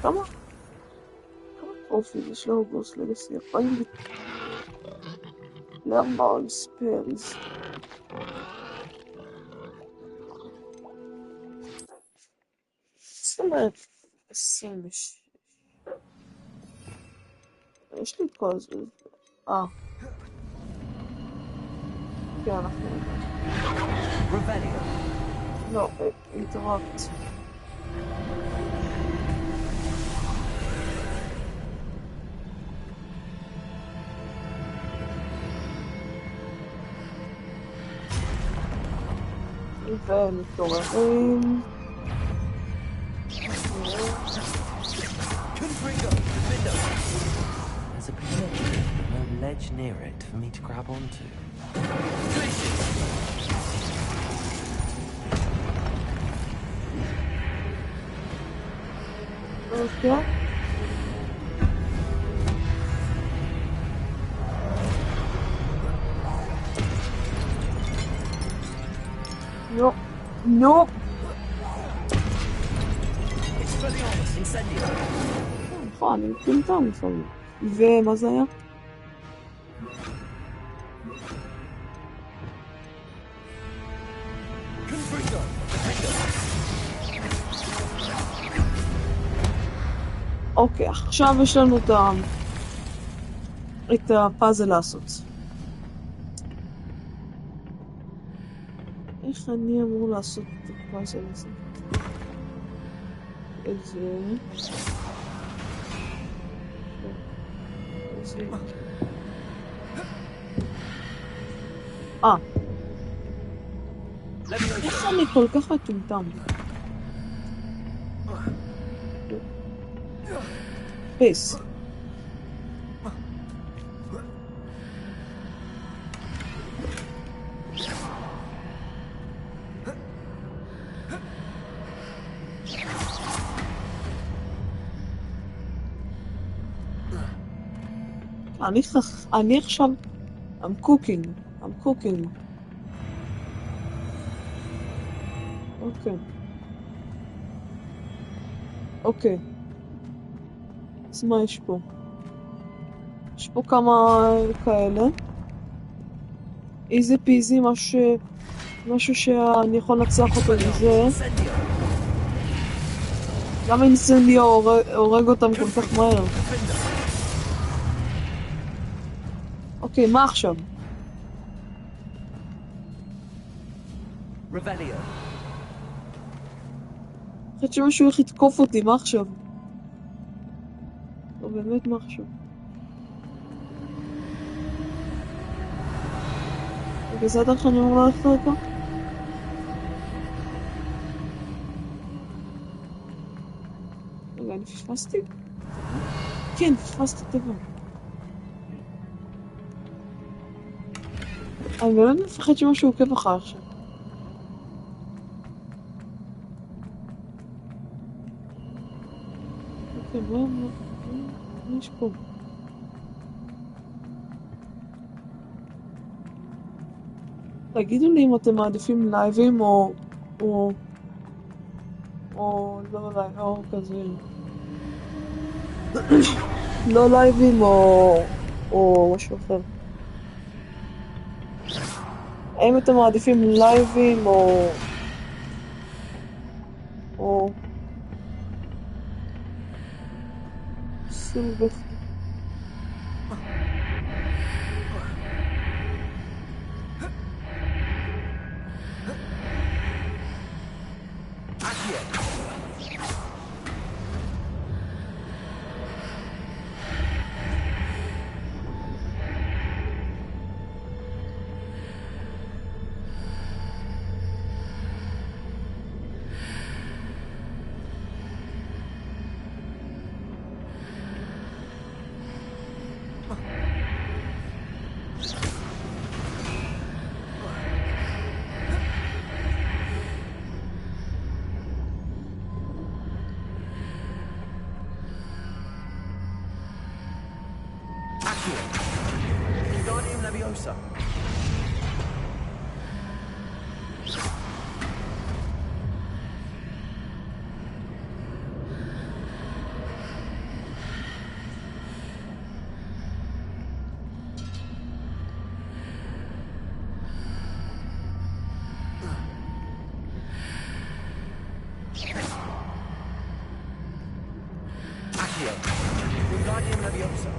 כמה טרופיז יש להוגוורטס לגאסי? 44 ספיירס. זאת אומרת 26. יש לי את כל זה. כן, אנחנו לא, אינטראקט. ומתעוררים. There's a picture, but no ledge near it for me to grab onto. Okay. Nope. Nope. נכון, אני מטומטם לפעמים. ומה זה היה? אוקיי, עכשיו יש לנו את הפאזל לעשות. איך אני אמור לעשות את הפאזל הזה? את זה... איך אני כל כך מטומטם? פייס. אני עכשיו... I'm cooking. אוקיי. אז מה יש פה? יש פה כמה כאלה. איזי פיזי, משהו שאני יכול לנצח אותו מזה. למה אינסנדיו הורג אותם כל כך מהר? אוקיי, מה עכשיו? חושבת שמשהו הולך לתקוף אותי, מה עכשיו? לא, באמת, מה עכשיו? רגע, זה הדרך שאני אמור ללכת רגע? רגע, אני פספסתי? כן, פספסתי דבר. אני באמת מפחד שמשהו עוקב אחר עכשיו. אוקיי, מה יש פה? תגידו לי אם אתם מעדיפים לייבים או לא לייב, או כזה. לא לייבים או משהו אחר. האם אתם מעדיפים לייבים או סילבך. Accio. Wingardium Leviosa.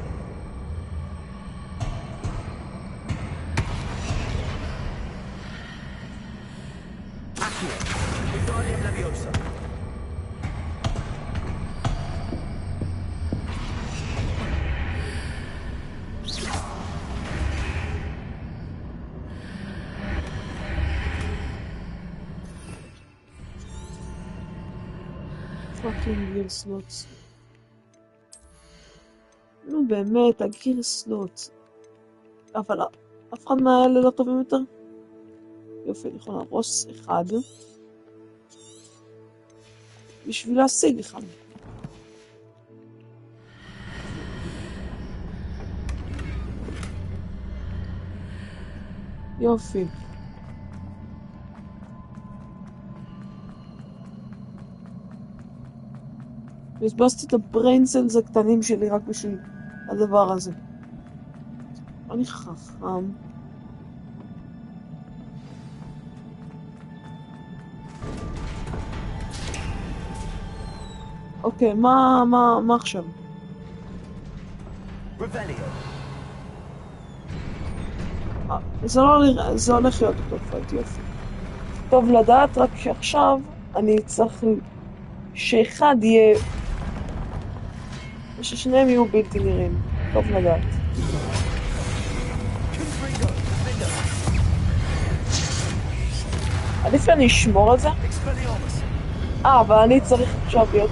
Accio. Wingardium Leviosa. פאקינג גיר סלוטס. נו באמת, הגיר סלוטס. אבל אף אחד מהאלה לא טובים יותר? יופי, אני יכולה להרוס אחד. בשביל להשיג אחד. יופי. בזבזתי את הבריינצלס הקטנים שלי רק בשביל הדבר הזה. אני חכם. אוקיי, מה עכשיו? זה הולך להיות אותו פייט, יופי. טוב לדעת, רק שעכשיו אני צריך שאחד יהיה... וששניהם יהיו בלתי נראים. טוב לדעת. עדיף אני אשמור את זה? אבל אני צריך עכשיו להיות...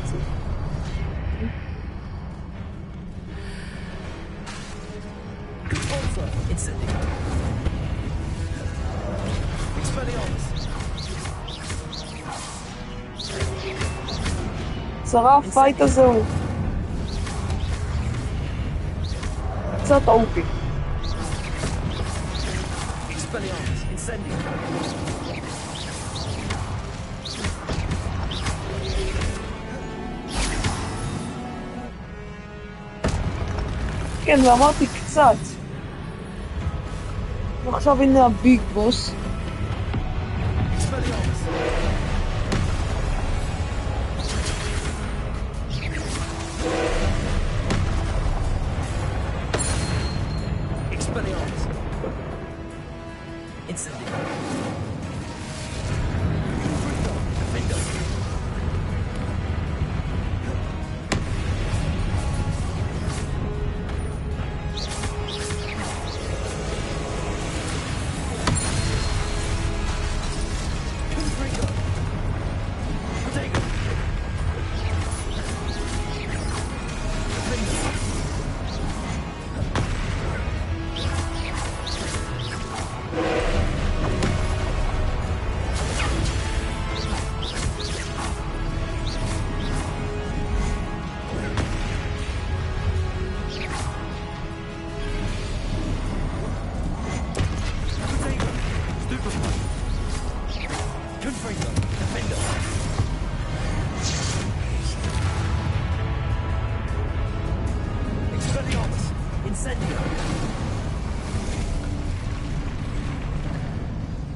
צרה הפייט הזה הוא קצת אופי. כן, ואמרתי קצת. ועכשיו הנה הביג בוס.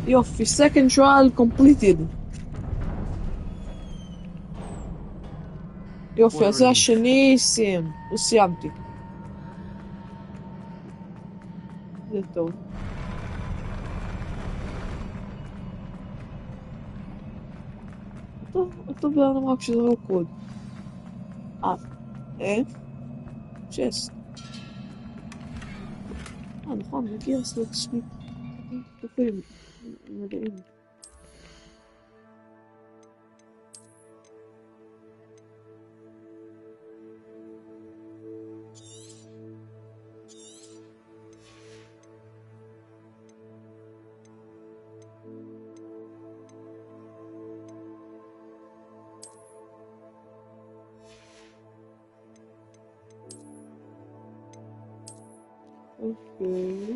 יופי, second trial completed. יופי, אז זה השני סיים. לא סיימתי. זה טוב. טוב לנו רק שזה לא קוד. צ'סט. נכון, מגיע סלוט סמיק. טובים. מדהים. אוקיי.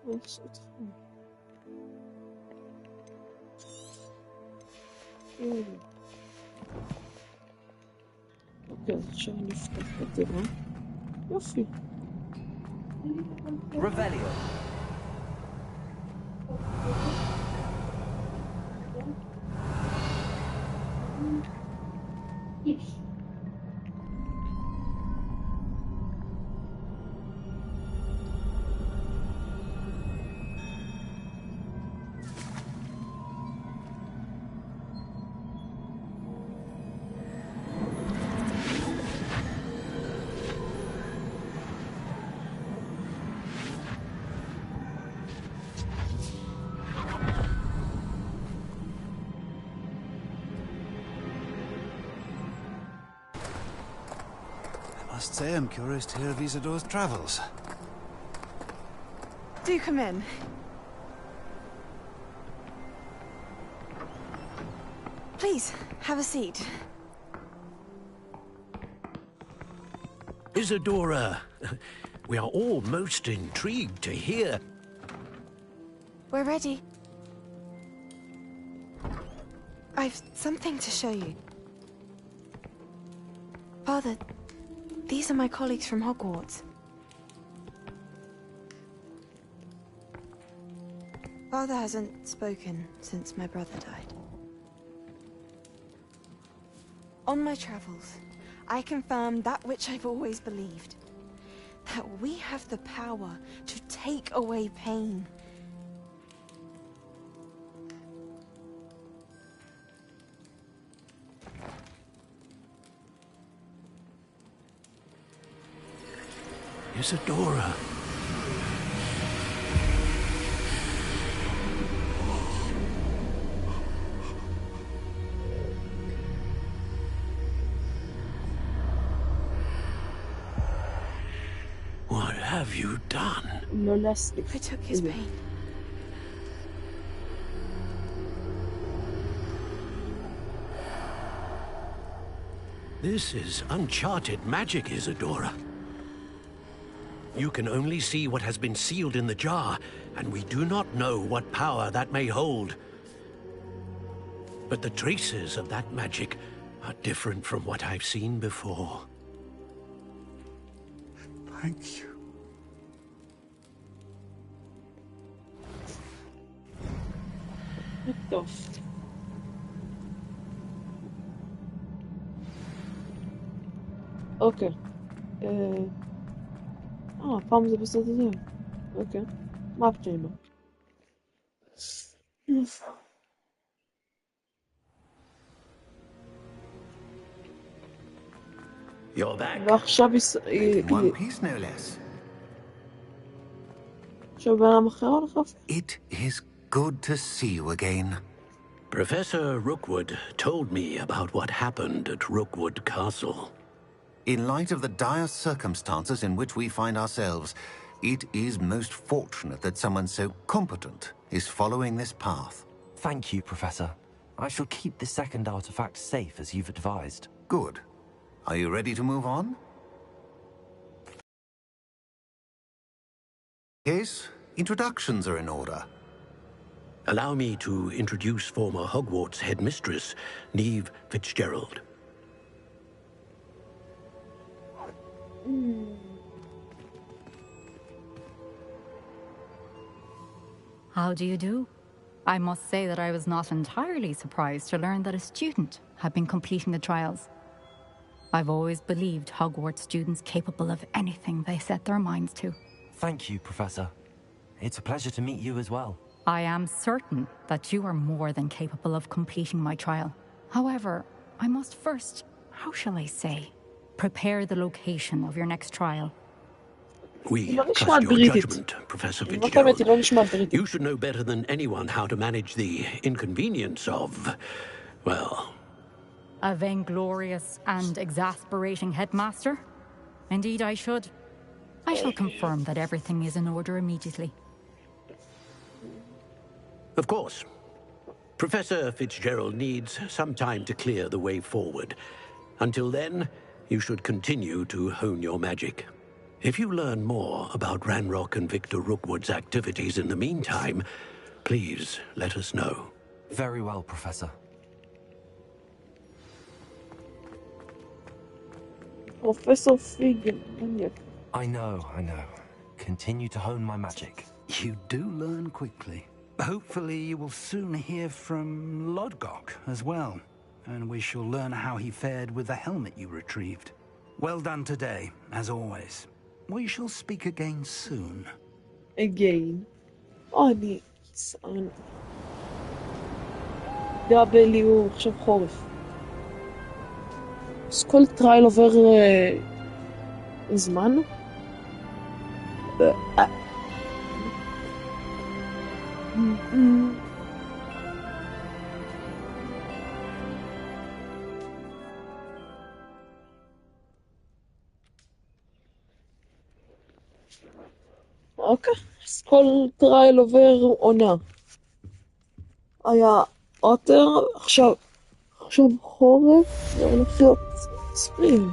לעשות חם. אוקיי, אז עכשיו נפתח את התיבה. יופי. Revelio. I must say I'm curious to hear of Isidore's travels. Do come in. Please, have a seat. Isadora, we are all most intrigued to hear. We're ready. I've something to show you. Father, these are my colleagues from Hogwarts. Father hasn't spoken since my brother died. On my travels, I confirmed that which I've always believed. That we have the power to take away pain. Isadora. What have you done? Molested. I took his pain. This is uncharted magic, Isadora. You can only see what has been sealed in the jar, and we do not know what power that may hold. But the traces of that magic are different from what I've seen before. Thank you. What the f... اوكي فامز بس تزين اوكي ما بتجيبه You're back. بخشى بس In one piece, no less. شو بنام خيار خف It is good to see you again. Professor Rookwood told me about what happened at Rookwood Castle. In light of the dire circumstances in which we find ourselves, it is most fortunate that someone so competent is following this path. Thank you, Professor. I shall keep the second artifact safe as you've advised. Good. Are you ready to move on? Case, introductions are in order. Allow me to introduce former Hogwarts headmistress, Neve Fitzgerald. How do you do? I must say that I was not entirely surprised to learn that a student had been completing the trials. I've always believed Hogwarts students capable of anything they set their minds to. Thank you, Professor. It's a pleasure to meet you as well. I am certain that you are more than capable of completing my trial. However, I must first, how shall I say, prepare the location of your next trial. We ما trust نشمع your بريدت. judgment, Professor ما Fitzgerald. فهمت لو نشمع بريدت. You should know better than anyone how to manage the inconvenience of, well... A vainglorious and exasperating headmaster? Indeed I should. I shall confirm that everything is in order immediately. Of course. Professor Fitzgerald needs some time to clear the way forward. Until then, you should continue to hone your magic. If you learn more about Ranrock and Victor Rookwood's activities in the meantime, please let us know. Very well, Professor. Professor Fig. I know. Continue to hone my magic. You do learn quickly. Hopefully you will soon hear from Lodgok as well. and we shall learn how he fared with the helmet you retrieved. Well done today, as always. We shall speak again soon. again. אני גזען. דאבל הוא עכשיו חורף. אז כל טרייל עובר זמן? אוקיי, אז כל טרייל עובר עונה. היה אוטר, עכשיו חורף, זה הולך להיות ספרינג.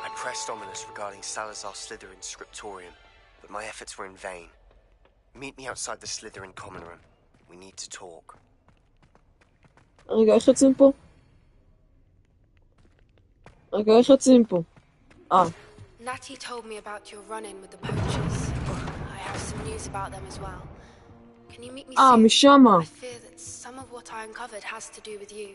I pressed Ominous regarding Salazar Slytherin's scriptorium, but my efforts were in vain. Meet me outside the Slytherin common room. We need to talk. רגע, איך יוצאים פה? Natty told me about your run-in with the poachers. I have some news about them as well. Can you meet me soon? משם. I fear that some of what I uncovered has to do with you.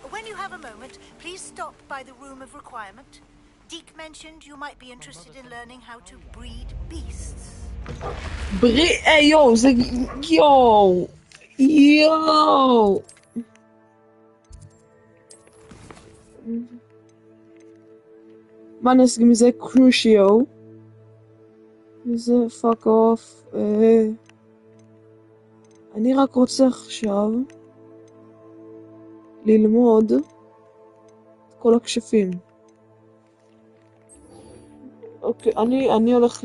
When you have a moment, please stop by the room of requirement. Deke mentioned you might be interested in learning how to breed beasts. יואו, זה... יואו! מה נעשה מזה? קרושיו. וזה פאק אוף. אני רק רוצה עכשיו ללמוד את כל הכשפים. אוקיי, אני הולך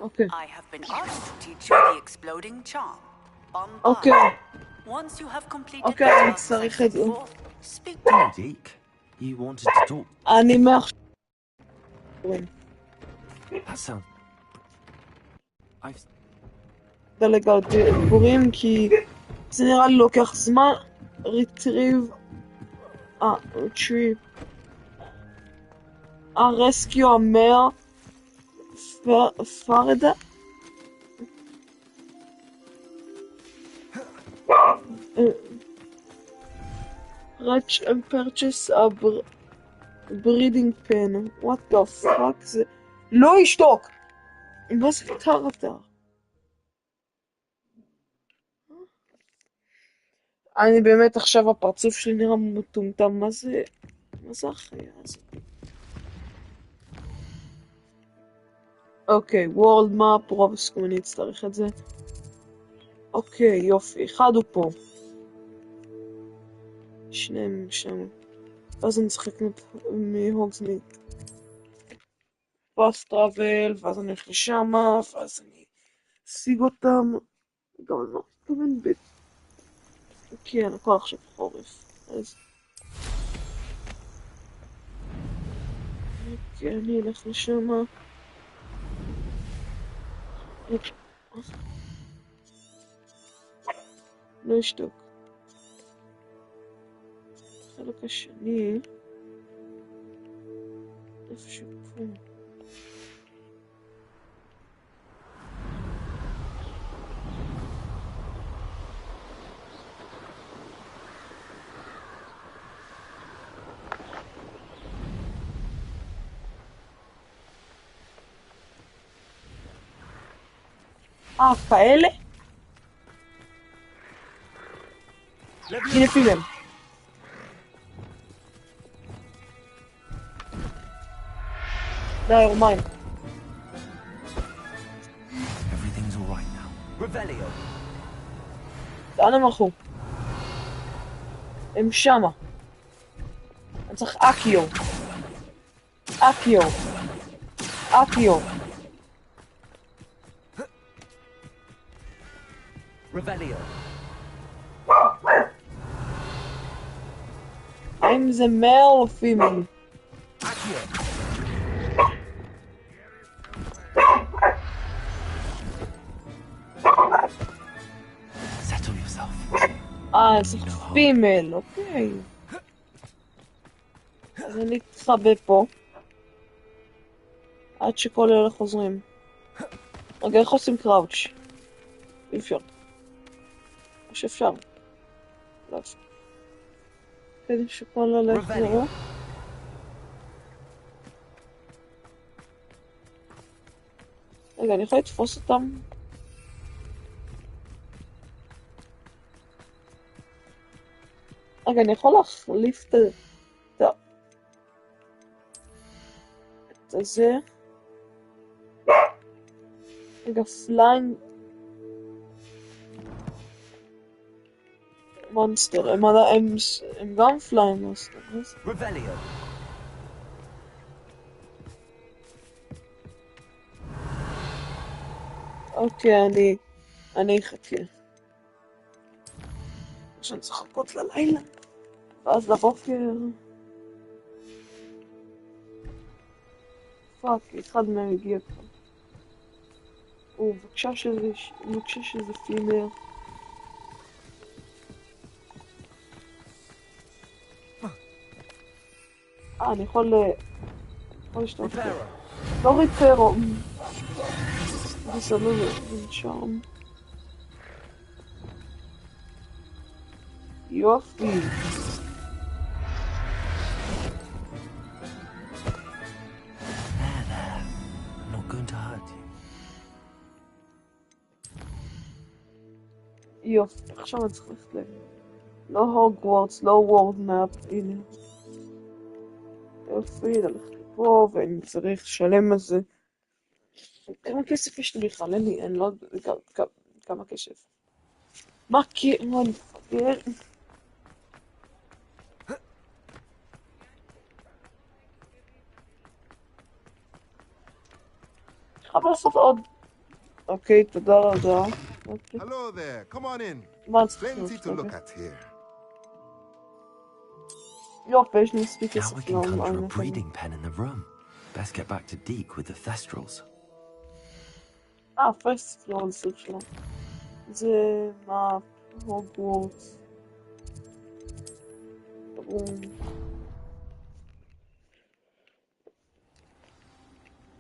אוקיי. I have been asked to teach you the exploding charm. אוקיי. Once you have completed אוקיי, אני צריך את זה. speak to Deke. You wanted to talk. אני מעכשיו. That sounds... I've... דלג על דיבורים כי זה נראה לי לוקח זמן. ריטריב. ריטריב. הרסקיו המאה. פרדה. purchase a breeding pen. What the fuck זה? לא ישתוק! מה זה טרטר? אני באמת עכשיו הפרצוף שלי נראה מטומטם. מה זה החיה הזאת? אוקיי, World Map, רוב הסכום אני אצטרך את זה. אוקיי, יופי, אחד הוא פה. שניהם שם. ואז אני אשחק מהוגזמית. פאסט טראבל, ואז אני הולך לשם, ואז אני אשיג אותם. גם אני לא מתכוון כן, הכל עכשיו חורף. אז... אוקיי, אני אלך לשם. לא אשתוק. החלק השני איפשהו פה. כאלה? הנה פילם. די, יורמיים. Everything's all right now. Revelio. לאן הם הלכו? הם שמה. אני צריך אקיו. Revelio. האם זה מייל או פימייל? Settle yourself. זה פימל, אוקיי. אז אני אתחבא פה. עד שכל אלה חוזרים. רגע, איך עושים קראוץ'? אי אפשר. או שאפשר. לא אפשר. כדי שכל אלה יחזרו. רגע, אני יכולה לתפוס אותם? רגע, אני יכול להחליף את זה. רגע, פליינג מונסטר, הם גם פליינג מונסטר. אוקיי, אני אחכה. שאני צריך לחכות ללילה, ואז לבוקר. פאק, אחד מהם הגיע כבר. בבקשה שזה פימר. אני יכול להשתמש בו. לא ריפרו. זה סבבה, זה שם. יופי. יופי, עכשיו אני צריך ללכת לא הוגוורטס, לא וורד מאפ, הנה. יופי, ללכת לפה, ואני צריך לשלם על זה. כמה כסף יש לי בכלל? אין, לא... כמה כסף? מה אני מפגר? חייב לעשות עוד. אוקיי, תודה רבה. Hello there, come on in. Plenty to look at here. Now we can conjure a breeding pen in the room. Best get back to Deke with the Thestrals. first floor שלו. זה מה... הוגוורטס.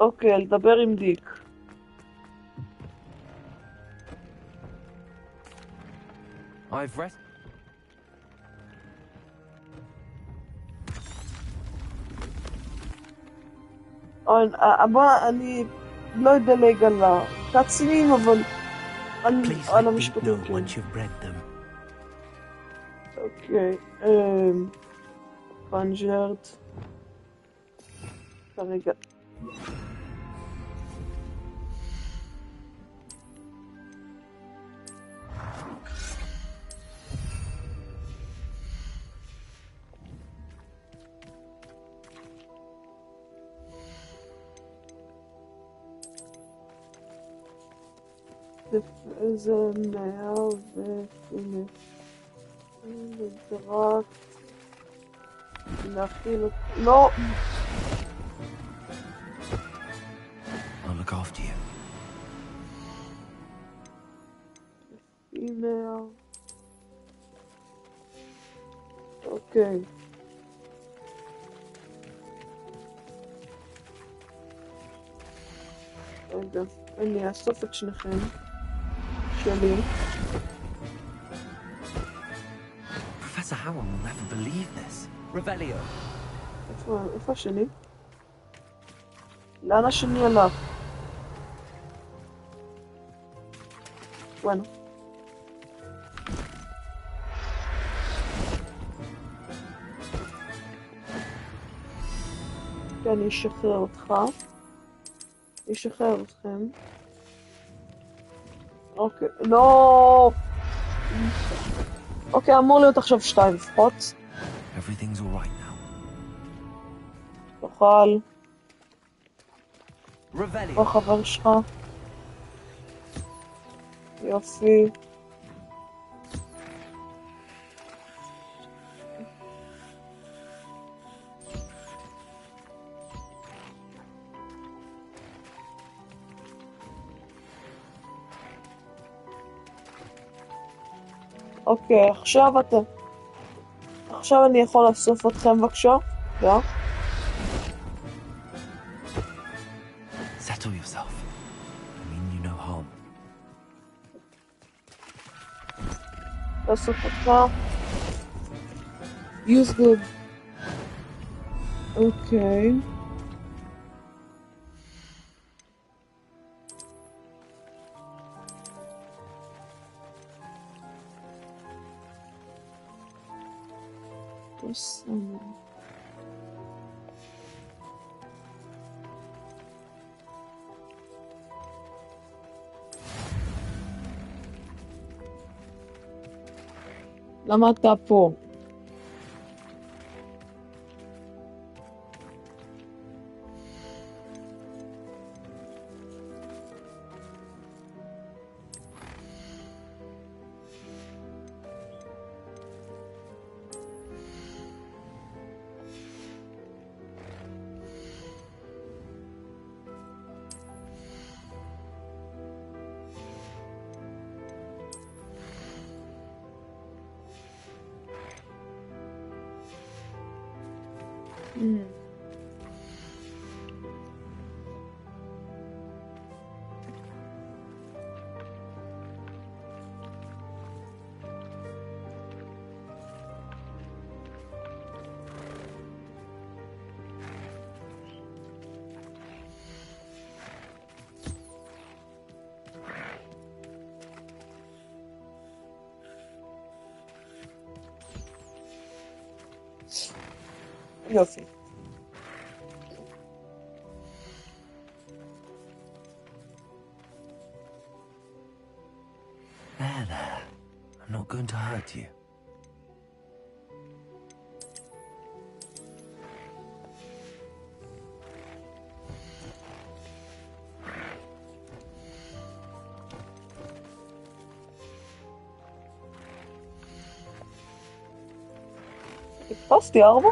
אוקיי, לדבר עם דיק. I've rest. אני לא אדלג על הקצינים, אבל על המשפטים, כן. אוקיי, פנג'רד. כרגע. זה 100 והנה רק להכיל אותו. לא! I'll look after you. לפי 100. אוקיי. רגע, אני אאסוף את שניכם. שלי. Professor Howard will never believe this. Revelio. איפה השני? לאן השני הלך? bueno. אני אשחרר אותך. אשחרר אתכם. אוקיי, לא! אוקיי, אמור להיות עכשיו 2 לפחות. Everything's all right now. תאכל. Revelio. או חבר שלך. יופי. אוקיי, עכשיו אני יכול לאסוף אתכם בבקשה? לא? Settle yourself. I mean you no harm. לאסוף אותך. Use the... אוקיי. בסדר. למה אתה פה? יופי. There. I'm not going to hurt you. תפסתי 4?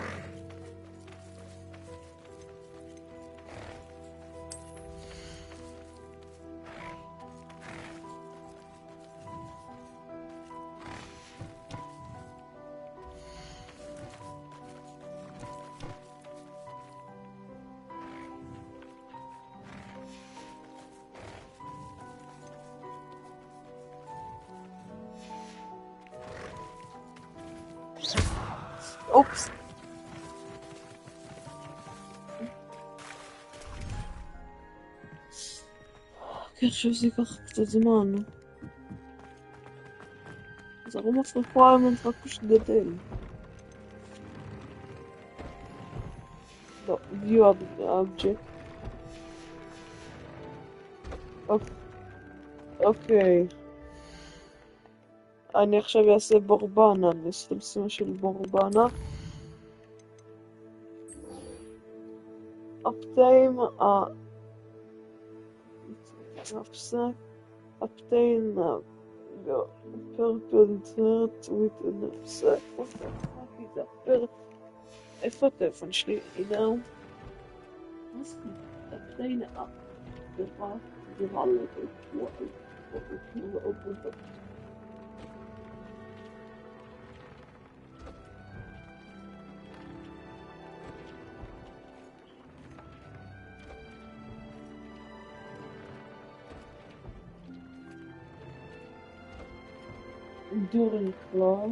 אופס. אני חושב שזה ייקח קצת זמן. אז הרום requirement רק פשוט גדל. לא, view object. אוקיי. אני עכשיו אעשה בורבנה, אני אעשה את המשימה של בורבנה. obtain obtain purple thread with an upset. איפה הטלפון שלי? הנה הוא. obtain enduring claw.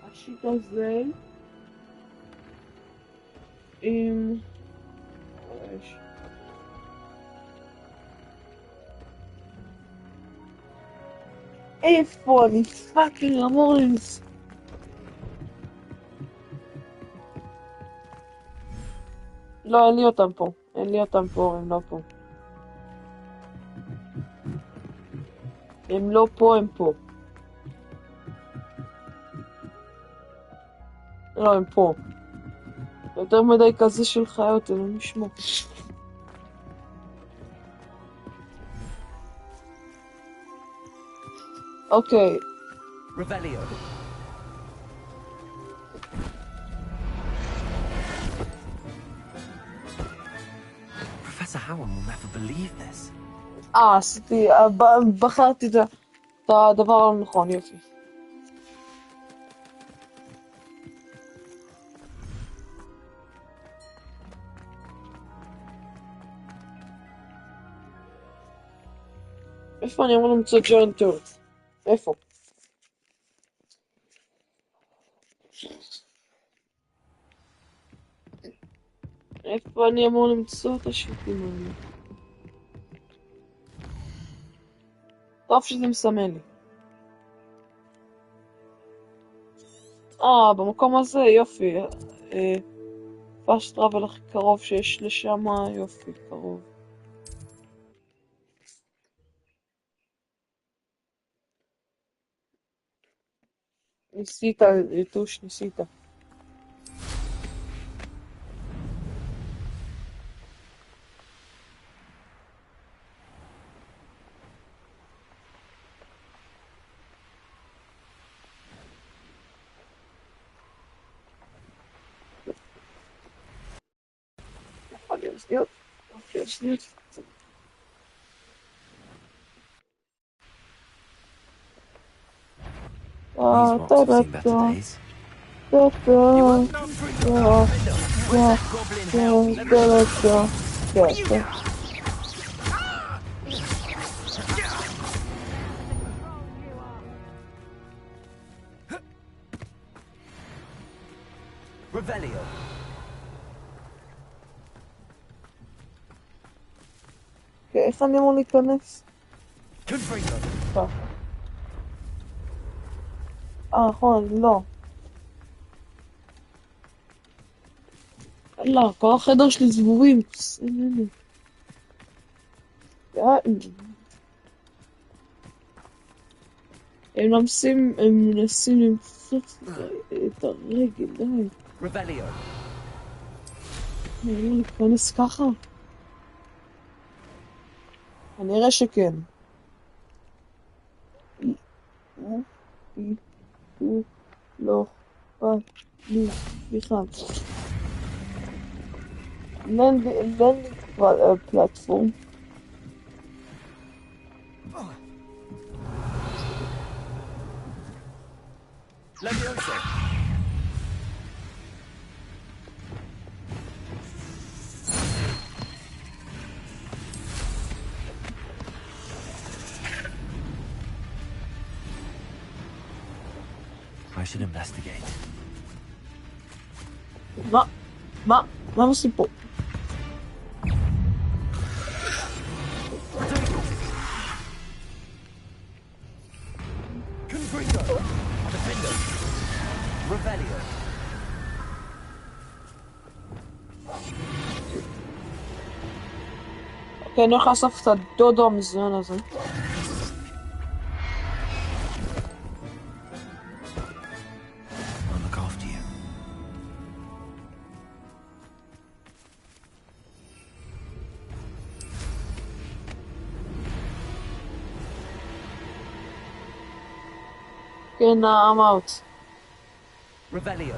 השיט הזה עם איפה אני פאקינג אמור לנסוע? לא, אין לי אותם פה, הם לא פה. הם לא פה, הם פה. לא, הם פה. יותר מדי כזה של חיות, אני לא משמע. אוקיי. Revelio. Professor Howard will never believe this. עשיתי, בחרתי את את הדבר הנכון, יופי. איפה אני אמור למצוא ג'וינט טורט? איפה? איפה אני אמור למצוא את השיטים האלה? טוב שזה מסמן לי. במקום הזה, יופי. פאסט טראבל הכי קרוב שיש לשם, יופי, קרוב. ניסית, יתוש, ניסית. Yep. Okay, snip. These rocks have seen better days. Revelio. איך אני אמור להיכנס? נכון, לא. לא, כל החדר שלי זבורים. הם מנסים למצוא את הרגל, די. Revelio. אני אמור להיכנס ככה? כנראה שכן. לא, לי, בכלל. לנד פלטפורם. Levioso. I should investigate. מה עושים פה? Revelio. אוקיי, אני הולך לאסוף את הדודו המזוין הזה. כן, I'm out. Revelio.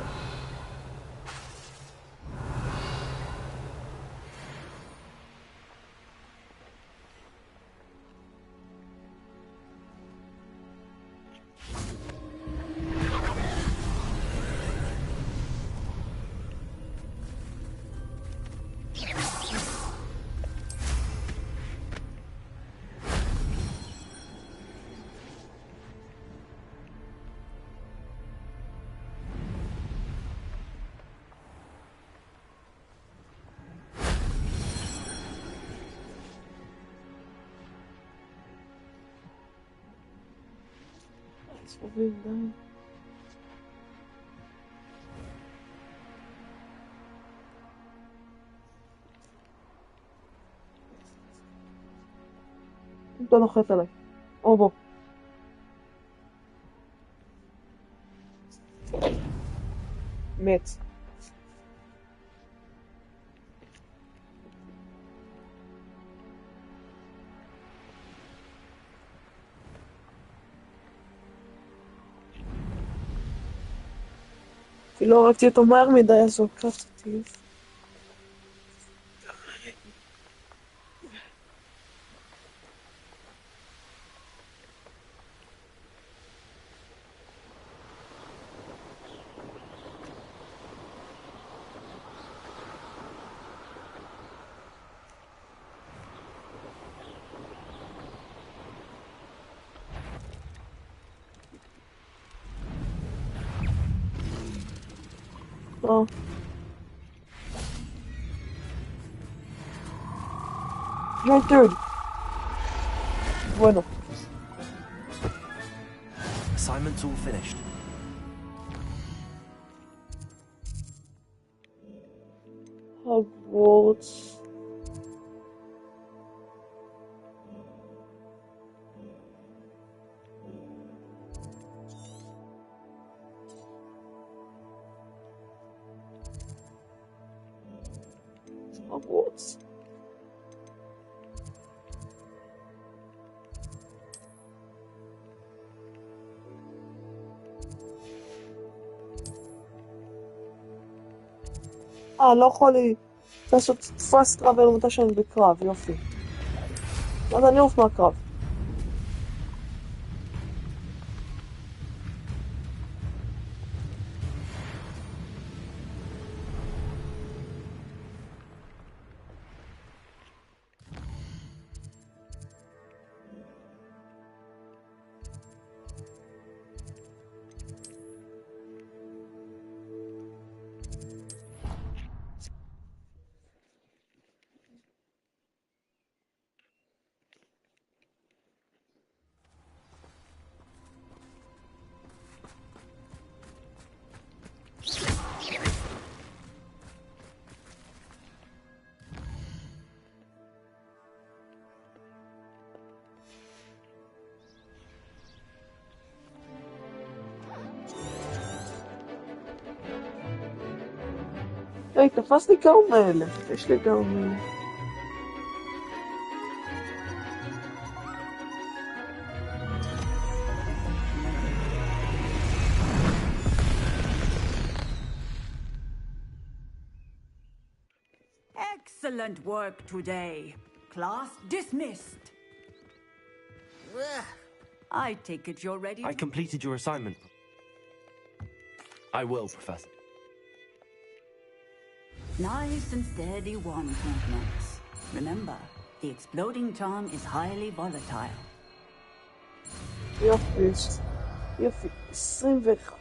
סבובים, די. אתה נוחת עליי. או בוא. מת. כי לא ראיתי אותו מהר מדי, אז הוא עקף אותי. Oh. Right, dude. Bueno. Assignment's all finished. Hogwarts. Hogwarts. לא יכול לעשות פאסט טראבל מתי שאני בקרב, יופי. אז אני עוף מהקרב. היי, תפס לי כמה מאלה. יש לי כמה מאלה. Excellent work today. Class dismissed. I take it you're ready. I completed your assignment. I will, Professor. Nice and steady wand movements. Remember, the exploding charm is highly volatile. יופי, יופי, 21.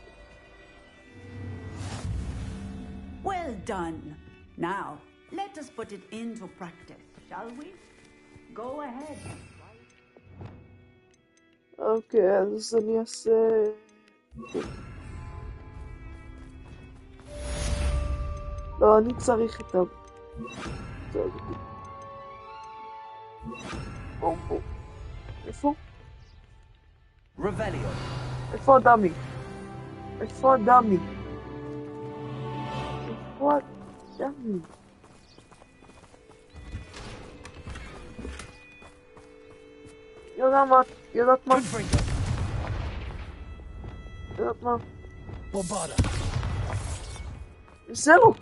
Well done. Now, let us put it into practice, shall we? Go ahead. אוקיי, אז אני אעשה... לא, אני צריך את ה... איפה? רבליו. איפה הדמי? איפה הדמי? איפה הדמי? יודעת מה? יודעת מה? בובאדה. זהו.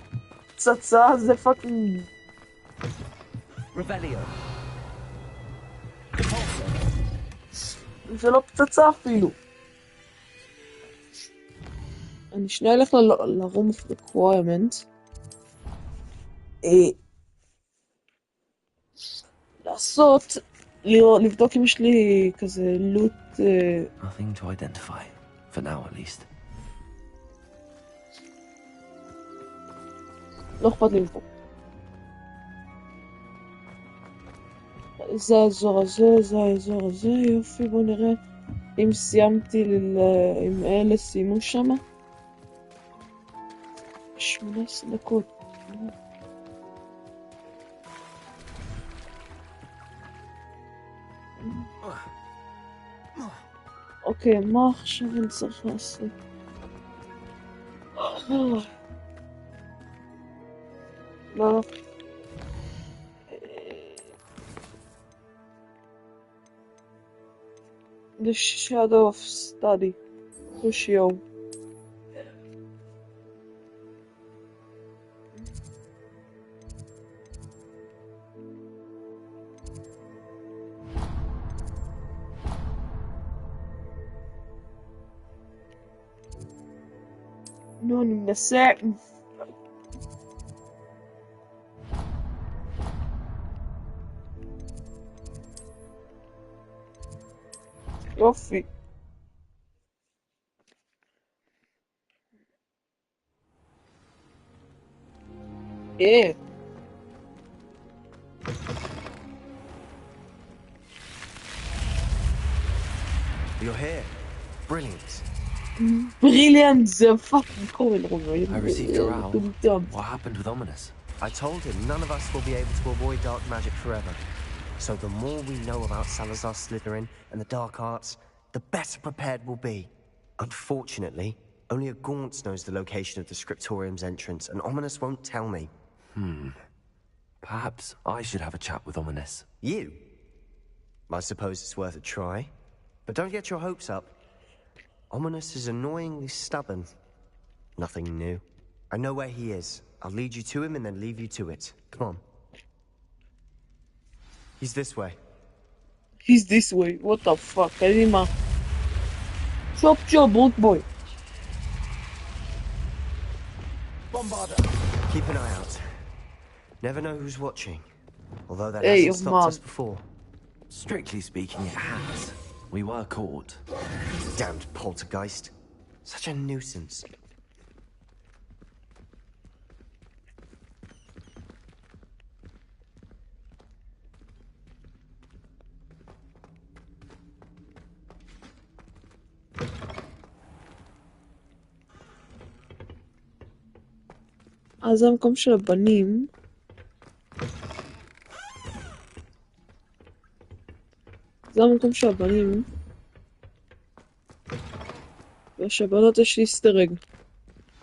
פצצה זה פאקינג... רבליו. זה לא פצצה אפילו. אני שנייה אלך ל-room of requirement. לעשות, לבדוק אם יש לי כזה לוט... Nothing to identify, for now at least. לא אכפת לי פה. זה האזור הזה, זה האזור הזה, יופי, בוא נראה אם סיימתי, אם אלה סיימו שם. 18 דקות. אוקיי, מה עכשיו אני צריך לעשות? לא. The shadow of study. Crucio. No, אני מנסה... יופי. Yeah. You're here. Brilliant. Brilliant, the fucking coin. I received your owl. What happened with Ominous? I told him none of us will be able to avoid dark magic forever. So the more we know about Salazar Slytherin and the dark arts, the better prepared we'll be. Unfortunately, only a Gaunt's knows the location of the Scriptorium's entrance, and Ominous won't tell me. Perhaps I should have a chat with Ominous. You? I suppose it's worth a try. But don't get your hopes up. Ominous is annoyingly stubborn. Nothing new. I know where he is. I'll lead you to him and then leave you to it. Come on. He's this way. He's this way. What the fuck? Kalima. Chop chop, old boy. Bombarder. Keep an eye out. Never know who's watching. Although that hasn't stopped us before. Strictly speaking, it has. We were caught. Damned poltergeist. Such a nuisance. אז זה המקום של הבנים. זה המקום של הבנים. ושבנות יש להסתרג.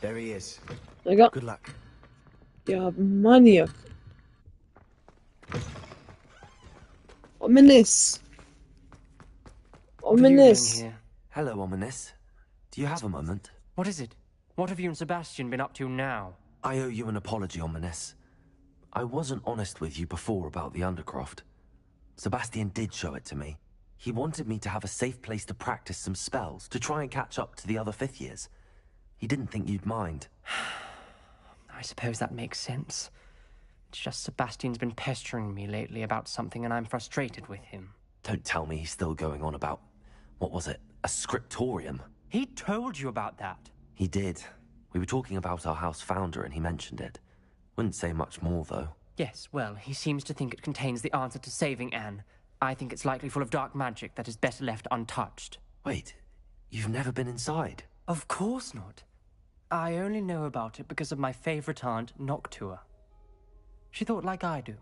There he is. רגע. Good luck. יא מניאק. Ominous. Ominous. Hello, Ominous. Do you have a moment? What is it? What have you and Sebastian been up to now? I owe you an apology, Ominous. I wasn't honest with you before about the Undercroft. Sebastian did show it to me. He wanted me to have a safe place to practice some spells, to try and catch up to the other fifth years. He didn't think you'd mind. I suppose that makes sense. It's just Sebastian's been pestering me lately about something and I'm frustrated with him. Don't tell me he's still going on about, what was it, a scriptorium? He told you about that. He did. We were talking about our house founder and he mentioned it. Wouldn't say much more, though. Yes, well, he seems to think it contains the answer to saving Anne. I think it's likely full of dark magic that is better left untouched. Wait, you've never been inside? Of course not. I only know about it because of my favorite aunt, Noctua. She thought like I do.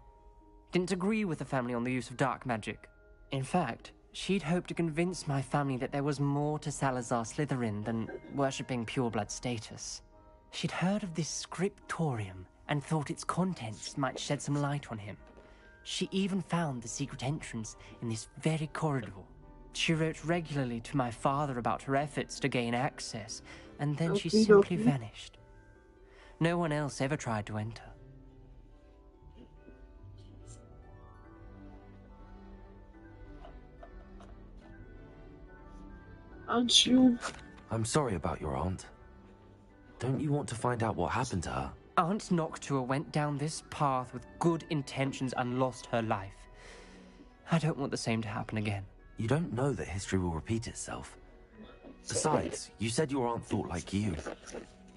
Didn't agree with the family on the use of dark magic. In fact, she'd hoped to convince my family that there was more to Salazar Slytherin than worshipping pureblood status. She'd heard of this scriptorium and thought its contents might shed some light on him. She even found the secret entrance in this very corridor. She wrote regularly to my father about her efforts to gain access, and then she simply vanished. No one else ever tried to enter. Aren't you? I'm sorry about your aunt. Don't you want to find out what happened to her? Aunt Noctua went down this path with good intentions and lost her life. I don't want the same to happen again. You don't know that history will repeat itself. Besides, you said your aunt thought like you.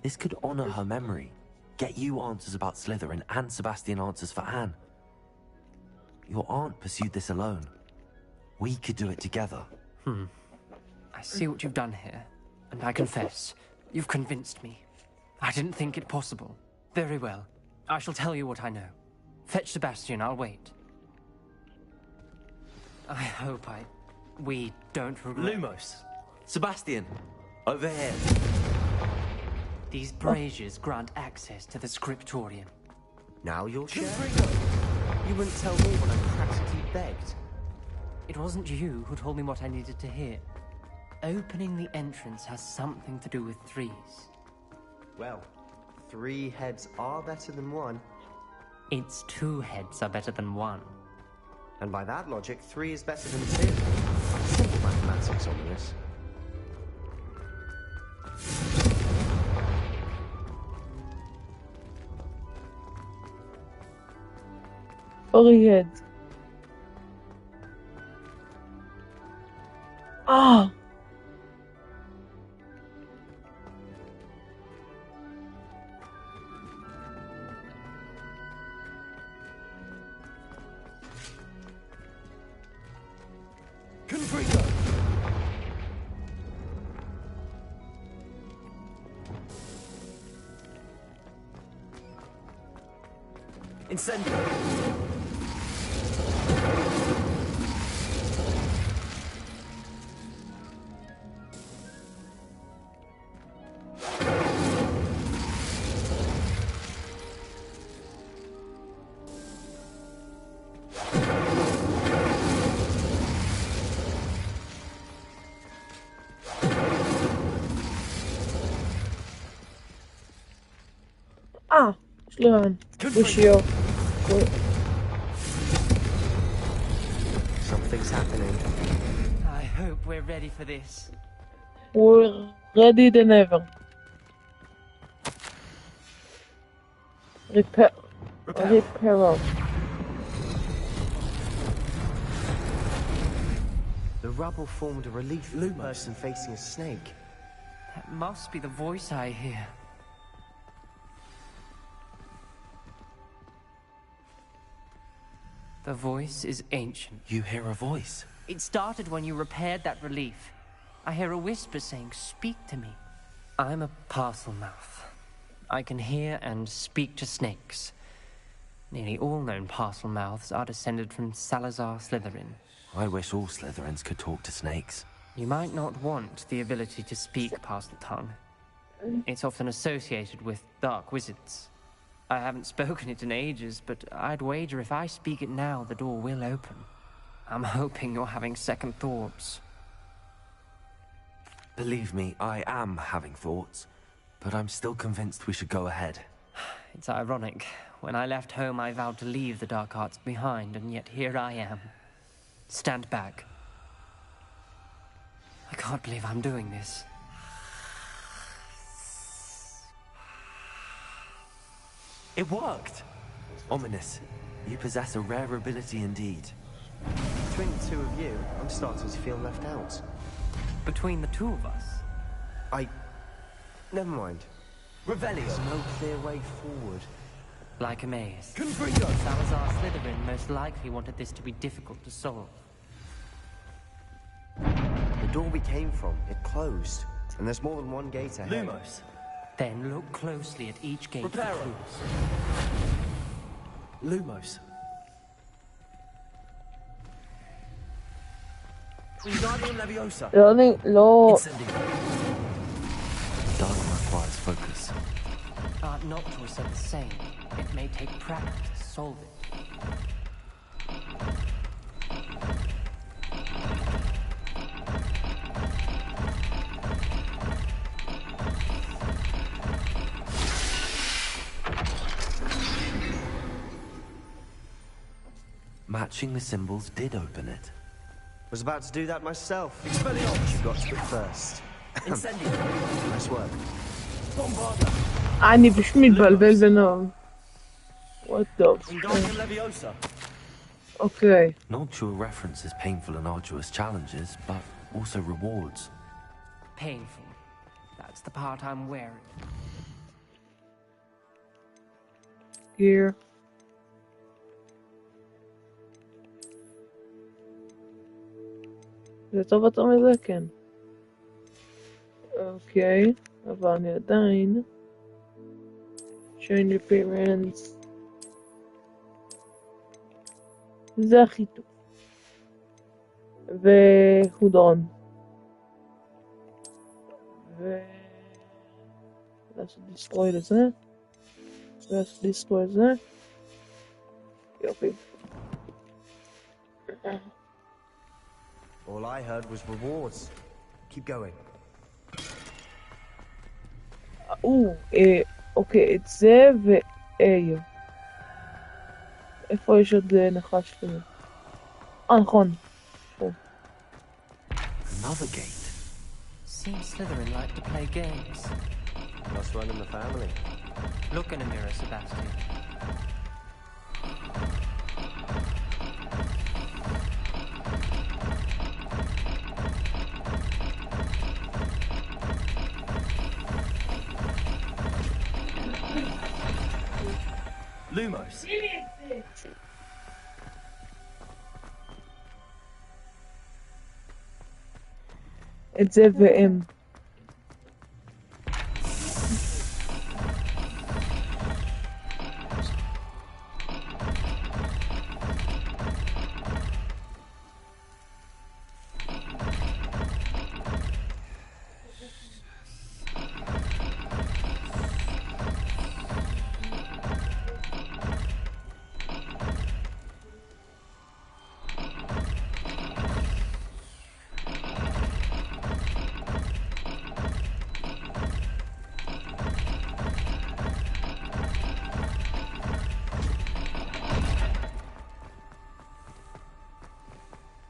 This could honor her memory. Get you answers about Slytherin and Sebastian answers for Anne. Your aunt pursued this alone. We could do it together. I see what you've done here, and I confess, you've convinced me. I didn't think it possible. Very well. I shall tell you what I know. Fetch Sebastian, I'll wait. I hope we don't regret... Lumos! Sebastian! Over here! These braziers grant access to the scriptorium. Now you'll share? You wouldn't tell me when I practically begged. It wasn't you who told me what I needed to hear. Opening the entrance has something to do with threes. Well, 3 heads are better than 1. It's 2 heads are better than 1. And by that logic, 3 is better than 2. Simple mathematics on this. Forehead. Ah! Confringo. Incendio. יש לי רעיון. בשיו. Something's happening. I hope we're ready for this. We're ready than ever. Repair. The rubble formed a relief for the person facing a snake. That must be the voice I hear. The voice is ancient. You hear a voice? It started when you repaired that relief. I hear a whisper saying, "Speak to me." I'm a parcel mouth. I can hear and speak to snakes. Nearly all known parcel mouths are descended from Salazar Slytherin. I wish all Slytherins could talk to snakes. You might not want the ability to speak parcel tongue. It's often associated with dark wizards. I haven't spoken it in ages, but I'd wager if I speak it now, the door will open. I'm hoping you're having second thoughts. Believe me, I am having thoughts, but I'm still convinced we should go ahead. It's ironic. When I left home, I vowed to leave the dark arts behind, and yet here I am. Stand back. I can't believe I'm doing this. It worked! Ominous. You possess a rare ability indeed. Between the two of you, I'm starting to feel left out. Between the two of us? Never mind. Revelio. There's no clear way forward. Like a maze. Confringo. Salazar Slytherin most likely wanted this to be difficult to solve. The door we came from, it closed. And there's more than one gate ahead. Lumos. Then look closely at each gate for Reparo. clues. Lumos. Wingardium Leviosa. לא... Dark requires focus. Art Noctua said the same. It may take practice to solve it. Matching the symbols did open it. Was about to do that myself. Expelliarmus. You got to it first. Incendio. Nice work. Bombarda. אני פשוט מתבלבל ביניהם. What the Wingardium Leviosa. Okay. Noctua references painful and arduous challenges, but also rewards. Painful. That's the part I'm wearing. Here. זה טוב אתה מזה, כן. אוקיי, אבל אני עדיין... Change appearance. זה הכי טוב. והודרון. לעשות דיסטרוי לזה. לעשות דיסטרוי לזה. יופי. All I heard was rewards. Keep going. אוקיי, את זה ו-A. איפה יש עוד נחש כזה? נכון. Another gate. Seems Slytherin like to play games. Must run in the family. Look in a mirror, Sebastian. Lumos. It's FM.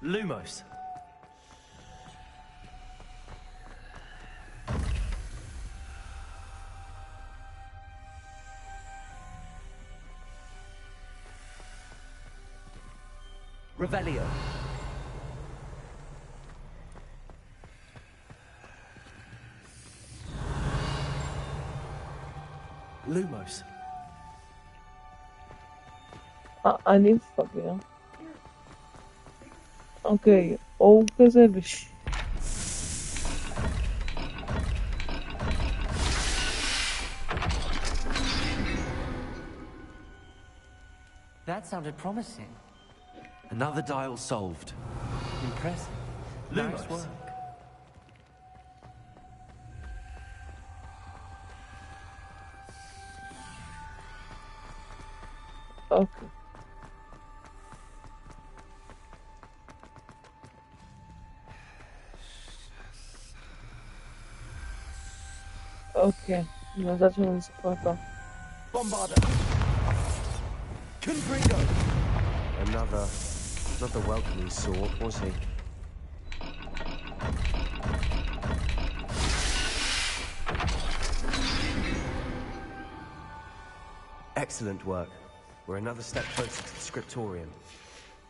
Lumos. Revelio. Lumos. אני מפגר. אוקיי, אור כזה That sounded promising. Another dial solved. Impressive. Lumos. Nice work. אוקיי. אוקיי, אני יודעת שאני מספר פה. Bombarder. Confringo. Not the welcoming sort, was he? Excellent work. We're another step closer to the scriptorium.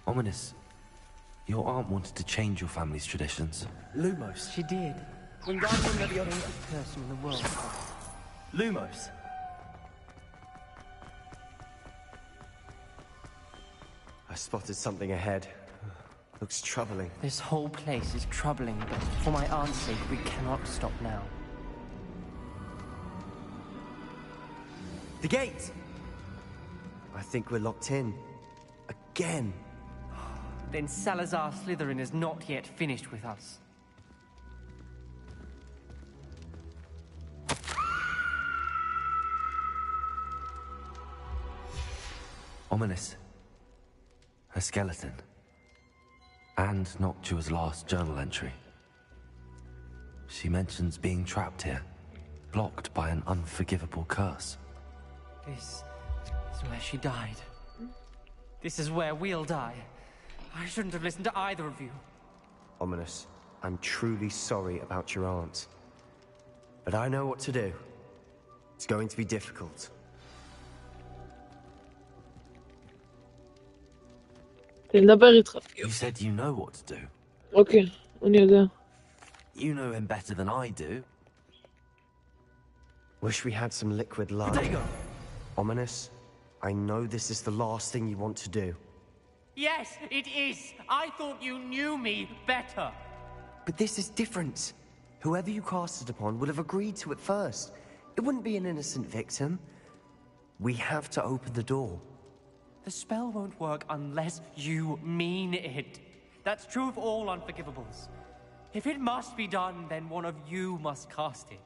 Ominous. Your aunt wanted to change your family's traditions. Lumos. She did. Wingardium Leviosa. Favorite person in the world. Lumos. I spotted something ahead. Looks troubling. This whole place is troubling, but for my aunt's sake, we cannot stop now. The gate! I think we're locked in. Again. Then Salazar Slytherin is not yet finished with us. Ominous. A skeleton. And Noctua's last journal entry. She mentions being trapped here, blocked by an unforgivable curse. This is where she died. This is where we'll die. I shouldn't have listened to either of you. Ominous, I'm truly sorry about your aunt. But I know what to do. It's going to be difficult. You said you know what to do. אוקיי, אני יודע. You know him better than I do. Wish we had some liquid love. Ominous, I know this is the last thing you want to do. Yes, it is. I thought you knew me better. But this is different. Whoever you cast it upon would have agreed to it first. It wouldn't be an innocent victim. We have to open the door. The spell won't work unless you mean it. That's true of all unforgivables. If it must be done, then one of you must cast it.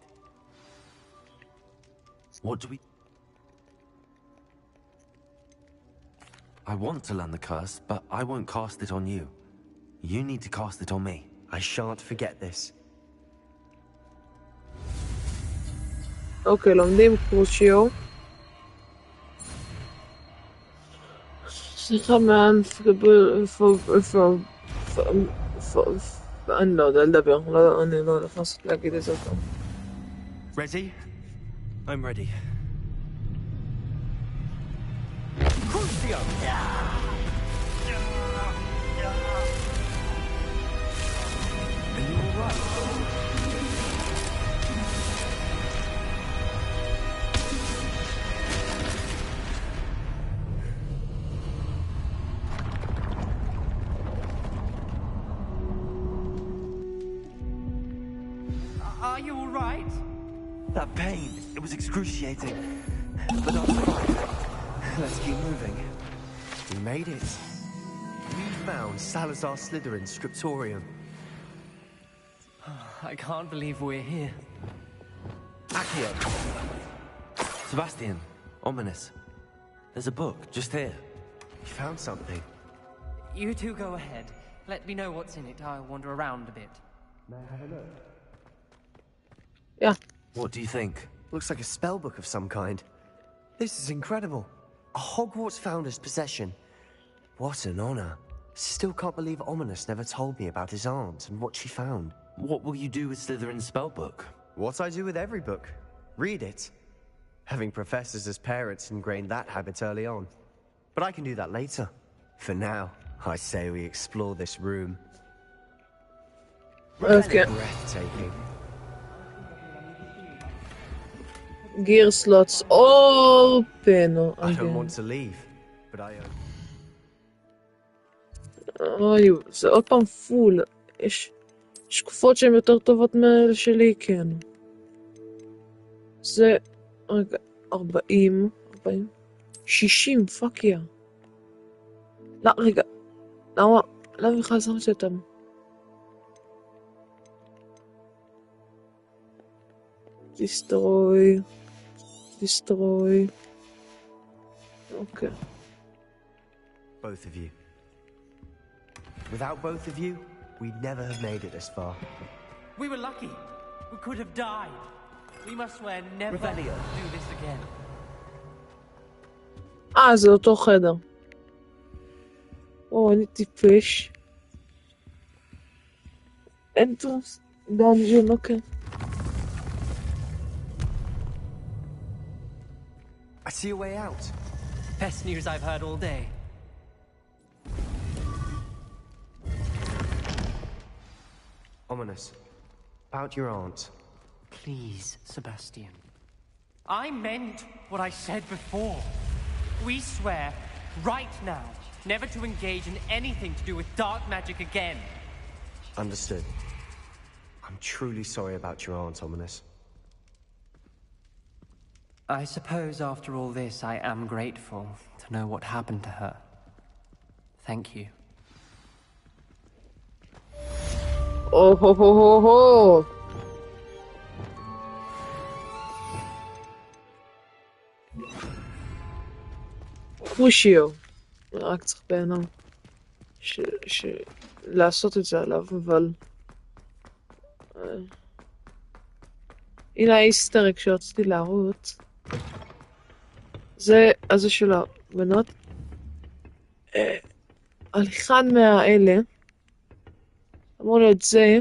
What do we... I want to learn the curse, but I won't cast it on you. You need to cast it on me. I shan't forget this. אוקיי, לומדים קורס שיעור. סליחה אני לא יודע לדבר, אני לא יודע להגיד את זה טוב. Ready? I'm ready. Crucio! Are you alright? That pain, it was excruciating. But that's fine. Let's keep moving. We made it. We found Salazar Slytherin's scriptorium. I can't believe we're here. Accio! Sebastian, ominous. There's a book, just here. You found something. You two go ahead. Let me know what's in it. I'll wander around a bit. May I have a look? Yeah. What do you think? Looks like a spell book of some kind. This is incredible. A Hogwarts founder's possession. What an honor. Still can't believe Ominous never told me about his aunt and what she found. What will you do with Slytherin's spellbook? What I do with every book. Read it. Having professors as parents ingrained that habit early on. But I can do that later. For now, I say we explore this room. Okay. Breathtaking. Gear slots open. I don't want to leave, but I... אוי, זה עוד פעם פול. יש שקופות שהן יותר טובות מאלה שלי, כן. זה... רגע, 40, 60, פאק יא. לא, רגע. למה בכלל שמתי אותם? destroy. Okay. Both of you. Without both of you, we'd never have made it this far. We were lucky. We could have died. We must swear never to do this again. זה אותו חדר. אני טיפש. Entrance dungeon, okay. I see a way out. Best news I've heard all day. Ominous. About your aunt. Please, Sebastian. I meant what I said before. We swear, right now, never to engage in anything to do with dark magic again. Understood. I'm truly sorry about your aunt, Ominous. I suppose after all this, I am grateful to know what happened to her. Thank you. Oh ho ho ho ho! קושיו. רק צריך בעיניו לעשות את זה עליו, אבל... הנה האיסטרק שרציתי להראות. זה של הבנות. על אחד מהאלה אמור להיות זה.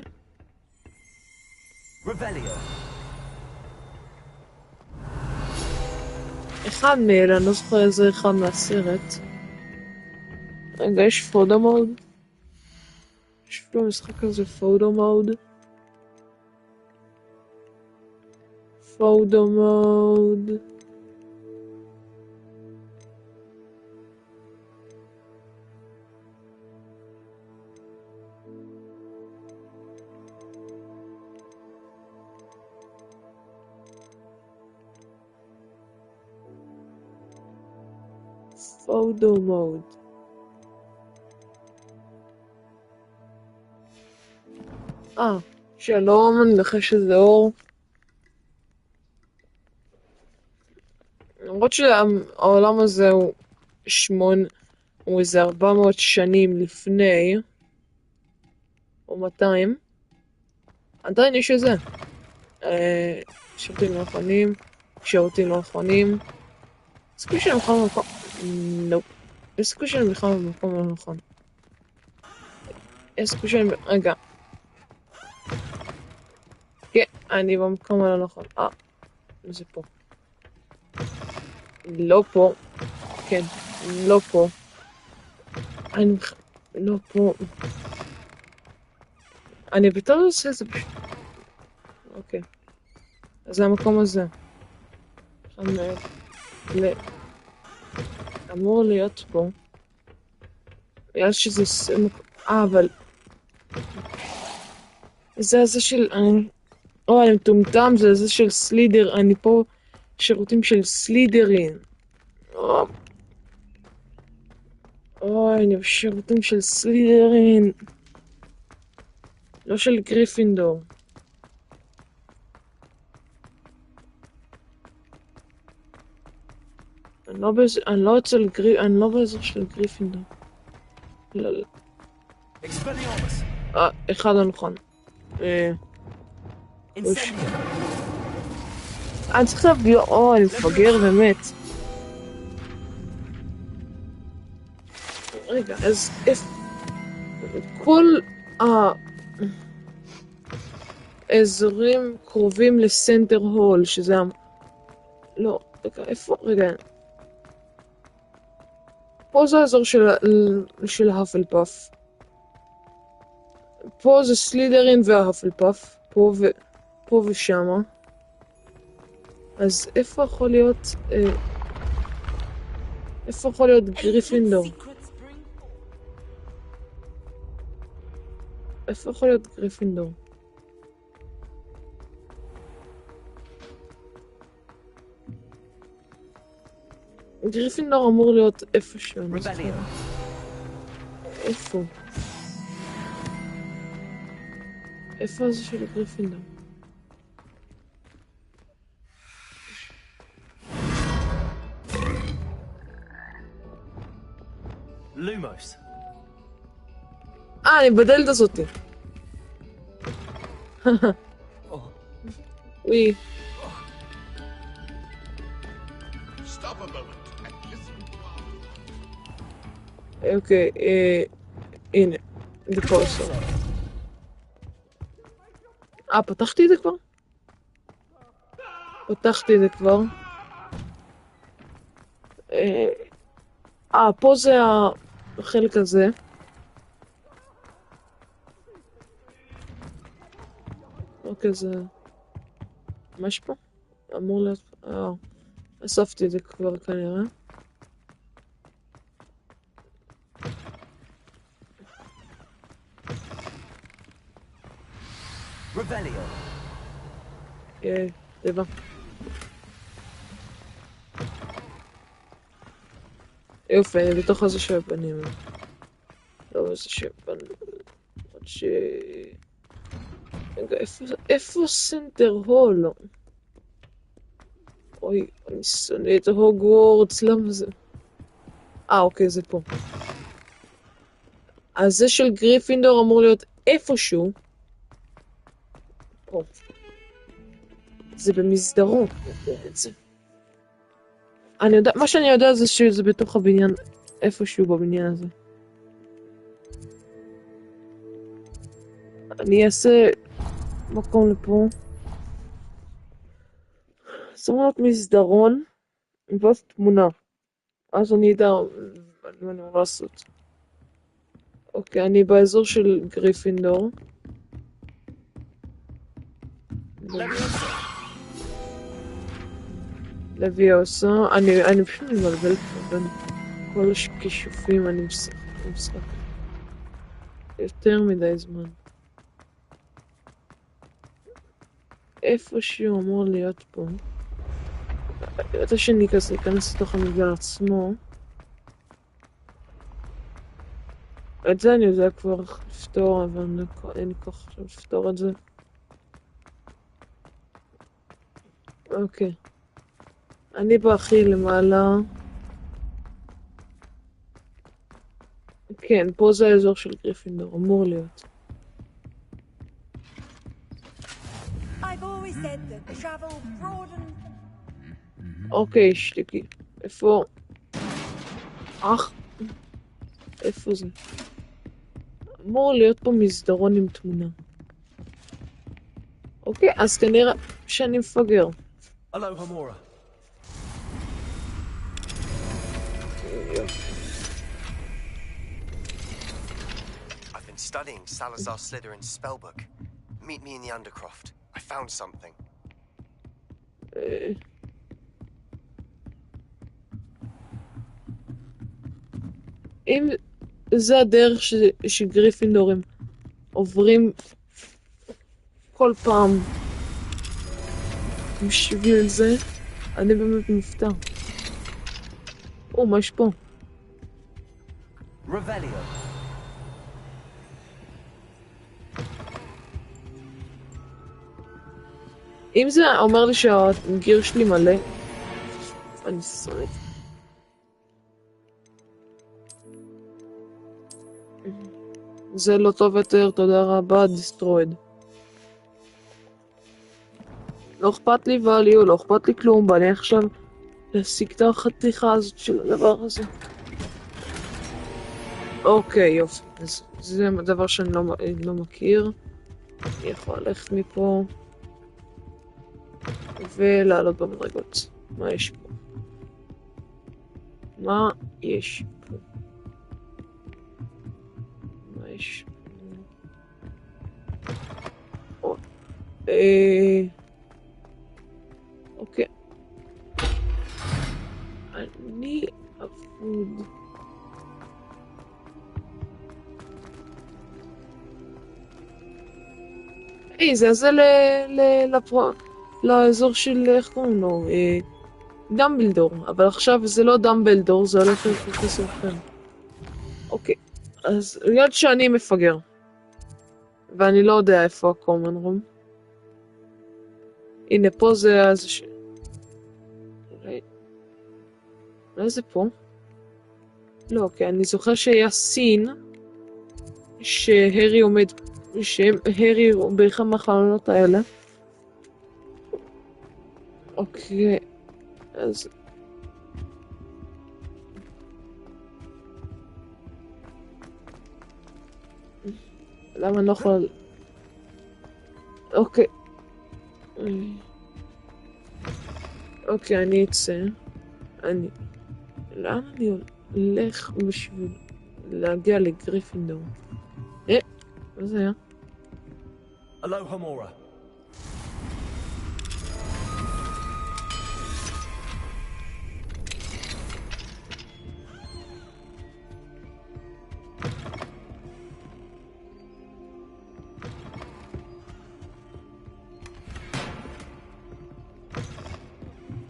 אחד מאלה, אני לא זוכר איזה אחד מהסרט. רגע, יש פודו מוד. יש אפילו משחק כזה פודו מוד. פודו מוד. פודו מוד. שלום, אני נחש שזה אור. למרות שהעולם הזה הוא איזה 400 שנים לפני, או 200, עדיין יש איזה. שירותים לא נכונים, שירותים לא נכונים. סיכוי שאני בכלל במקום... נופ. יש סיכוי שאני בכלל במקום לא נכון. יש סיכוי שאני... רגע. כן, אני במקום הלא נכון. זה פה. לא פה. כן, לא פה. אני... לא פה. אני בטח עושה את זה פשוט. אוקיי. אז זה המקום הזה. אמור להיות פה. בגלל שזה... אבל... זה של... אוי, אני מטומטם, זה של סלידר, אני פה שירותים של סלידרין. אוי, אני בשירותים של סלידרין. לא של גריפינדור. אני לא באזור של גריפינדור. לא. אחד הנכון. אני צריך להביא... אני מפגר באמת. רגע, אז כל האזורים קרובים לסנטר הול, שזה... לא, רגע, איפה? רגע. פה זה האזור של ההפלפאף. פה זה סלידרין וההפלפאף. פה ושמה. אז איפה יכול להיות... איפה יכול להיות גריפינדור? איפה יכול להיות גריפינדור? גריפינדור אמור להיות איפשהו. איפה? איפה זה של גריפינדור? לומוס. אני בדלת הזאתי. וואי. אוקיי, הנה. זה פה עושה. פתחתי את זה כבר? פתחתי את זה כבר. פה זה החלק הזה. אוקיי, זה... מה יש פה? אמור להיות... אספתי את זה כבר כנראה. טבע. יופי, אני בתוך הזה של הפנים. לא, איזה שפנים. עוד ש... רגע, איפה סנטר הול? אוי, אני שונא את הוגוורטס, למה זה? אוקיי, זה פה. אז זה של גריפינדור אמור להיות איפשהו. פה. זה במסדרון. אני יודע, מה שאני יודע זה שזה בתוך הבניין, איפשהו בבניין הזה. אני אעשה מקום לפה. זאת אומרת מסדרון, ואז תמונה. אז אני אדע מה אני אמור לעשות. אוקיי, אני באזור של גריפינדור. לוויוסה. אני פשוט מבלבל בין כל הכישופים, אני משחק יותר מדי זמן. איפשהו אמור להיות פה. אתה שאני כזה אכנס לתוך המגדל עצמו. את זה אני יודע כבר לפתור, אבל אין לי כוח עכשיו לפתור את זה. אוקיי. אני בהכי למעלה. כן, פה זה האזור של גריפינדור, אמור להיות. אוקיי, שתיקי. איפה? איפה זה? אמור להיות פה מסדרון עם תמונה. אוקיי, אז כנראה שאני מפגר. הלו, המורה. I've been studying Salazar Slytherin's spellbook. Meet me in the Undercroft. I found something. אם זה הדרך שגריפינדורים עוברים כל פעם בשביל זה אני באמת מופתע. מה יש פה? אם זה אומר לי שהגיר שלי מלא, אני שונאת. זה לא טוב יותר, תודה רבה, דיסטרויד. לא אכפת לי ואליו, לא אכפת לי כלום, בא לי עכשיו להשיג את החתיכה הזאת של הדבר הזה. אוקיי, יופי. אז זה דבר שאני לא מכיר. אני יכול ללכת מפה ולעלות במדרגות. מה יש פה? מה יש פה? מה יש פה? אוקיי. אני אבוד. זה לאזור של, איך קוראים לו? דמבלדור. אבל עכשיו זה לא דמבלדור, זה הולך לפרופסור אחר. אוקיי. אז בגלל שאני מפגר. ואני לא יודע איפה הקומן רום. הנה, פה זה אז אולי זה פה? לא, אוקיי, אני זוכר שהיה סין שהרי עומד, שהרי באחד מהחלונות האלה. אוקיי, אז למה אני לא יכול... אוקיי. אוקיי, אני אצא. לאן אני הולך בשביל להגיע לגריפינדור? מה זה היה? Aloha Mora.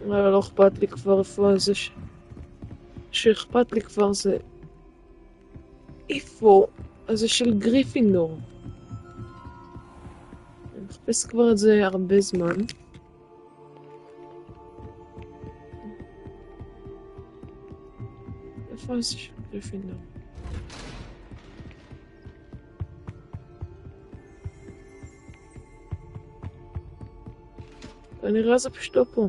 לא אכפת לי כבר איפה זה שאכפת לי כבר זה איפה זה של גריפינדור. אני מחפש כבר את זה הרבה זמן. איפה זה של גריפינדור? כנראה זה פשוט לא פה.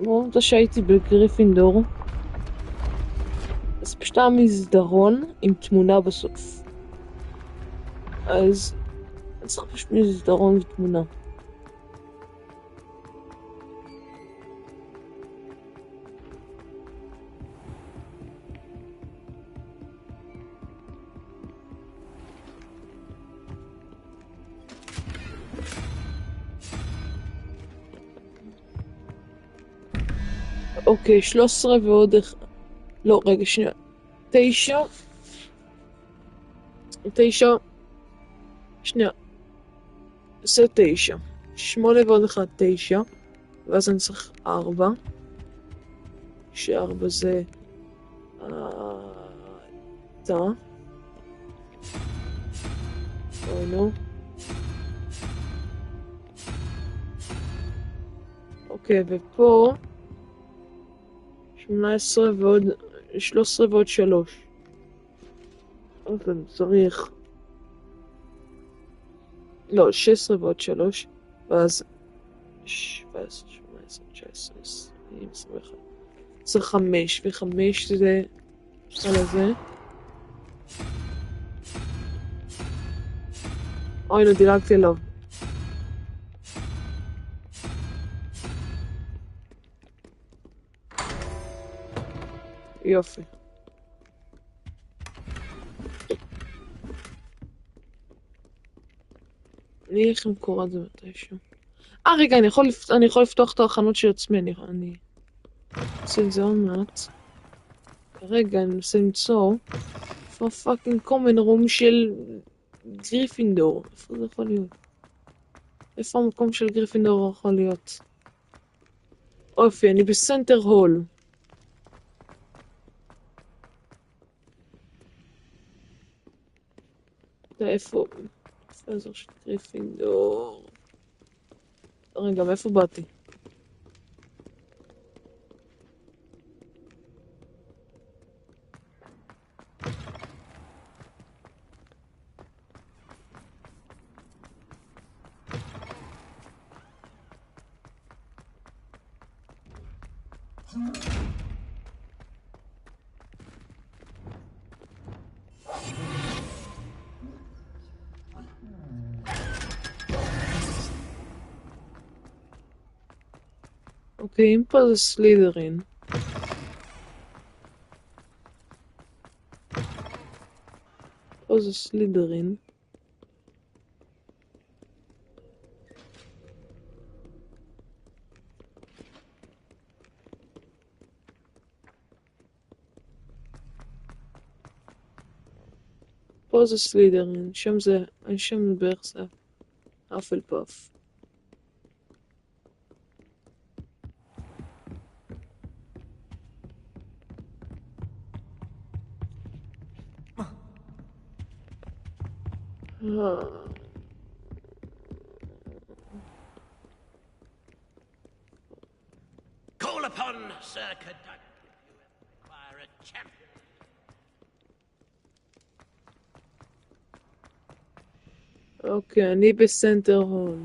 אמרת שהייתי בגריפינדור, אז פשוט היה מסדרון עם תמונה בסוף. אז צריך פשוט מסדרון ותמונה. אוקיי, 13 ועוד אחד. לא, רגע, שנייה. 9. שנייה. זה 9. 8 ועוד אחד 9. ואז אני צריך 4. ש4 זה... תא. אוי נו. אוקיי, ופה... 18 ועוד... 13 ועוד 3. אז אני צריך... לא, 16 ועוד 3. ואז... 17, 18, 19, 20, 21. זה 5, ו5 זה... על הזה. אוי, נו, דילגתי עליו. יופי. אני איך למכור את זה מתישהו. רגע, אני יכול לפתוח את החנות של עצמי, אני אעשה את זה עוד מעט. כרגע אני מנסה למצוא איפה הפאקינג קומן רום של גריפינדור. איפה זה יכול להיות? איפה המקום של גריפינדור יכול להיות? אופי, אני בסנטר הול. איפה האזור של גריפינדור? רגע, מאיפה באתי? אוקיי, אם פה זה סלידרין. פה זה סלידרין. פה זה סלידרין, שם בערך זה אפל פאף. Call upon Sir Caduck if you ever require a champion. אוקיי, אני בסנטר הול.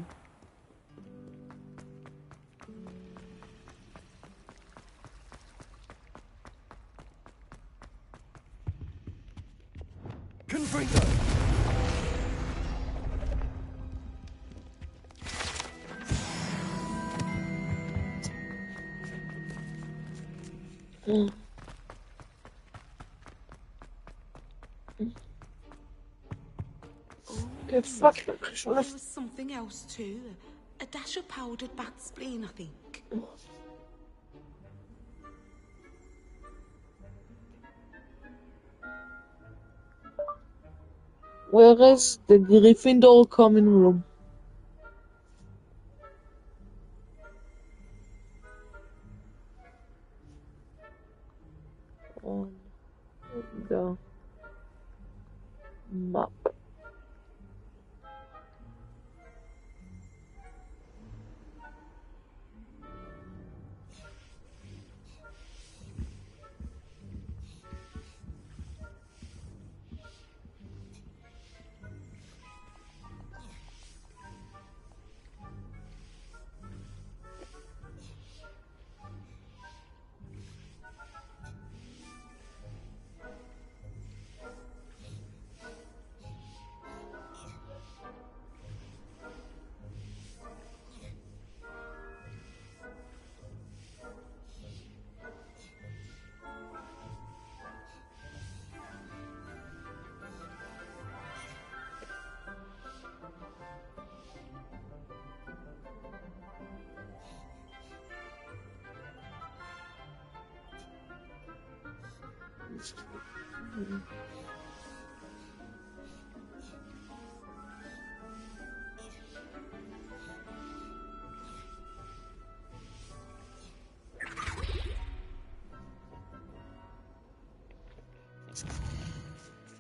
Okay, fuck. There was something else too. A dash of powdered bat spleen, I think. Where is the Gryffindor common room? On the map.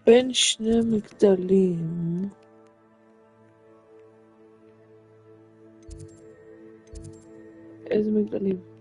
בין שני מגדלים. איזה מגדלים?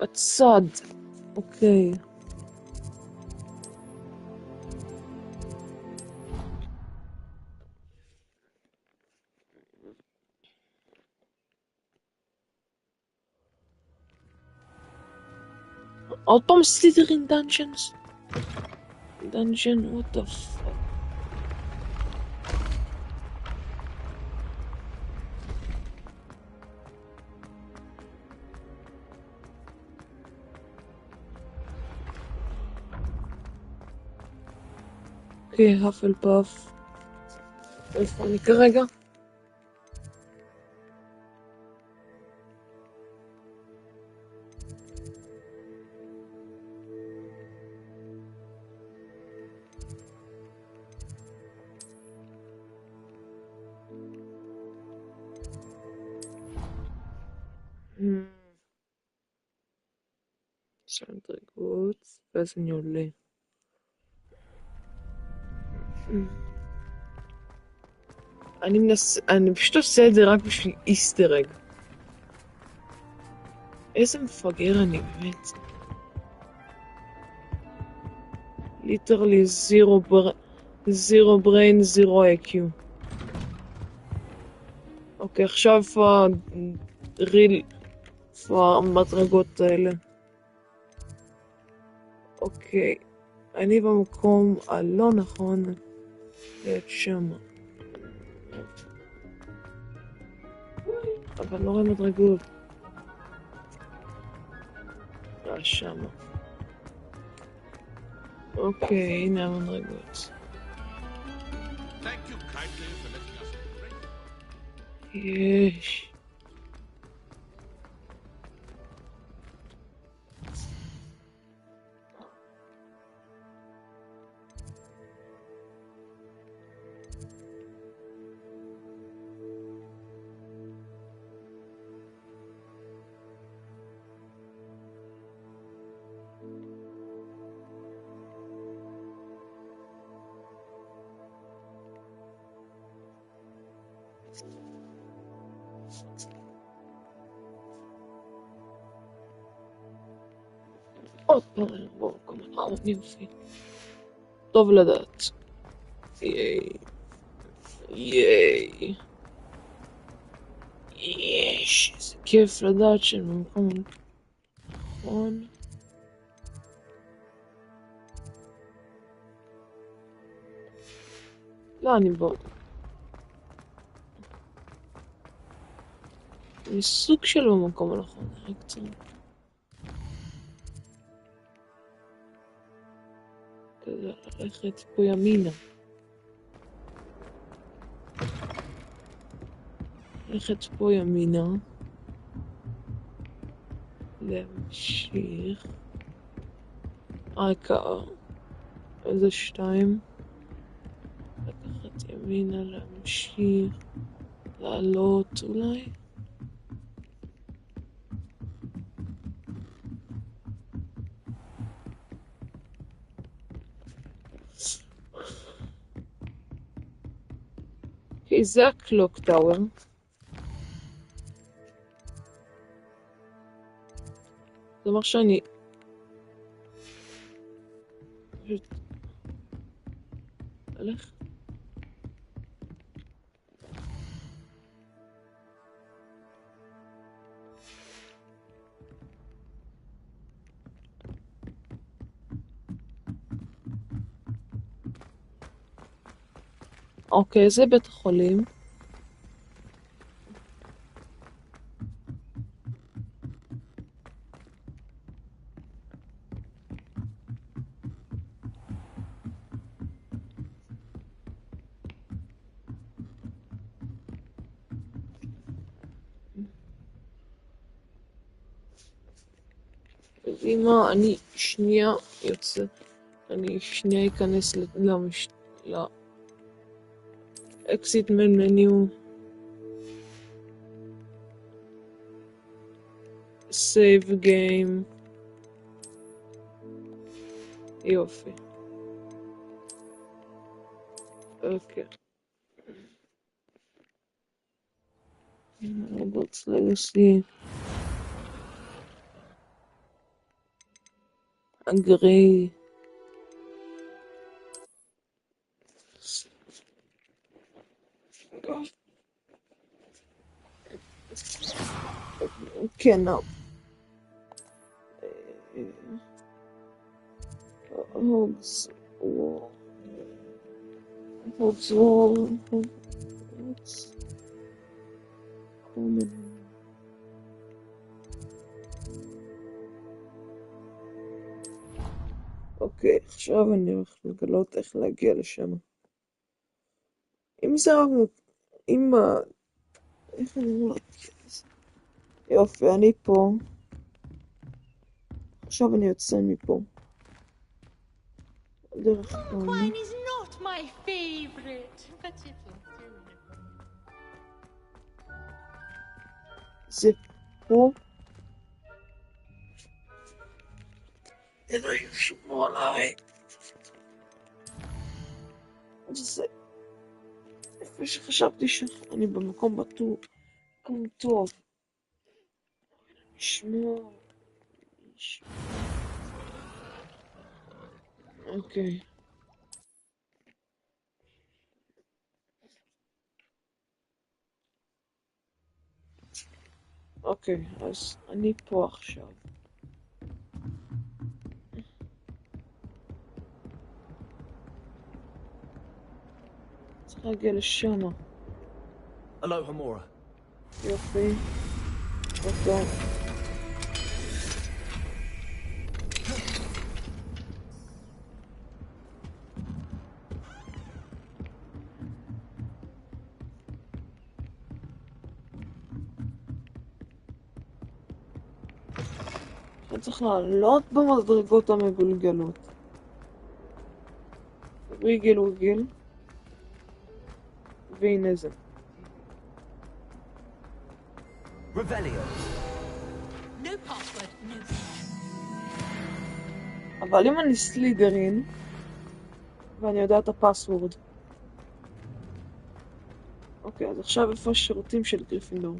בצד. אוקיי. עוד פעם סלית'רין דאנג'נס? דאנג'ן, what the fuck? אוקיי, האפל פאף. איפה אני כרגע? מדרגות, ואז אני עולה. אני פשוט עושה את זה רק בשביל איסטר אג. איזה מפגר אני באמת. ליטרלי זירו בריין, זירו איי-קיו. אוקיי, עכשיו איפה איפה המדרגות האלה? אוקיי, אני במקום הלא נכון להיות שמה. אבל לא רואה מדרגות. שמה. אוקיי, הנה המדרגות. יש. עוד פעם, בואו, כמה נכון יופי. טוב לדעת. ייי. ייי. יש, איזה כיף לדעת שאני במקום נכון. לא, אני בוא. אני סוג של במקום הנכון, רק קצת. כזה ללכת פה ימינה. ללכת פה ימינה. להמשיך. העיקר. איזה 2. לקחת ימינה, להמשיך. לעלות אולי. אוקיי, זה הקלוק טאוור. זה אומר שאני... הלך. אוקיי, זה בית החולים. אמא, אני שנייה יוצא. אני שנייה אכנס אקזיט מניו. סייב גיים. יופי. אוקיי. Hogwarts Legacy. agree. כן, הוגס וור. הוגס וור. הוגס. אוקיי, עכשיו אני הולך לגלות איך להגיע לשם. אם זה רק... אם ה... איך אני לא... יופי, אני פה. עכשיו אני יוצא מפה. דרך כאן. Quine is not my favorite, but it'll do. זה פה. אלוהים שמור עליי. זה... איפה שחשבתי שאני במקום בטוח. מקום טוב. שמור. אוקיי. אוקיי, אז אני פה עכשיו. צריך להגיע לשם. Hello, Homura. יופי. אותו. אני צריך לעלות במדרגות המגולגלות. ריגל וריגל. והנה זה. Revelio. No password, no. אבל אם אני סלידרין, ואני יודע את הפסוורד. אוקיי, אז עכשיו איפה השירותים של גריפינדור?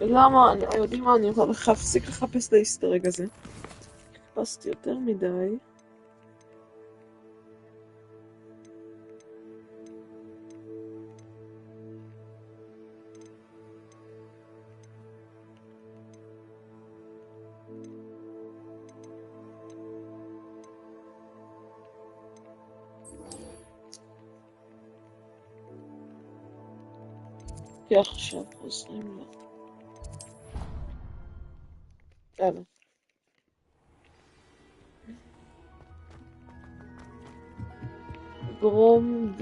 למה? אני יודעים מה, אני יכולה להפסיק לחפש את האיסטרג הזה. חיפשתי יותר מדי. כי עכשיו חוזרים לה. יאללה. גרום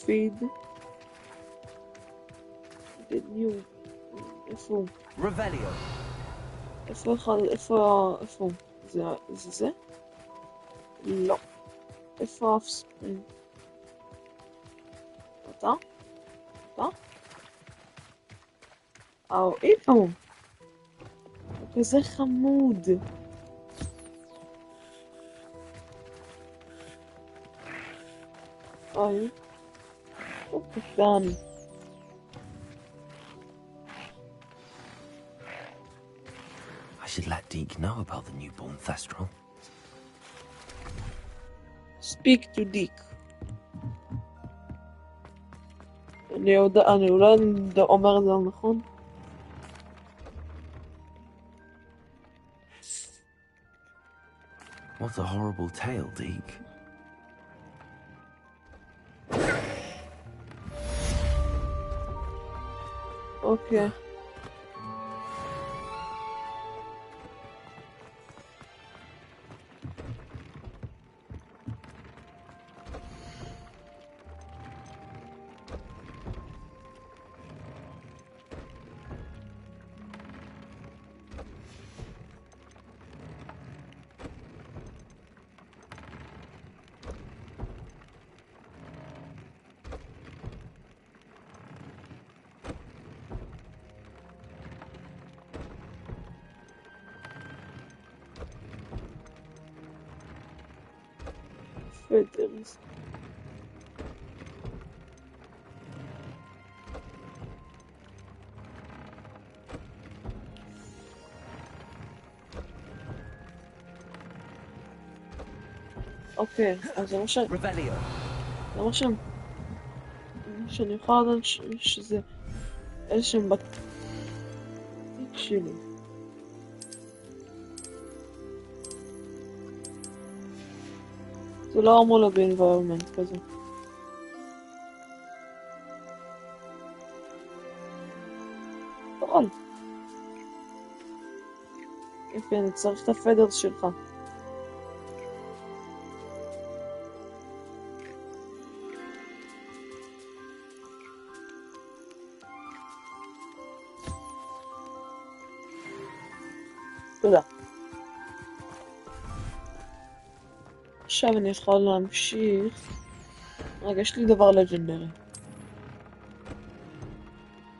פיד. ניו. איפה הוא? Revelio. איפה? זה? לא. איפה אף ספרינג? אתה? איפה הוא? הוא כזה חמוד. אוי. הוא קטן. I should let Deke know about the newborn Thestral. Speak to Dick. אני אולי אומר את זה נכון? What a horrible tale, Deke. אוקיי. פדרס. אוקיי, אז זה מה ש... זה מה שם. שאני יכולה לדעת שזה איזשהם בתיק שלי. זה לא אמור להיות ב-environment כזה. נכון. יפה, אני צריך את הפדרס שלך. תודה. עכשיו אני יכול להמשיך. רגע, יש לי דבר לג'נדרי.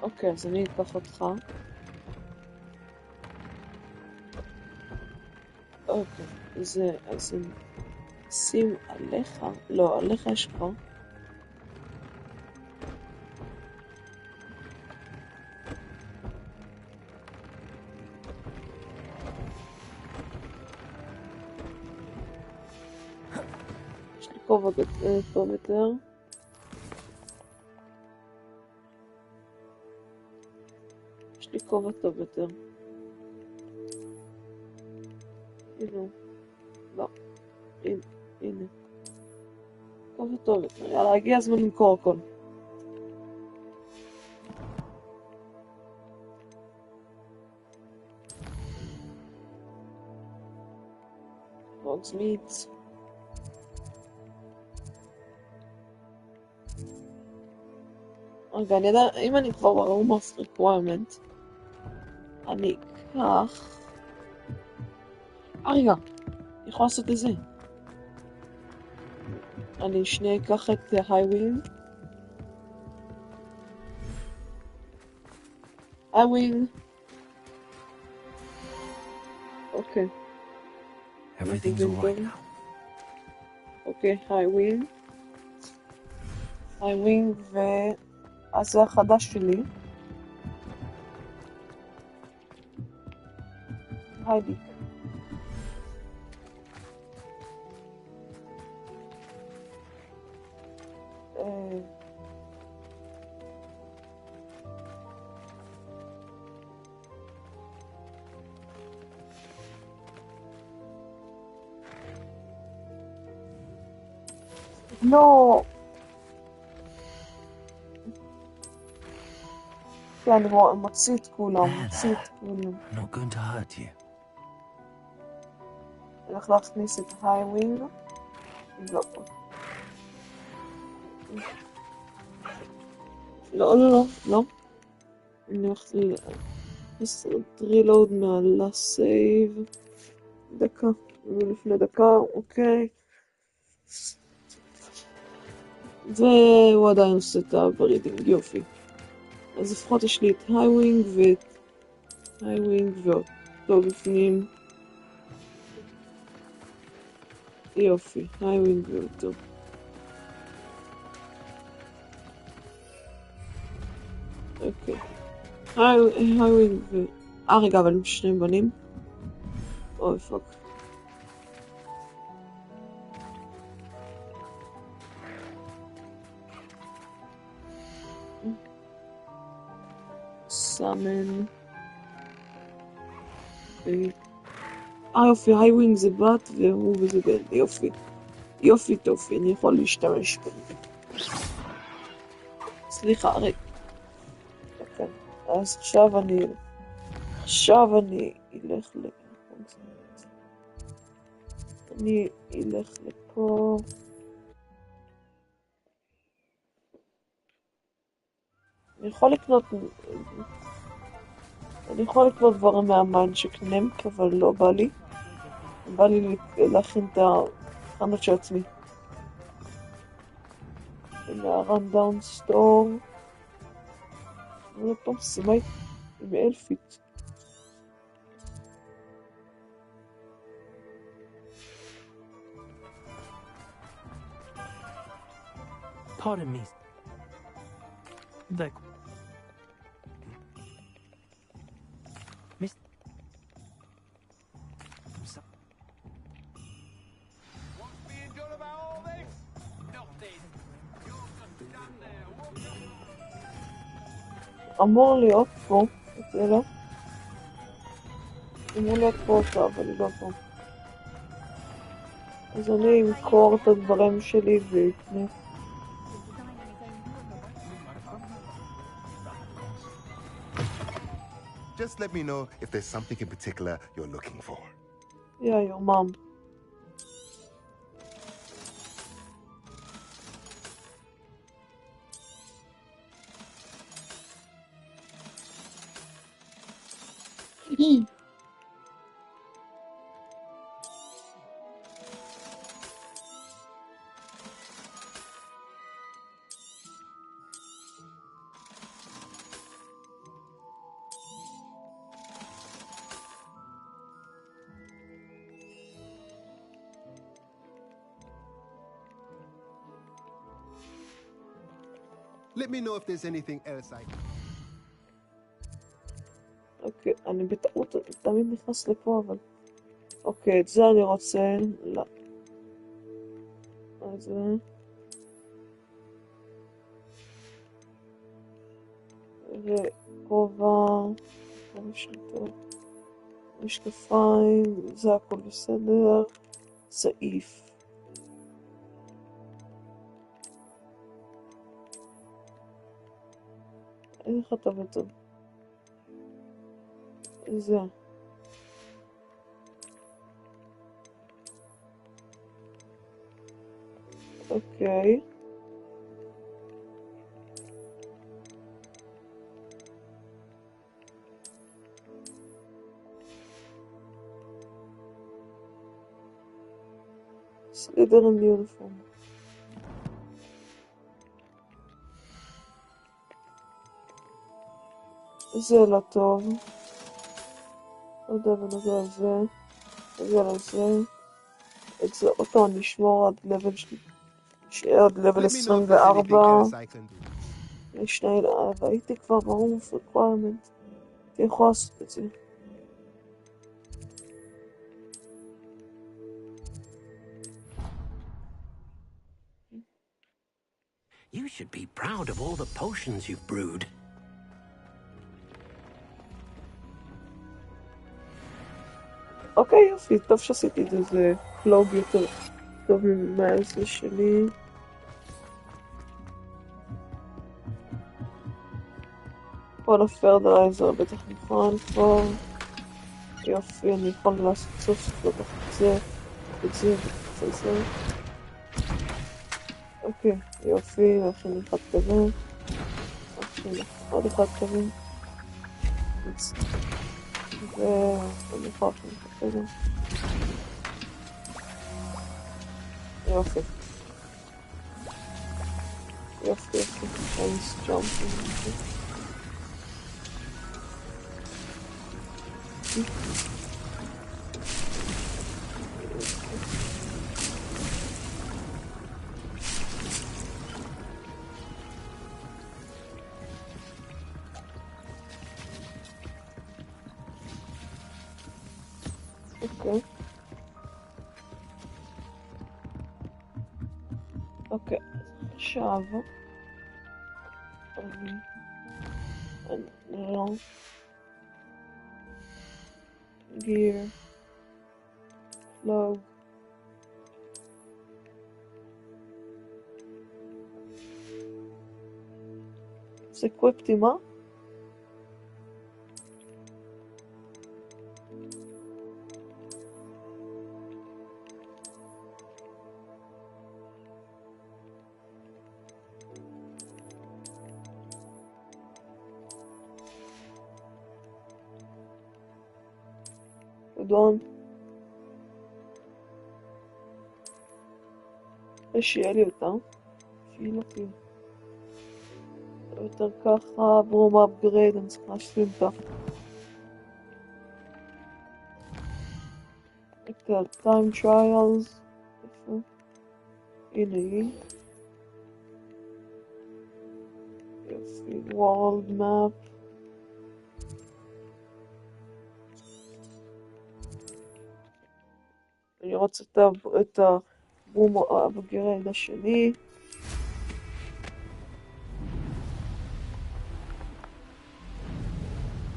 אוקיי, אז אני אקח אותך. אוקיי, זה... אז שים עליך. לא, עליך יש כבר. כובע טוב יותר. יש לי כובע טוב יותר. הנה. לא. הנה. כובע טוב יותר. יאללה, הגיע הזמן למכור הכל. רוגזמיץ. רגע, אני יודע, אם אני כבר ברום of requirement, אני אקח... רגע, אני יכולה לעשות את זה. אני שנייה אקח את היווינג. היווינג. אוקיי. Everything's all right now. אוקיי, היווינג. היווינג אז זה החדש שלי. היידיק. לא. כן, אני מוציא את כולם, מוציא את כולם. I'm not going to hurt you. אני הולך להכניס את היווינג. לא. לא, לא, לא, לא. אני הולך לעשות רילוד מהלסייב. דקה. לפני דקה, אוקיי. והוא עדיין עושה את הברידינג, יופי. אז לפחות יש לי את היווינג ואת היווינג ואותו בפנים. יופי, היווינג ואותו. אוקיי. היווינג ו... רגע, אבל הם שני בנים. אוי, פאק. סאמן. יופי, היווינג זה בת והוא וזה בן. יופי. יופי טופי, אני יכול להשתמש בזה. סליחה, רגע. אז עכשיו אני אלך אני אלך לפה. אני יכול לקנות דברים מהמיינד שקנמפ, אבל לא בא לי. בא לי להכין את החנות של עצמי. הנה הרנדאון סטור. עוד פעם סימאי עם אלפית. Pardon me. Like, Miss. אמור להיות פה, תראה. אמור להיות פה אותה, אבל היא לא פה. אז אני אמכור את הדברים שלי ואקנה. Just let me know if there's something in particular you're looking for. Yeah, your mom. Let me know if there's anything else I can. אוקיי, אני בטעות תמיד נכנס לפה, אבל... אוקיי, את זה אני רוצה... לא. אז זה... וכובע... משקפיים, זה הכל בסדר. סעיף. איך אתה בטוב? זה. אוקיי. סלידרין יוניפורם. זה לא טוב. לא יודע בנוגע לזה. נוגע לזה. את זה אותו אני אשמור עד לבל עד לבל 24. והייתי כבר ברור requirement. אתה יכול לעשות את זה. You should be proud of all the potions you've brewed. אוקיי, יופי, טוב שעשיתי את זה, זה פלוג יותר טוב מ-110 שלי. כל הפרדרייזר בטח מוכן כבר. יופי, אני יכול לעשות סוף את זה, את זה, את זה. אוקיי, יופי, נכין אחד כזה. עוד אחד כזה. ואני יכולה לכם אחד כזה. יופי. יופי, יופי. אייס ג'אמפים. אוקיי. אוקיי, עכשיו לא gear log זה equipped מה? דון שיהיה לי אותה שיהיה אותי יותר ככה ברום אפגרייד אני צריכה להשלים אותה את ה-time trials איפה? הנה היא world map. אני רוצה את הבום הבגרד השני.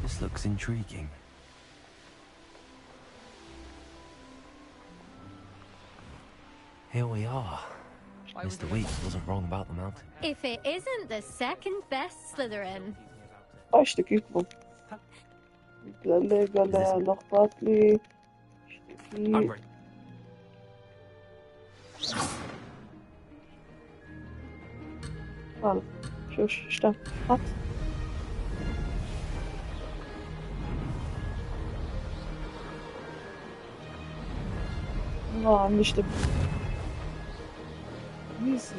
This looks intriguing. Here we are. Mr. Weeks wasn't wrong about the mountain. If it isn't the second best Slytherin. שתקי פה. גלג עליה, לא אכפת לי. שתקי. הלאה. 3, 2, 1. nicht easy.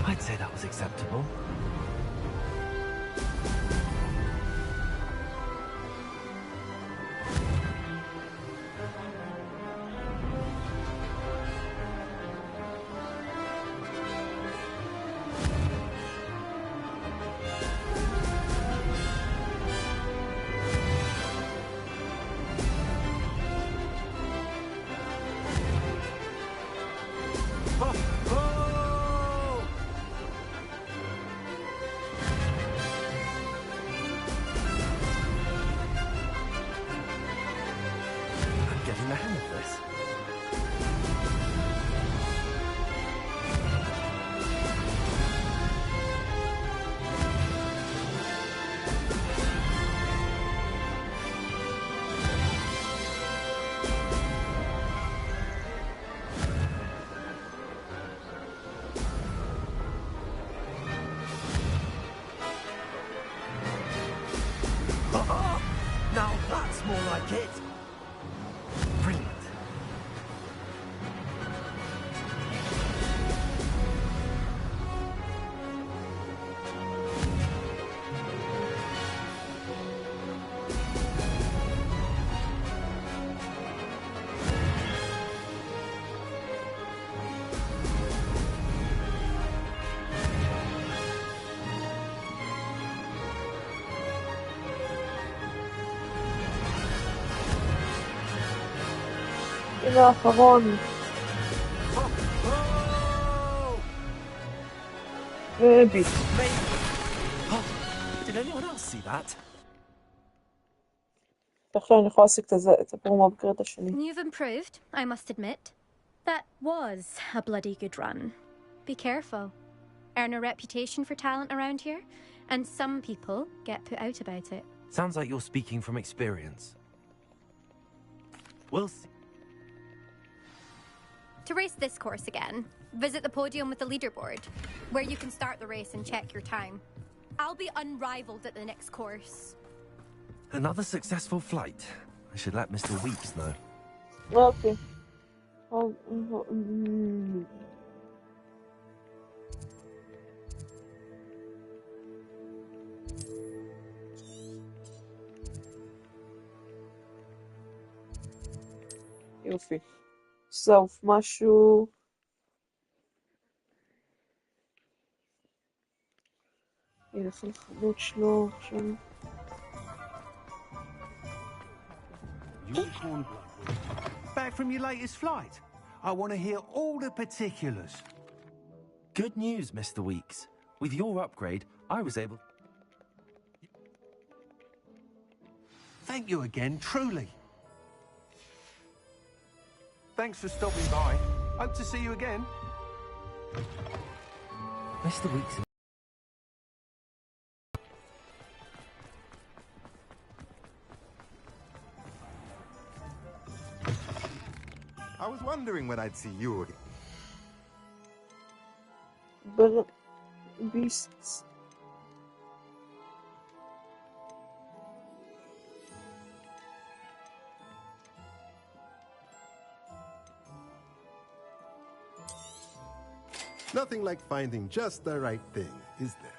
I'd say that was acceptable. Now that's more like it. Brilliant. האחרון. וביט. Did anyone else see that? עכשיו אני יכולה להשיג את הפרום הבגרד השני. You've improved, I must admit. That was a bloody good run. Be careful. Earn a reputation for talent around here, and some people get put out about it. Sounds like you're speaking from experience. We'll see. To race this course again, visit the podium with the leaderboard, where you can start the race and check your time. I'll be unrivaled at the next course. Another successful flight. I should let Mr. Weeks know. Okay. יופי. סוף משהו. ילך לחנות שלו עכשיו. Unicorn blood. Back from your latest flight. I want to hear all the particulars. Good news, Mr. Weeks. With your upgrade, I was able... Thank you again, truly. Thanks for stopping by. Hope to see you again. Mr. Weeks... I was wondering when I'd see you again. But beasts. Nothing like finding just the right thing, is there?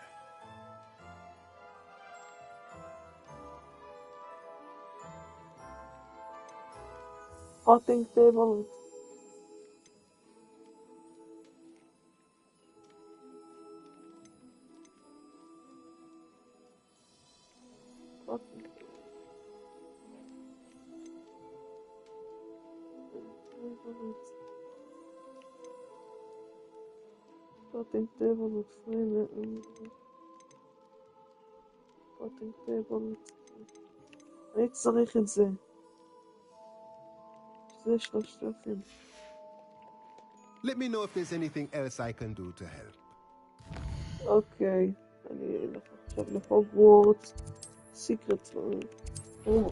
crafting table. Crafting table, frame. crafting table. אני צריך את זה. זה 3,000. Let me know if there's anything else I can do to help. אוקיי, אני אלך עכשיו להוגוורטס. Secret room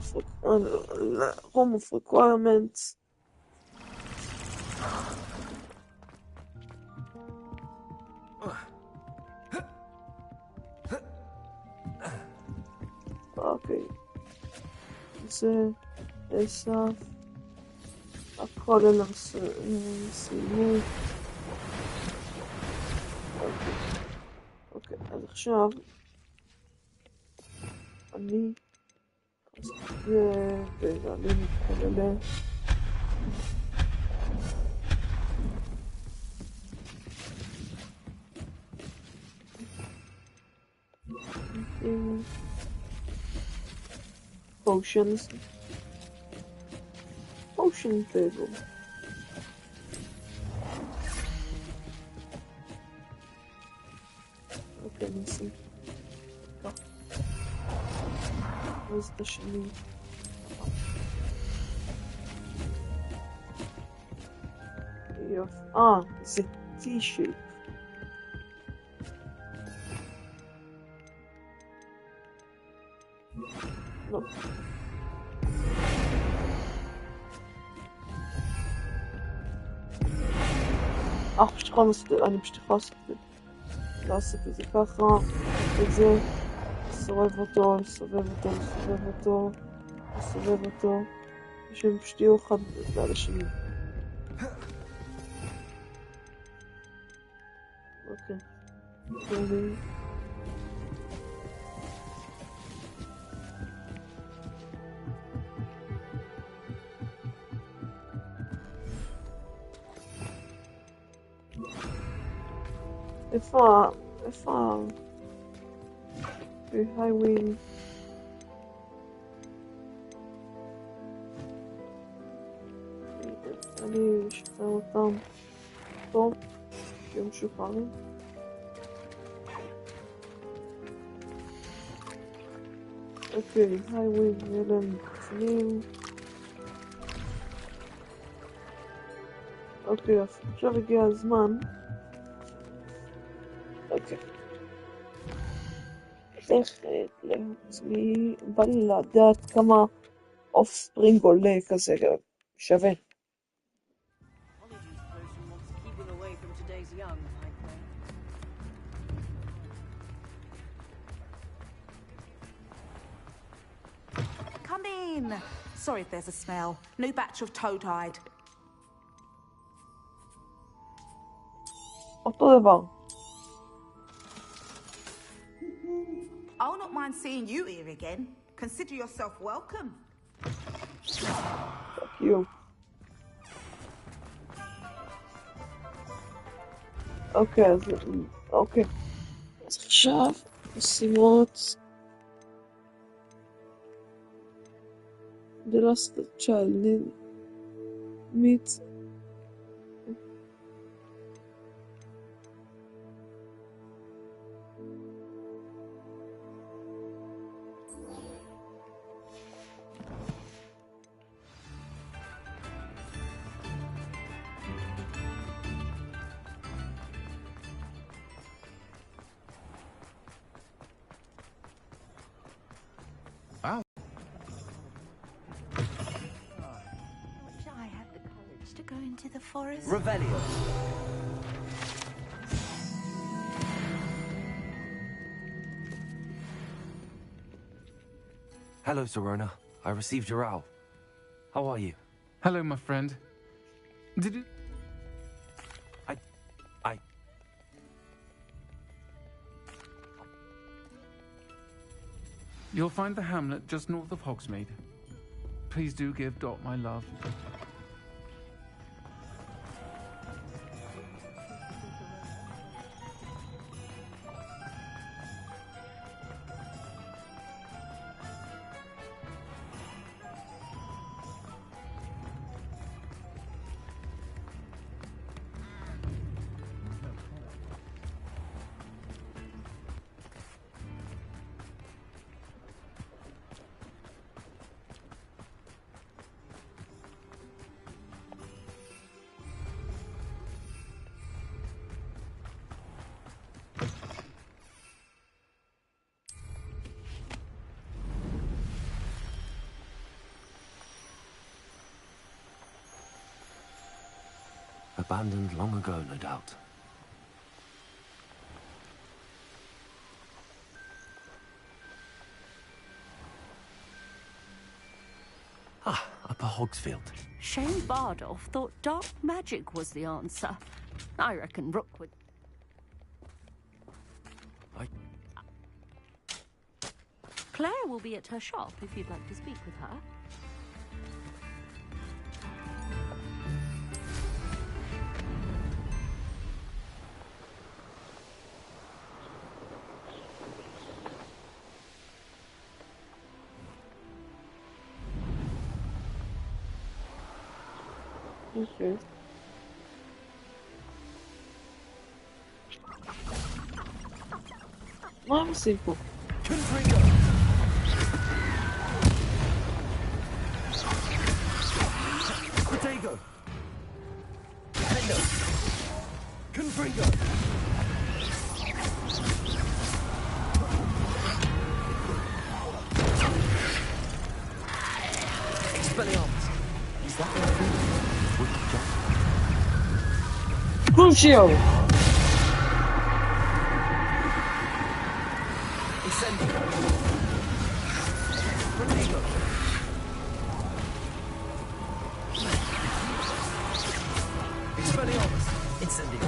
of requirements. אוקיי. זה אסף. הכל אלה סיימו. אוקיי, אז עכשיו אני ואני מתכללה potions potion table אוקיי, נשים אז את השני זה T-shape לא אני פשוט יכולה לעשות את זה ככה את זה לסובב אותו, לסובב אותו, לסובב אותו, לסובב אותו ושהם פשוט יהיו אחד ליד השני. אוקיי. איפה היי ווינג אני אשחרר אותם פה שיהיו משוחררים אוקיי, היי ווינג יהיה להם קצינים אוקיי, עכשיו הגיע הזמן אוקיי לעצמי בא לי לדעת כמה אוף ספרינג עולה כזה שווה Come in. Sorry if there's a smell. New batch of toad-hide. אותו דבר I'll not mind seeing you here again. Consider yourself welcome. Fuck you. אוקיי, אז אוקיי. אז עכשיו משימות The last child meet to go into the forest. Revelio. Hello, Serona. I received your owl. How are you? Hello, my friend. Did it... You'll find the hamlet just north of Hogsmeade. Please do give Dot my love. abandoned long ago, no doubt. Ah, Upper Hogsfield. Shane Bardolph thought dark magic was the answer. I reckon Rook would... Claire will be at her shop if you'd like to speak with her. Okay. Vamos, Cinco. Protego. Hendo. Confringo. Expelliarmus. Is that their food? Crucio! Incendio. Protego. Expelliarmus. Incendio.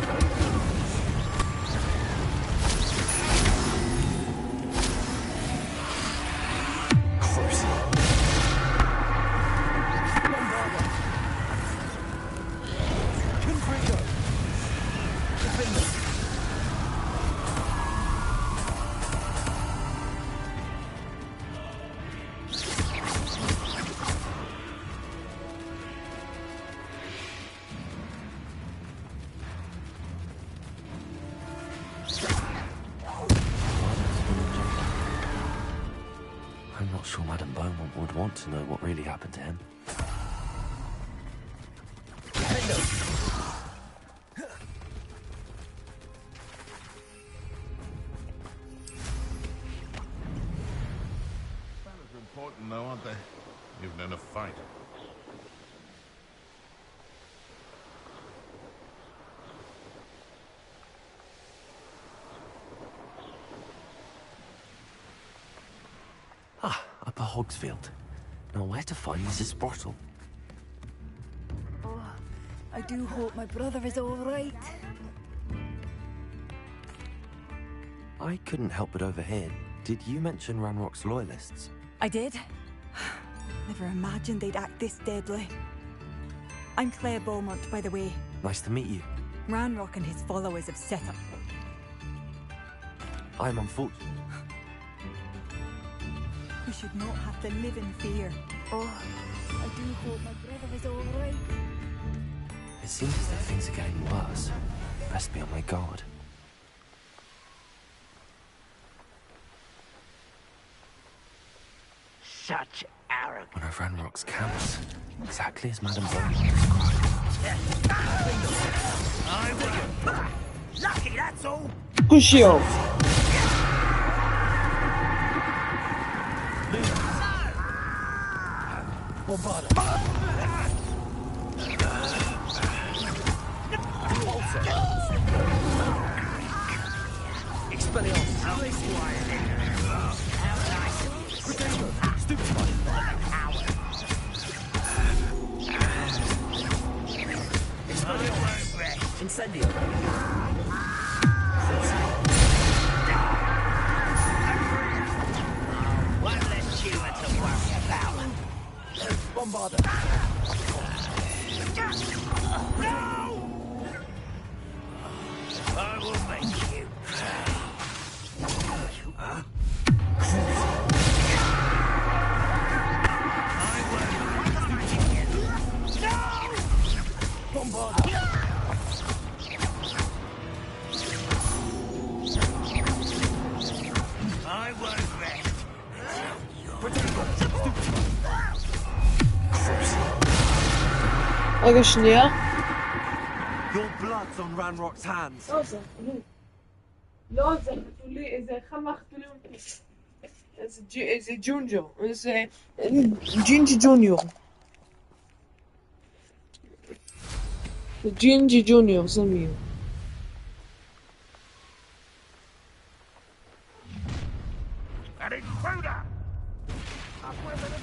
I'm not sure Madame Beaumont would want to know what really happened to him. Manners are important though, aren't they? Even in a fight. Ah, Upper Hogsfield. Now where to find Mrs. Sprottle? Oh, I do hope my brother is all right. I couldn't help but overhear. Did you mention Ranrock's loyalists? I did. Never imagined they'd act this deadly. I'm Claire Beaumont, by the way. Nice to meet you. Ranrock and his followers have set up. I'm unfortunate. We should not have to live in fear. Oh, I do hope my brother is all right. It seems as though things are getting worse. Best be on my guard. Such arrogance. One of Ranrock's camps. Exactly as Madame Beaumont described. I will. Lucky, that's all. Crucio! Incendio. One less human to worry about. Bombarda. No! I will make you. Huh? רגע, שנייה. Your blood's on Ranrock's hands. לא, זה חתולים. לא, זה חתולים, איזה אחד מהחתולים. איזה ג'ונג'ו. איזה ג'ינג'י ג'וניור. Gingy Junior zamił. An intruder! A weapon of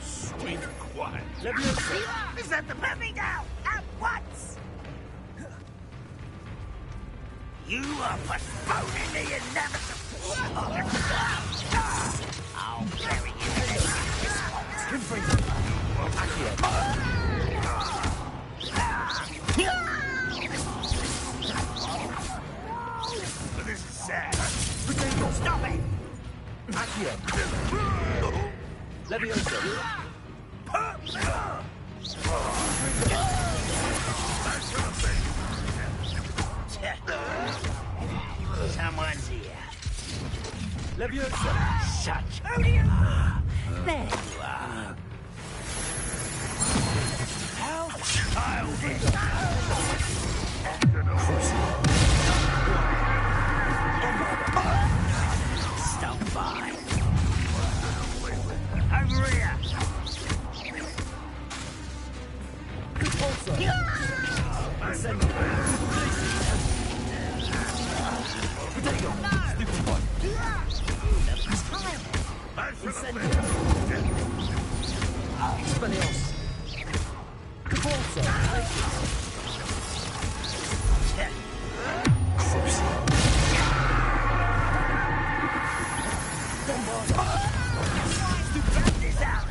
sweet quiet. Is that the put me down at once? You are postponing the inevitable. I'll bury you in This is sad. Stop it! Accio. Levioso. Someone's here. Levioso. Such. There you are. How childish. Stop by. Over here.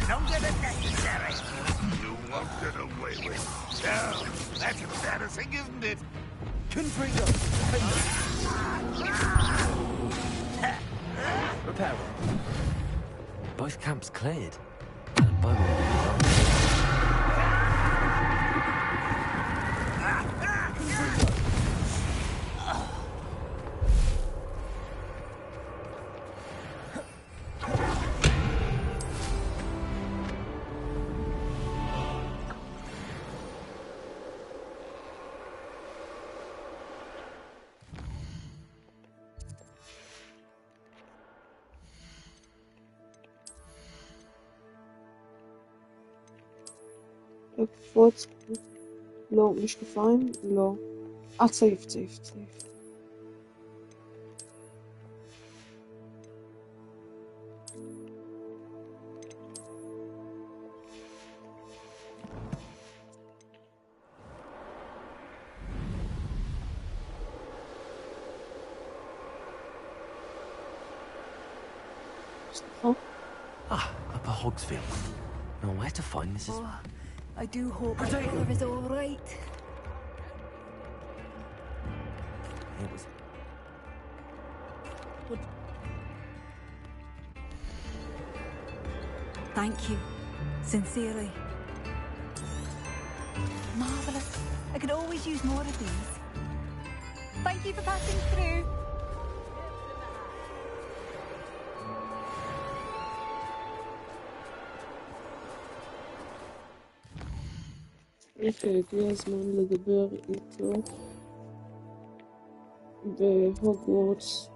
Longer than necessary. You won't get away with it. Now, that's embarrassing, isn't it? Confringo. Reparo. Both camps cleared. And Beaumont Hogwarts. Lo, nicht gefallen. Lo. Ah, saved. Huh? Ah, Upper Hogsfield. Now, where to find this is... Oh, I do hope my brother is all right. It was... Thank you. Sincerely. Marvellous. I could always use more of these. Thank you for passing through. אוקיי, הגיע הזמן לדבר איתו בהוגוורטס.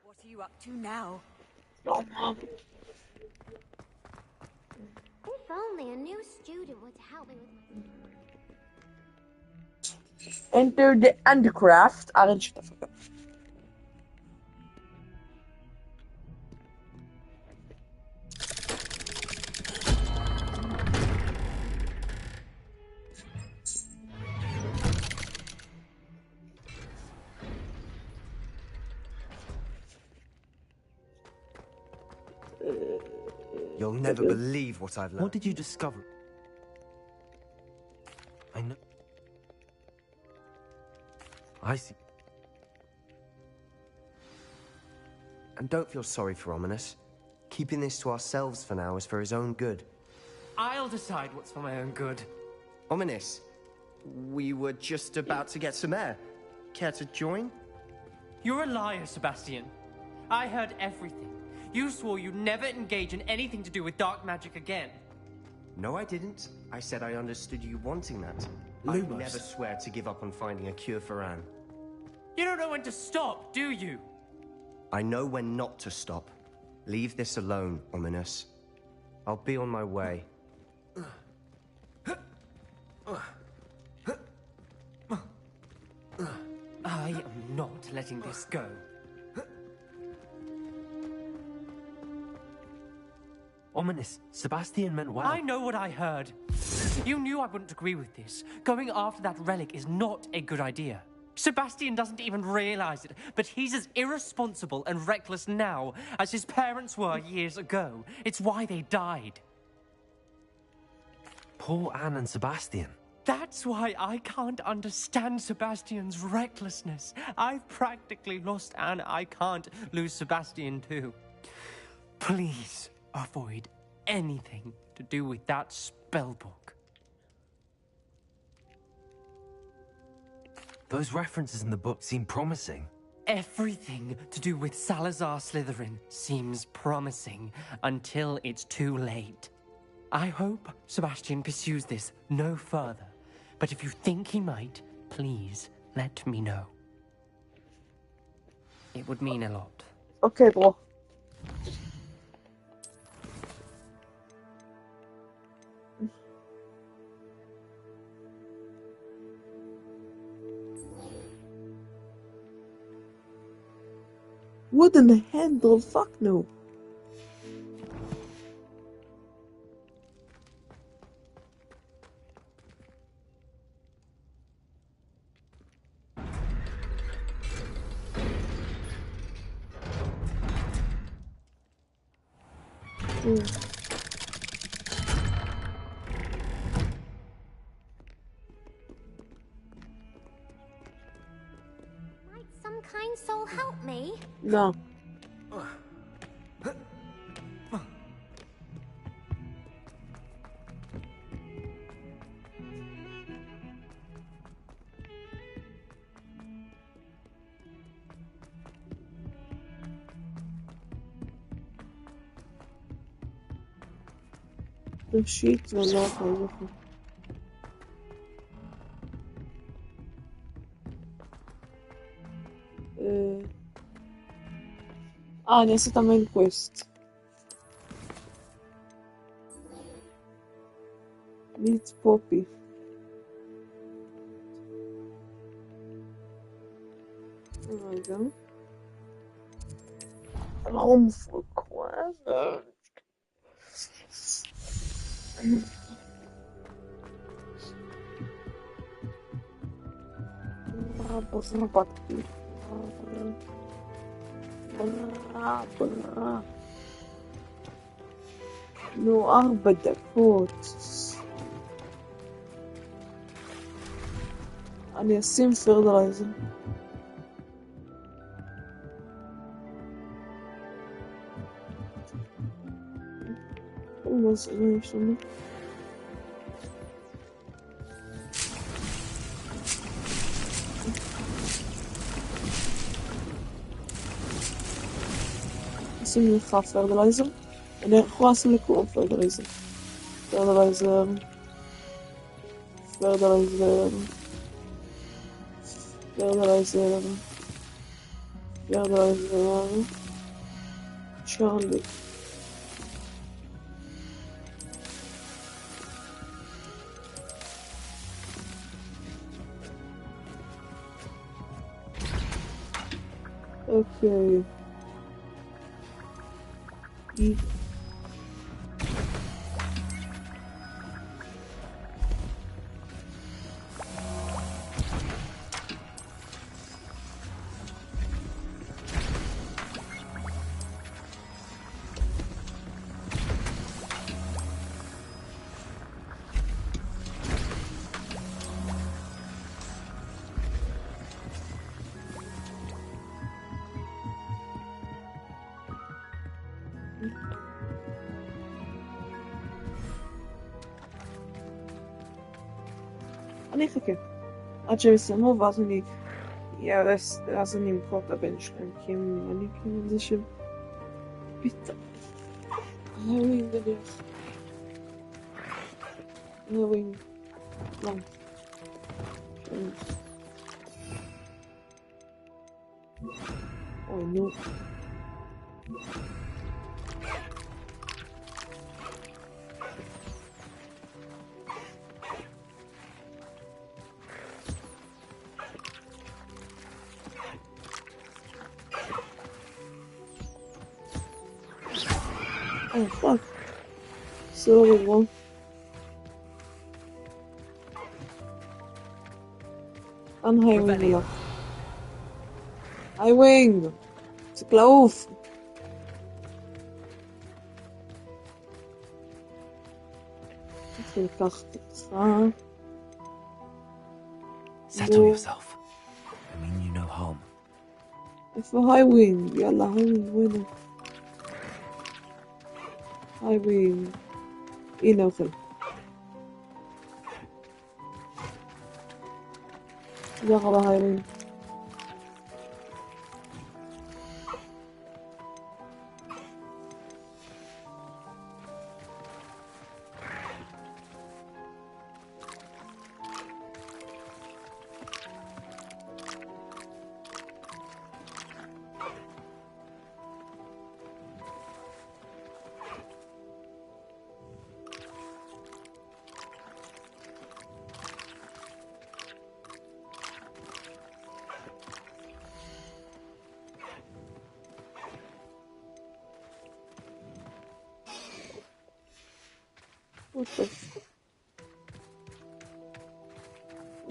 What are you up to now? Oh, Mom. If only a new student would help me with... Enter the handicraft. Arrange the fuck up. You'll never believe what I've learned. What did you discover? I know... I see. And don't feel sorry for Ominous. Keeping this to ourselves for now is for his own good. I'll decide what's for my own good. Ominous, we were just about to get some air. Care to join? You're a liar, Sebastian. I heard everything. You swore you'd never engage in anything to do with dark magic again. No, I didn't. I said I understood you wanting that. Lumos. I'd never swear to give up on finding a cure for Anne. You don't know when to stop, do you? I know when not to stop. Leave this alone, Ominous. I'll be on my way. I am not letting this go. Ominous, Sebastian meant well. I know what I heard. You knew I wouldn't agree with this. Going after that relic is not a good idea. Sebastian doesn't even realize it, but he's as irresponsible and reckless now as his parents were years ago. It's why they died. Poor Anne and Sebastian. That's why I can't understand Sebastian's recklessness. I've practically lost Anne. I can't lose Sebastian too. Please avoid anything to do with that spellbook. Those references in the book seem promising. Everything to do with Salazar Slytherin seems promising until it's too late. I hope Sebastian pursues this no further, but if you think he might, please let me know. It would mean a lot. Okay, bro. Wooden handle, fuck no. Might some kind soul help me? No. The sheets are not wonderful. Nesse também quest. Meet Poppy. There we go. Home for quest. No 4 دقات. أنا أسيم fertilizer. Almost eventually. أسيم نخاف fertilizer. أنا خلاص لكم fertilizer. Fertilizer. Fertilizer. Fertilizer. Fertilizer. Charlie. Okay. אני אחכה. עד שהם יסיימו, ואז אני אארס, ואז אני אמכור את הבן שלהם, כי אני כאילו זה שהם... פתאום. הרווינג בדרך. הרווינג. לא. אוי, נו. Oh fuck. Sorry, bro. An Highwing gelockt. Highwing! תפסיק לעוף! צריך לקחת אותך. Settle yourself. I mean you no harm. איפה Highwing? יאללה, Highwing, בואי. Highwing. הנה אוכל. תודה רבה, Highwing. What the f...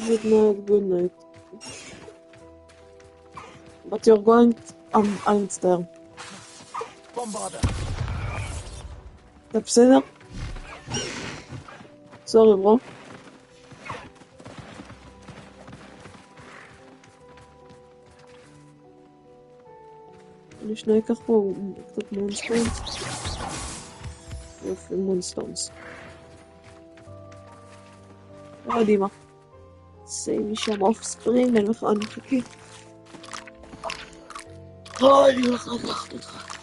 Good night. But you're going... אני מצטער. אתה בסדר? סורי ברו. אני שנייה אקח פה קצת מונסטונס. יופי, מונסטונס. לא יודעים מה. שימי שם אוף ספרינג, אני מחכה. אני הולך לקחת אותך.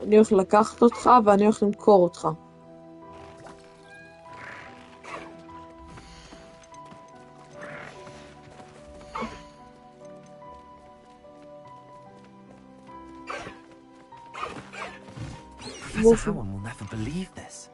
אני הולך לקחת אותך ואני הולך למכור אותך. Professor Howard will never believe this.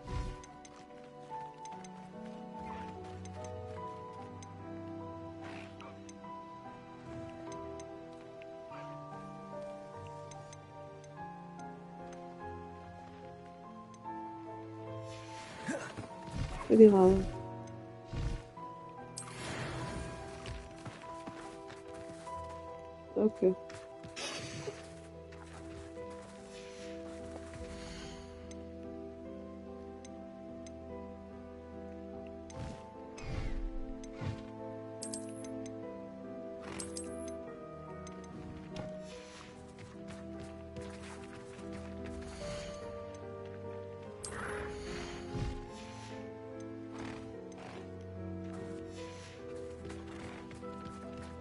קדימה. אוקיי.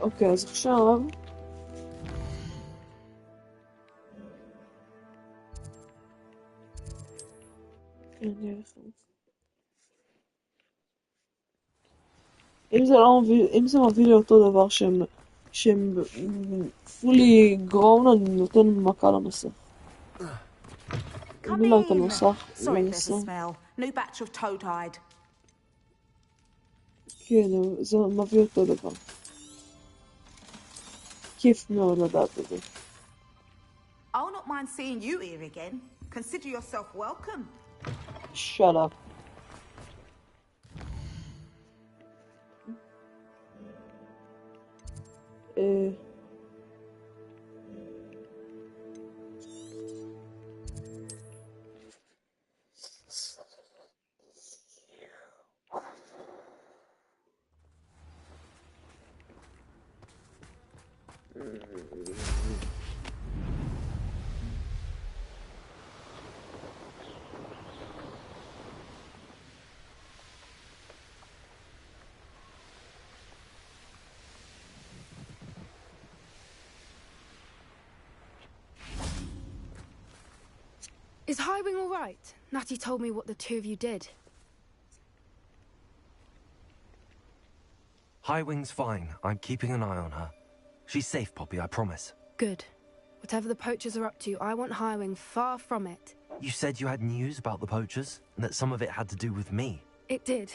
אוקיי, אז עכשיו... אם זה מביא לי אותו דבר שהם פולי גרון, אני נותן מכה למסך. אני לא את המסך, למסך. כן, זה מביא אותו דבר. כיף מאוד לדעת את זה. I'll not mind seeing you here again. Consider yourself welcome. Shut up. Is Highwing all right? Natty told me what the two of you did. Highwing's fine. I'm keeping an eye on her. She's safe, Poppy, I promise. Good. Whatever the poachers are up to, I want Highwing far from it. You said you had news about the poachers, and that some of it had to do with me. It did.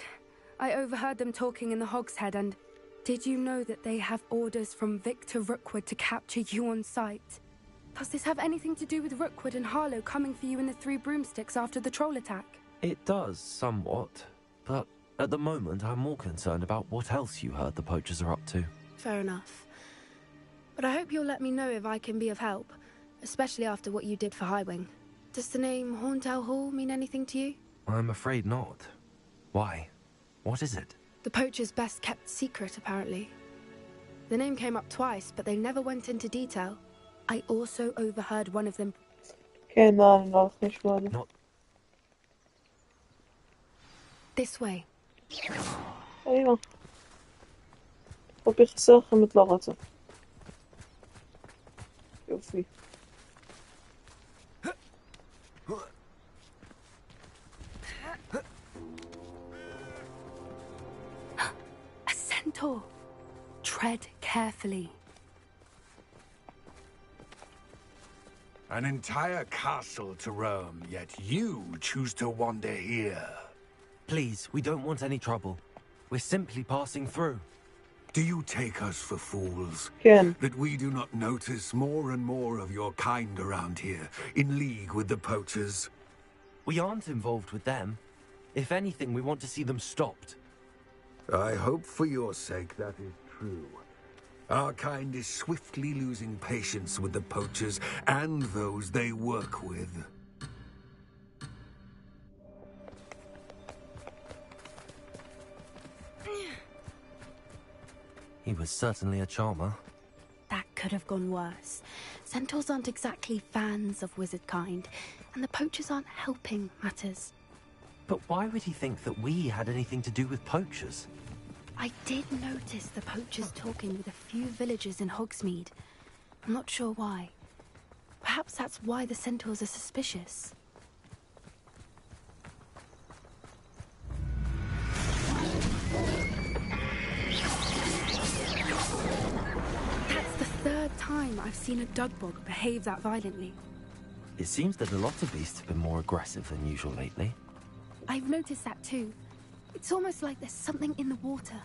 I overheard them talking in the Hogshead, and did you know that they have orders from Victor Rookwood to capture you on sight? Does this have anything to do with Rookwood and Harlow coming for you in the Three Broomsticks after the troll attack? It does, somewhat. But at the moment, I'm more concerned about what else you heard the poachers are up to. Fair enough. But I hope you'll let me know if I can be of help, especially after what you did for Highwing. Does the name Horntail Hall mean anything to you? I'm afraid not. Why? What is it? The poacher's best kept secret, apparently. The name came up twice, but they never went into detail. I also overheard one of them... Not... This way. ايوه وبيخسر خمة لغته شوفي A centaur. Tread carefully. An entire castle to roam, yet you choose to wander here. Please, we don't want any trouble. We're simply passing through. Do you take us for fools? Ken. That we do not notice more and more of your kind around here, in league with the poachers? We aren't involved with them. If anything, we want to see them stopped. I hope for your sake that is true. Our kind is swiftly losing patience with the poachers and those they work with. He was certainly a charmer. That could have gone worse. Centaurs aren't exactly fans of wizard kind, and the poachers aren't helping matters. But why would he think that we had anything to do with poachers? I did notice the poachers talking with a few villagers in Hogsmeade. I'm not sure why. Perhaps that's why the centaurs are suspicious. That's the third time I've seen a dugbog behave that violently. It seems that a lot of beasts have been more aggressive than usual lately. I've noticed that too. It's almost like there's something in the water.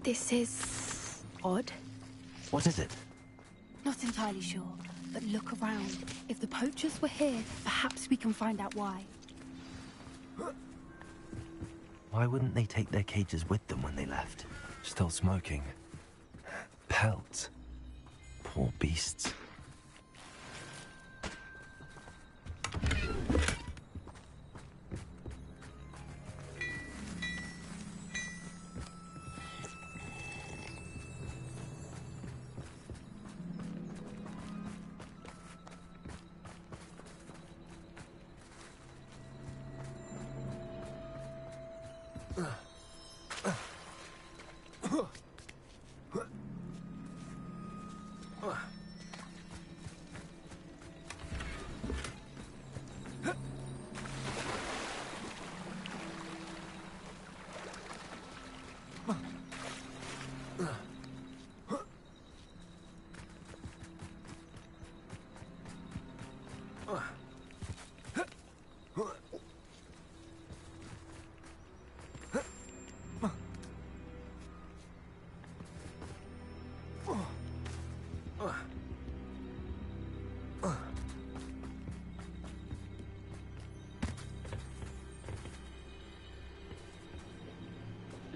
This is... odd. What is it? Not entirely sure, but look around. If the poachers were here, perhaps we can find out why. Why wouldn't they take their cages with them when they left? Still smoking. Pelts. Poor beasts.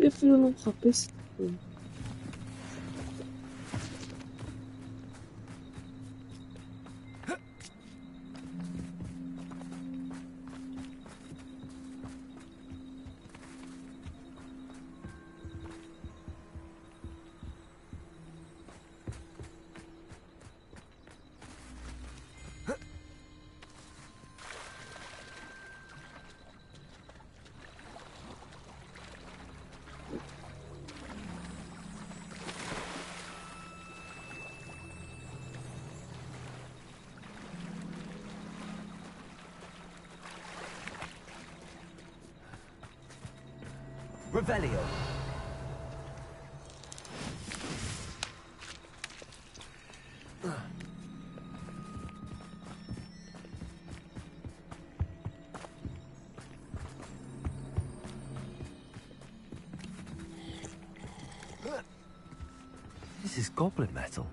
אפילו לא מחפש כלום. Revelio. This is goblin metal.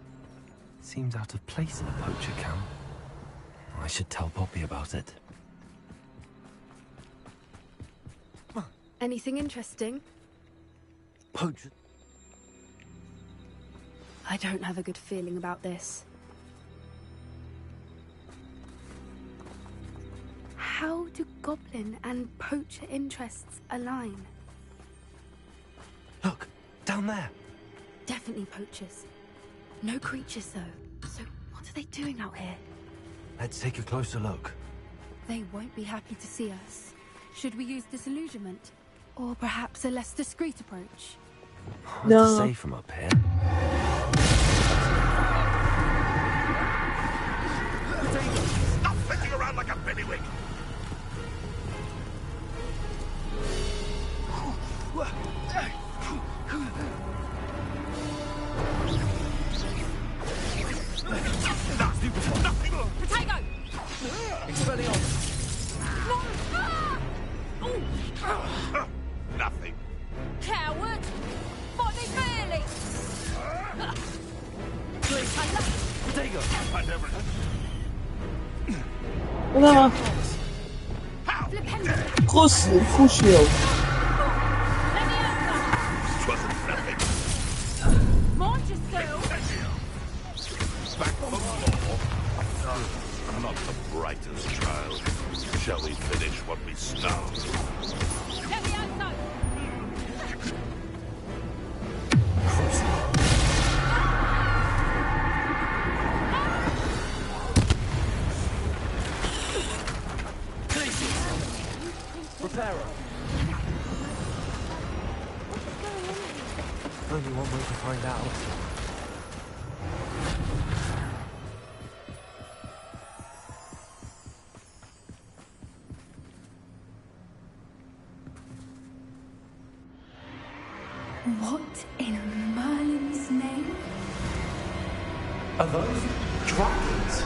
Seems out of place in a poacher camp. I should tell Poppy about it. Anything interesting? Poacher. I don't have a good feeling about this. How do goblin and poacher interests align? Look, down there. Definitely poachers. No creatures, though. So what are they doing out here? Let's take a closer look. They won't be happy to see us. Should we use disillusionment? Or perhaps a less discreet approach? Hard to say from up here. Stop flitting around like a bellywig! Potato! Expelliarmus! Nothing. Coward! Fight me fairly! Potato! I never... Voilà. Grosse shield. Mind yourself! Back for more. I'm not the brightest child. Shall we finish what we started? Reparo. Only one way to find out. What in Merlin's name? Are those dragons?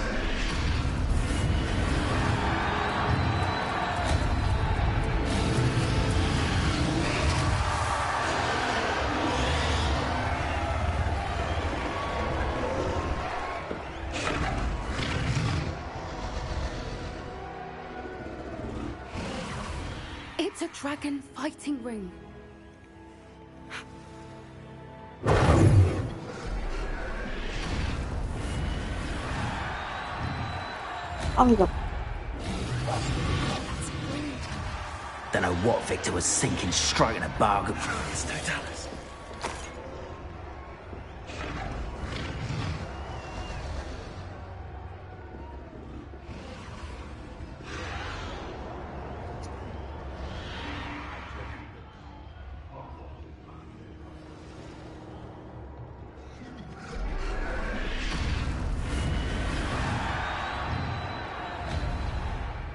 It's a dragon fighting ring. Oh my god. Don't know what Victor was sinking, striking a bargain. It's no Dallas.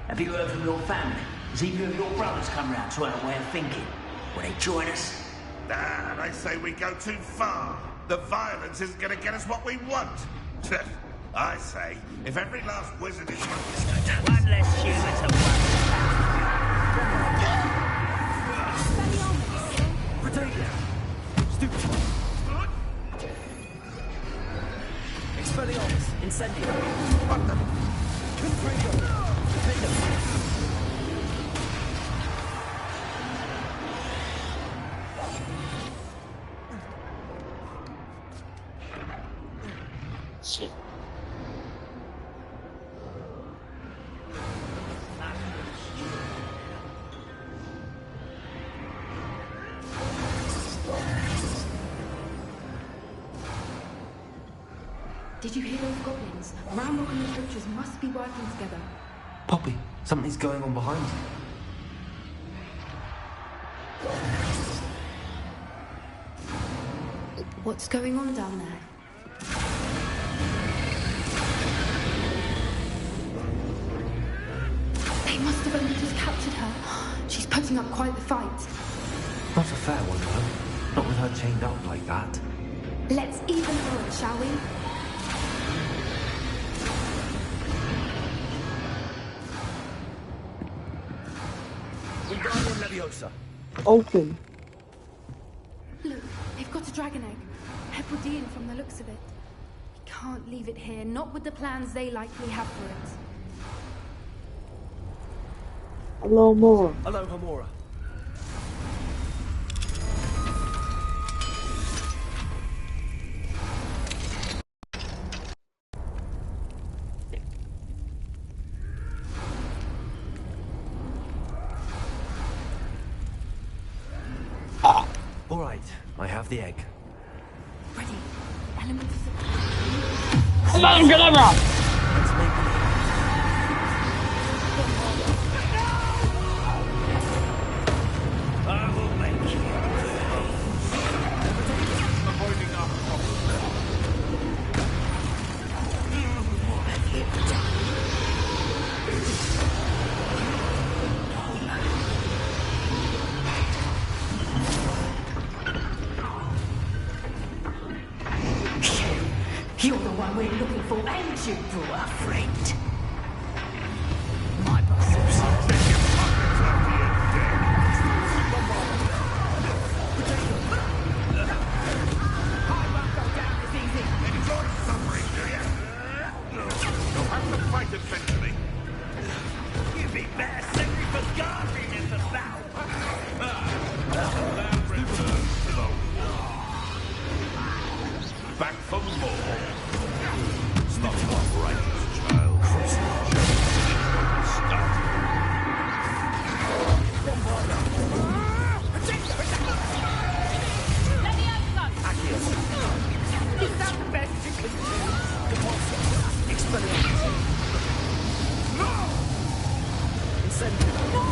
Have you heard from your family? Has either of your brothers come round to our way of thinking? Will they join us? Nah, they say we go too far. The violence isn't going to get us what we want. I say, if every last wizard is... One less human to Potato! Stupid! Expelliarmus! Incendio! What the... Confringo! Potato! Shit. Did you hear those goblins? Ramrock and the poachers must be working together. Poppy, something's going on behind you. What's going on down there? They must have only just captured her. She's putting up quite the fight. Not a fair one, though. Not with her chained up like that. Let's even her it, shall we? Open. Look, they've got a dragon egg. Hebridean from the looks of it. We can't leave it here, not with the plans they likely have for it. Hello, Mora. Hello, Homura. All right, I have the egg. Ready. Elements of Come on, get over! Let's make it. I will make you. Avoiding our You're the one we're looking for, ain't you, poor friend? My brothers. You'll have to fight eventually. You'd be better singing for guarding in the battle. Back for more. It's not long right, child. Is that the best you can do? Expelliarmus. No! Incentive. No!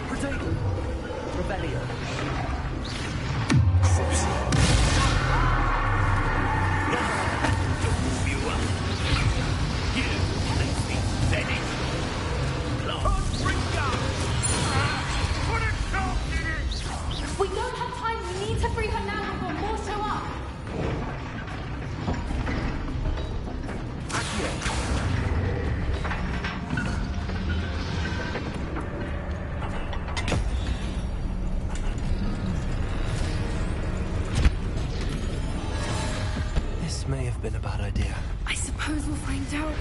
Potato. Rebellion. We don't have time. We need to free her now before more show up. This may have been a bad idea. I suppose we'll find out.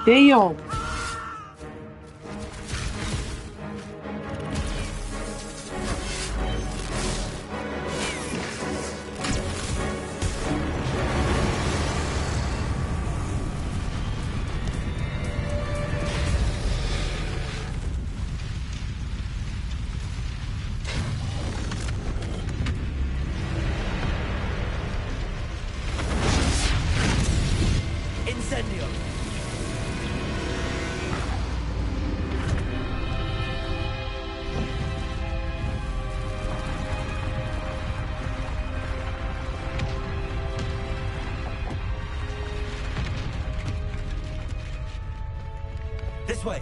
Damn. Incendio. This way.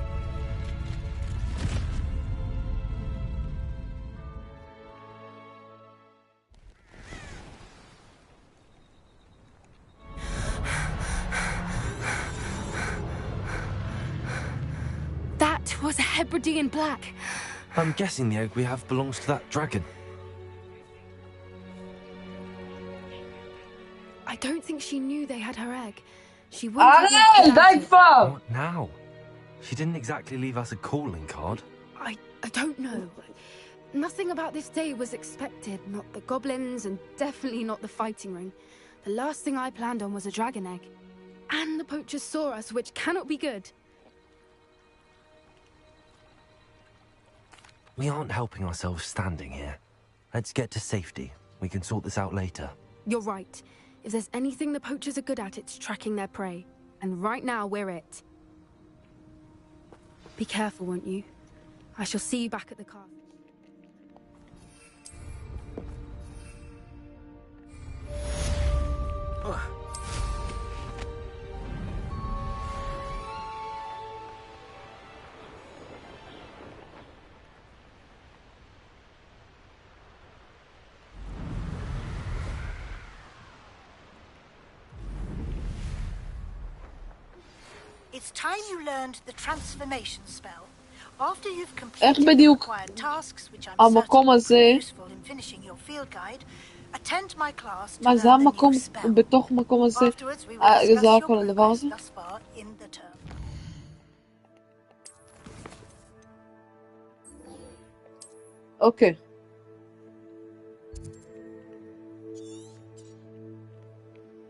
That was a Hebridean black. I'm guessing the egg we have belongs to that dragon. I don't think she knew they had her egg. She wouldn't have left it. What now? She didn't exactly leave us a calling card. I don't know. Nothing about this day was expected. Not the goblins, and definitely not the fighting ring. The last thing I planned on was a dragon egg. And the poachers saw us, which cannot be good. We aren't helping ourselves standing here. Let's get to safety. We can sort this out later. You're right. If there's anything the poachers are good at, it's tracking their prey. And right now, we're it. Be careful, won't you? I shall see you back at the castle. It's time you learned the transformation spell. After you've איך completed the בדיוק required tasks, which I'm certain המקום will הזה, prove useful in finishing your field guide, attend my class to מה זה learn the new המקום spell. בתוך המקום הזה, Afterwards, we will זה discuss היה your כל הדבר progress הזה? thus far in the term. אוקיי.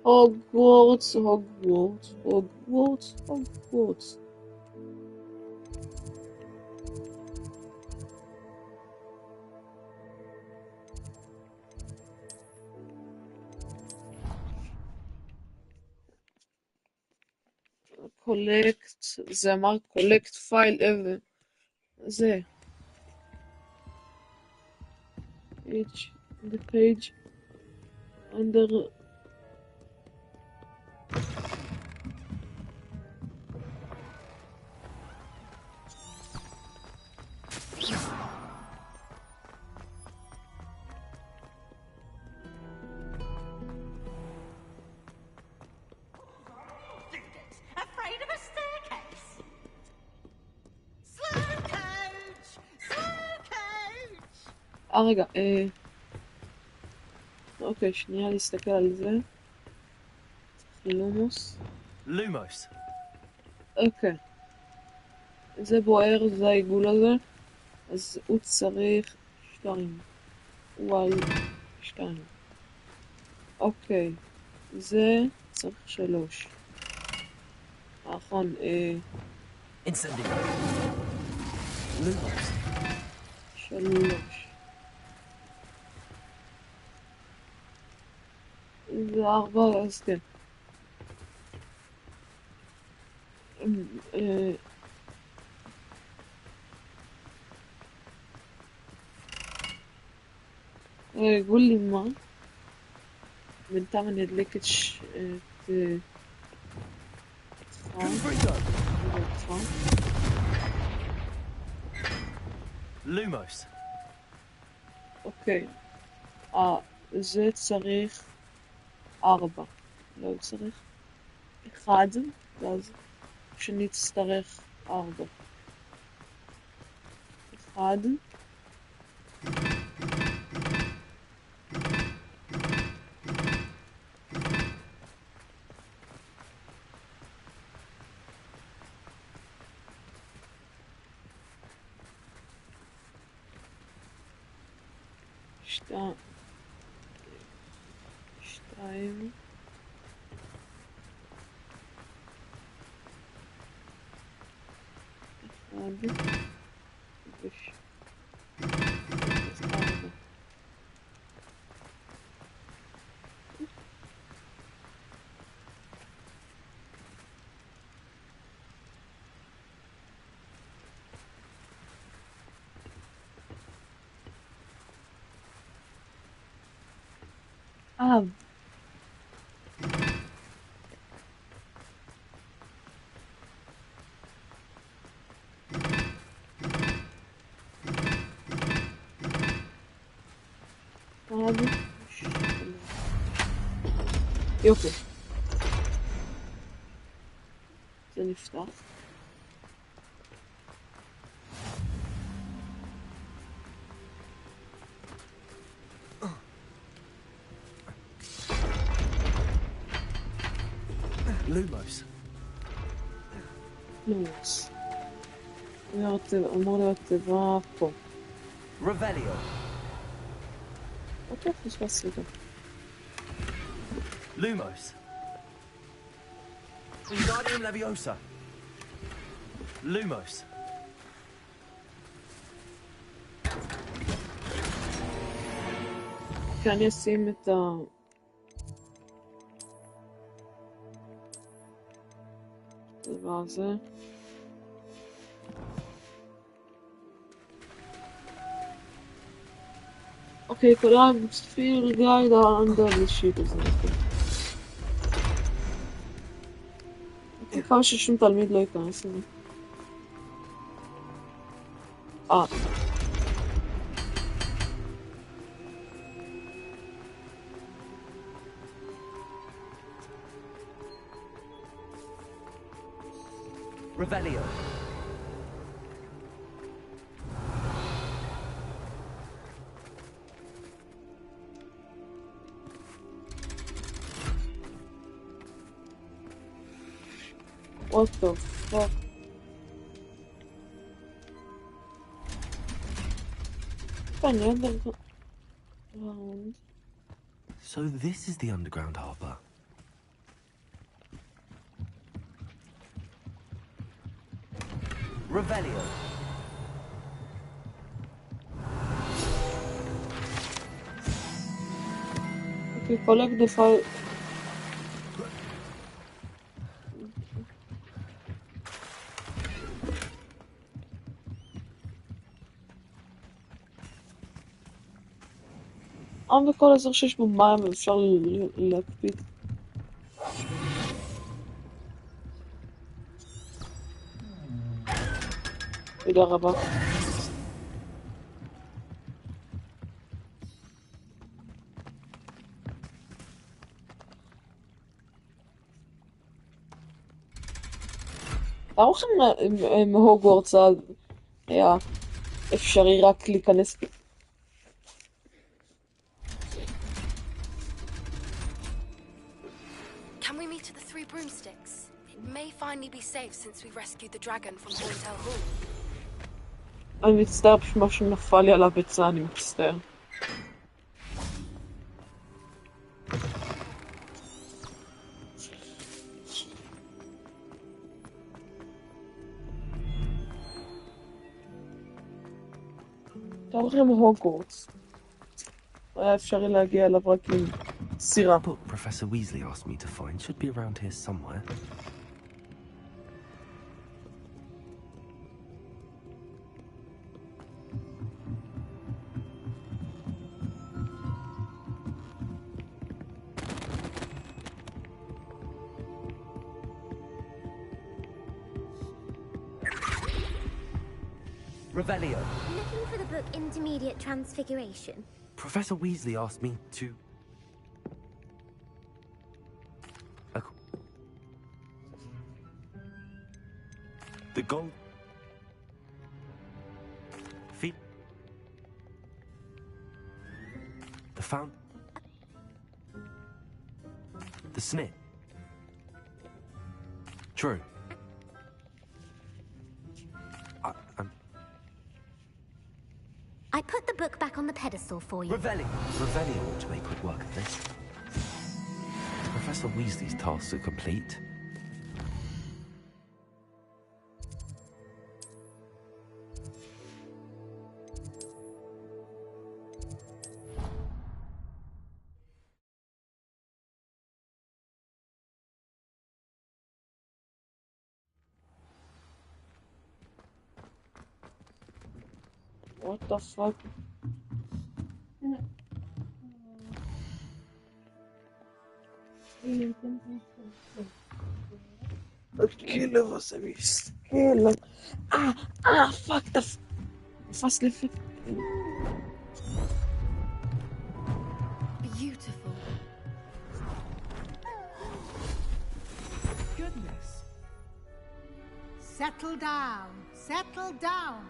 הוגוורטס, הוגוורטס, הוגוורטס, הוגוורטס. קולקט, זה אמר קולקט פייל אבר. זה. Page, the page under Afraid of a staircase? Slow coach! Slow coach! רגע, אוקיי, שנייה להסתכל על זה. לומוס. Lumos. אוקיי. זה בוער, זה העיגול הזה. אז הוא צריך 2. וואי, 2. אוקיי. זה צריך 3. נכון, Incendio. Lumos. 3. זה 4, אז כן. גול לי מה? בינתיים אני אדליק את Lumos. אוקיי. זה צריך 4. לא צריך 1, ואז שנצטרך 4. 1. שתיים. 4. יופי. זה נפתח. Lumos. לומוס. אמור להיות תיבה פה. Revelio. אוקיי, פספסתי אותו. Lumos. Wingardium Leviosa. Lumos. אוקיי, אני אשים את הדבר הזה. Okay, could I feel guide under the shit is okay. כמה ששום תלמיד לא ייכנס לזה. Revelio. What the fuck? So this is the underground harbor. Revelio. Okay, collect the file. בכל אזור שיש בו מים אפשר להקפיד. תודה רבה. תראו לכם מהוגוורטס היה אפשרי רק להיכנס. Can we meet at the Three Broomsticks? It may finally be safe since we rescued the dragon from Horntail Hall. אני מצטער פשוט משהו נפל לי על הביצה, אני מצטער. תראו לכם הוגוורטס. היה אפשרי להגיע אליו רק עם סירה. But Professor Weasley asked me to find should be around here somewhere. Revelio. Looking for the book Intermediate Transfiguration. Professor Weasley asked me to... The gold... Feet... The fountain... The snip... True. I put the book back on the pedestal for you. Revelio ought to make quick work of this. Professor Weasley's tasks are complete. What the fuck? הכלב הזה מסתכל. פאק, תפס לפי. Beautiful. Goodness. Settle down. Settle down.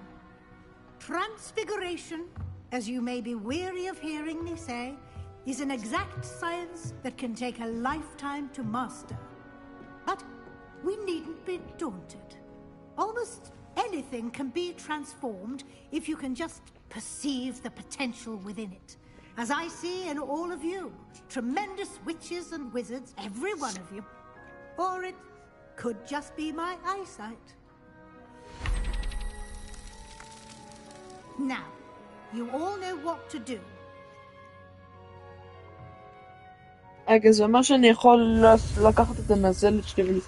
Transfiguration, as you may be weary of hearing me say, is an exact science that can take a lifetime to master. But we needn't be daunted. Almost anything can be transformed if you can just perceive the potential within it. As I see in all of you, tremendous witches and wizards, every one of you. Or it could just be my eyesight. Now, you all know what to do. רגע, זה אומר שאני יכול לקחת את הנזלת שלי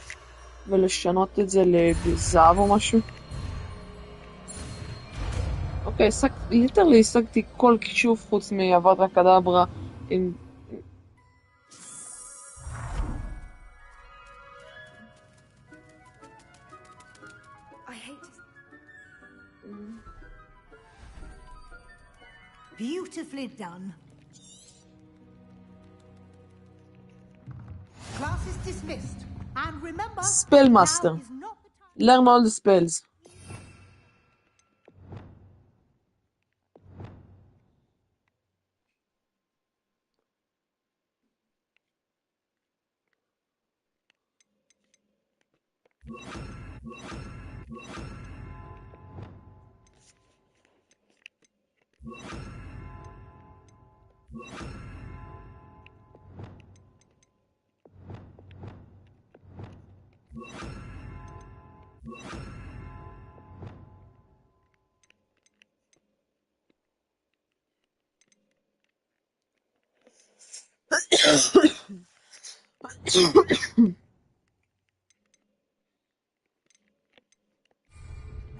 ולשנות את זה לזהב או משהו? אוקיי, ליטרלי השגתי כל כישוף חוץ מאברה קדברה עם... I hate to... Beautifully done. Class is dismissed. And remember, Spellmaster. Learn all the spells.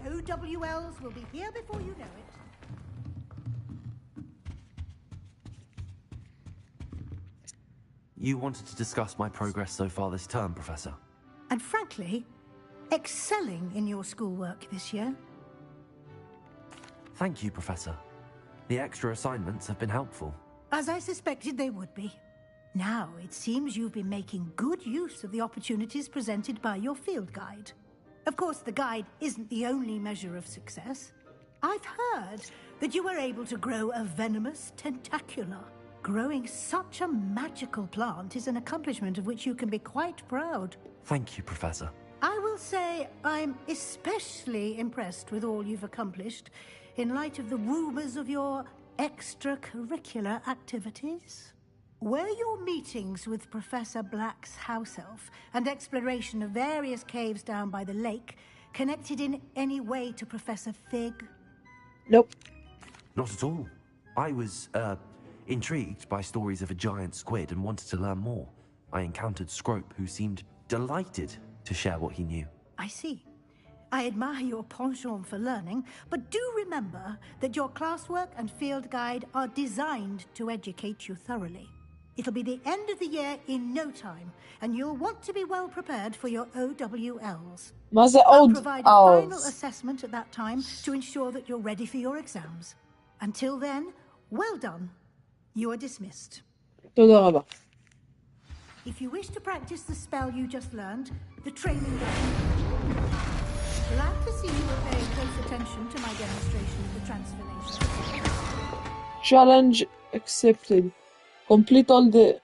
OWLs will be here before you know it. You wanted to discuss my progress so far this term, Professor. And frankly, excelling in your schoolwork this year. Thank you, Professor. The extra assignments have been helpful. As I suspected they would be. Now, it seems you've been making good use of the opportunities presented by your field guide. Of course, the guide isn't the only measure of success. I've heard that you were able to grow a venomous tentacula. Growing such a magical plant is an accomplishment of which you can be quite proud. Thank you, Professor. I will say I'm especially impressed with all you've accomplished in light of the rumors of your extracurricular activities. Were your meetings with Professor Black's house elf and exploration of various caves down by the lake connected in any way to Professor Fig? Nope. Not at all. I was, intrigued by stories of a giant squid and wanted to learn more. I encountered Scrope, who seemed delighted to share what he knew. I see. I admire your penchant for learning, but do remember that your classwork and field guide are designed to educate you thoroughly. It'll be the end of the year in no time, and you'll want to be well prepared for your OWLs. I'll provide a final assessment at that time to ensure that you're ready for your exams. Until then, well done. You are dismissed. תודה רבה. If you wish to practice the spell you just learned, the training will... Glad to see you were paying close attention to my demonstration of the transformation. Challenge accepted. Complete all the...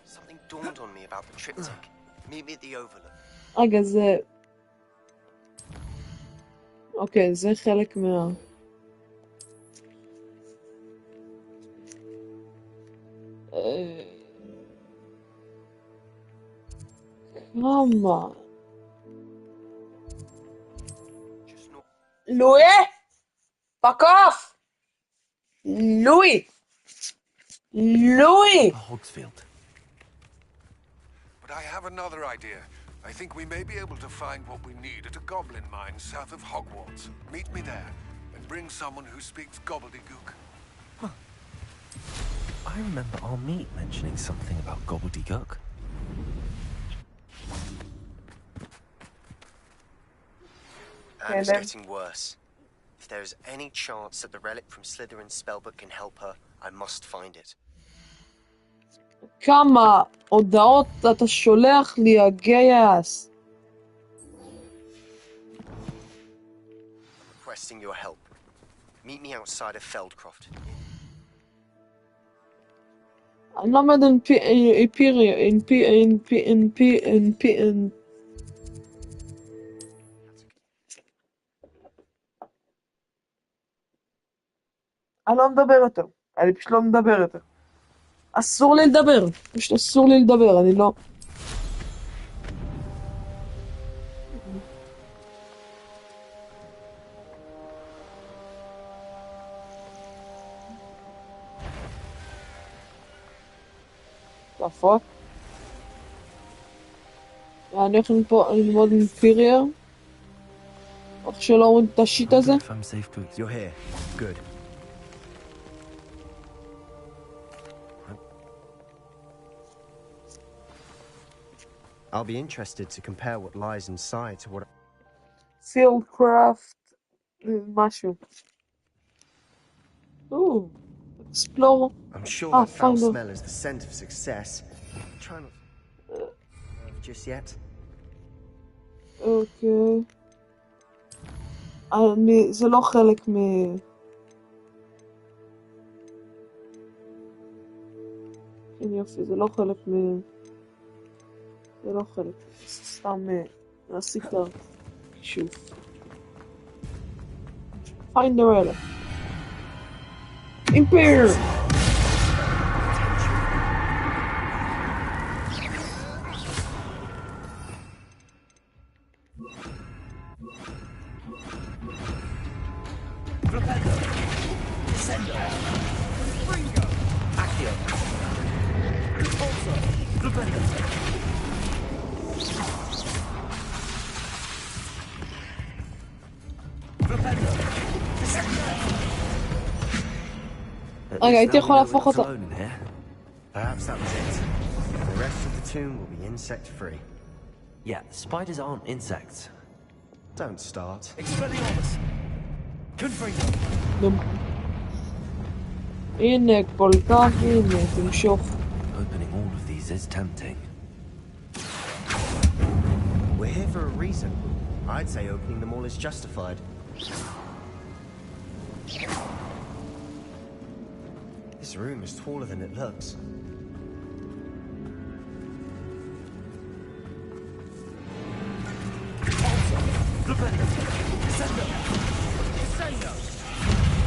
Something dawned on me about the triptych. Meet me at the overlook. רגע, זה... אוקיי, זה חלק מה... כמה? לואי! Fuck off! Louis! Louis! Hogsfield. But I have another idea. I think we may be able to find what we need at a goblin mine south of Hogwarts. Meet me there, and bring someone who speaks gobbledygook. Huh. I remember our meet mentioning something about gobbledygook. Anna's getting worse. If there is any chance that the relic from Slytherin's spellbook can help her, I must find it. כמה הודעות אתה שולח לי, הגייס? Requesting your help. Meet me outside of Feldcroft. אני לא מבין אני לא מדבר יותר. אני פשוט לא מדבר יותר. אסור לי לדבר. פשוט אסור לי לדבר, אני לא... The fuck? אני הולך ללמוד אימפריה? איך שלא רואים את השיט הזה? You're here. Good. I'll be interested to compare what lies inside to what... Fieldcraft... משהו. Ooh. Explore... I'm sure that foul find smell is the scent of success. Try not... just yet. אוקיי. זה לא חלק מ... כן יופי, זה לא חלק מ... זה לא חלק. סתם להשיג את הכישוף. Find the relic. Impair! רגע, הייתי יכול להפוך אותה. Perhaps that was it. The rest of the tomb will be insect-free. Yeah, spiders aren't insects. Don't start. Expelliarmus! Confringo! הנה, כל כך, הנה, תמשוך. Opening all of these is tempting. We're here for a reason. I'd say opening them all is justified. This room is taller than it looks.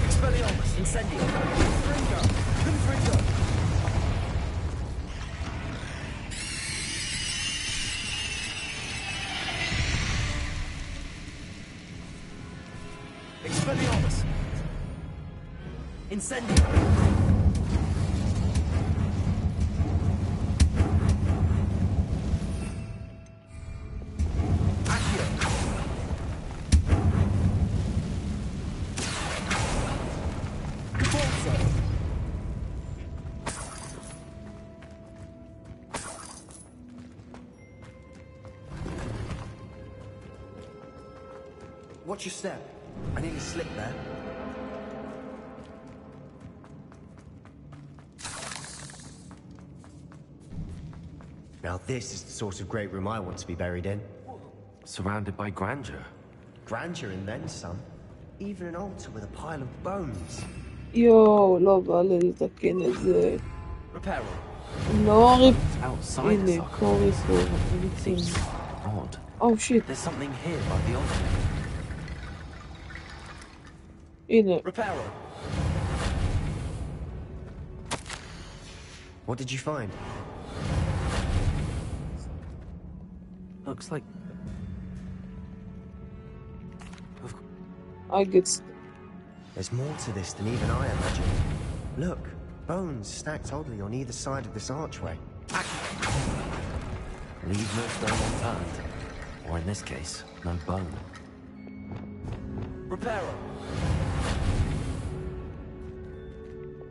Expelliarmus! Incendio! Confringo! Confringo! Expelliarmus! Incendio! Watch your step. I nearly slipped there. Now this is the sort of great room I want to be buried in. Surrounded by grandeur. Grandeur and then some. Even an altar with a pile of bones. יואו, לא בא לי לתקן את זה. לא הנה, קוריס הוא... Odd. Oh shit. There's something here by the altar. הנה. What did you find? Looks like... I get... There's more to this than even I imagined. Look, bones stacked oddly on either side of this archway. Leave no stone unturned. Or in this case, no bone. Reparo!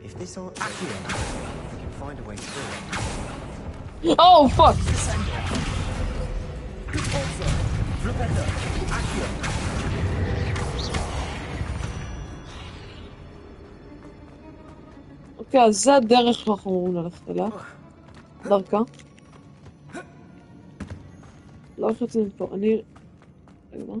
If this archway we can find a way through. Oh fuck! אוקיי, אז זה הדרך שאנחנו אמורים ללכת אליה. דרכה. לא איך יוצאים מפה, אני... רגע, מה?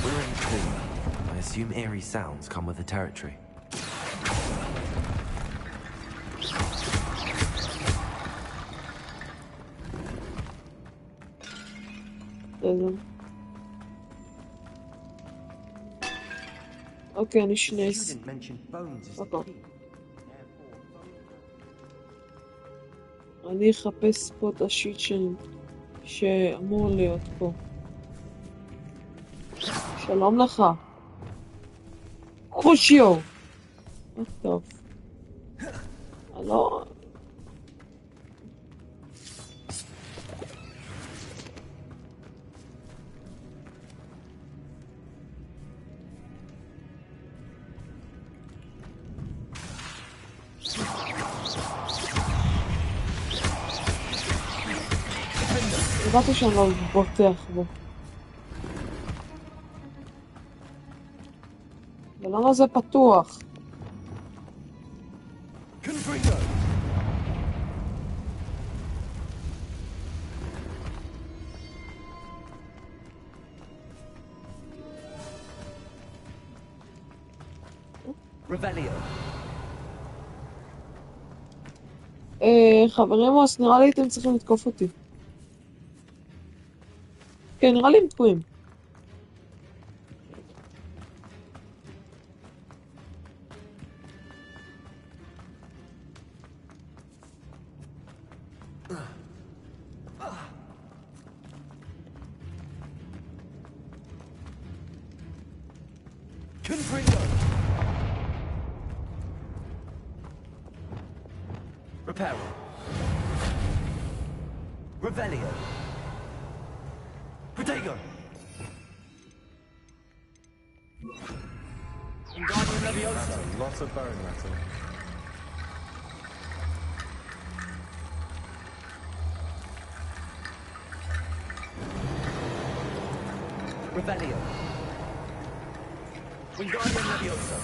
We're in the tomb. I assume eerie sounds come with the territory. אוקיי, אני שנס. אוקיי. אני אחפש פה את השיט שאמור להיות פה. שלום לך. קרושיו! טוב. לא... הבנתי שאני לא בוטח בו. ולמה זה פתוח? חברים, אז נראה לי אתם צריכים לתקוף אותי. כן, נראה לי הם תקועים. Reparo. Revelio. Protego. Wingardium Leviosa. Lots of bone metal. Revelio. Wingardium Leviosa.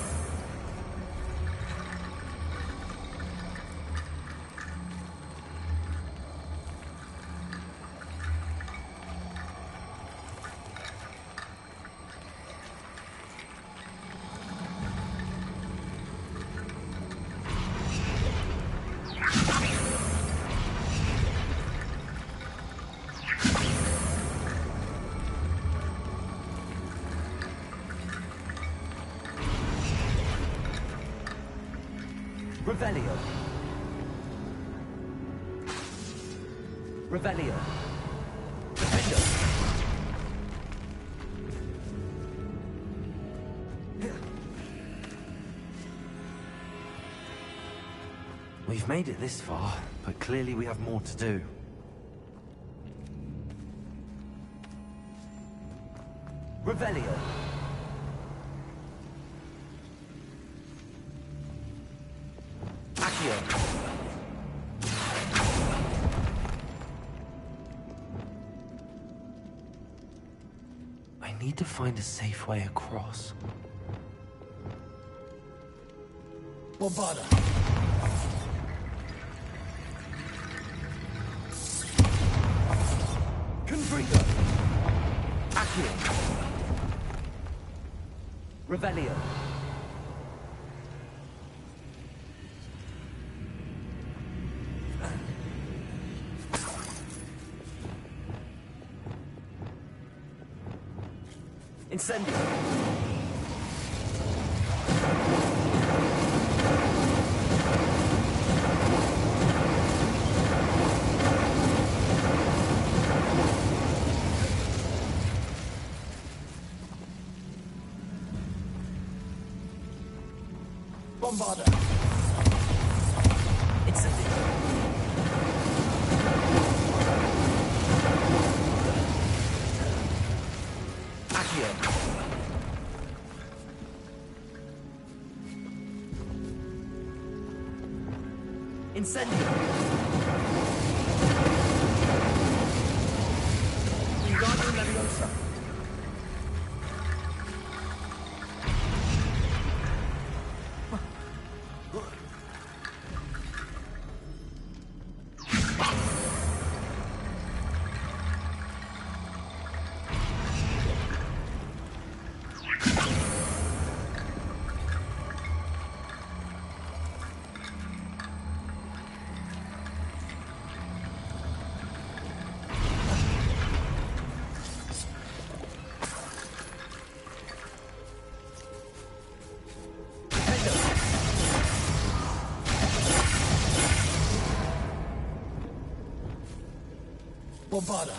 Revelio. Revelio. Defender. We've made it this far, but clearly we have more to do. Revelio. Accio. I need to find a safe way across. Bombarda. Confringo. Accio. Revelio. Incendio. Bombarda. Incendio. Accio. Incendio. Wingardium Leviosa. Bombarda.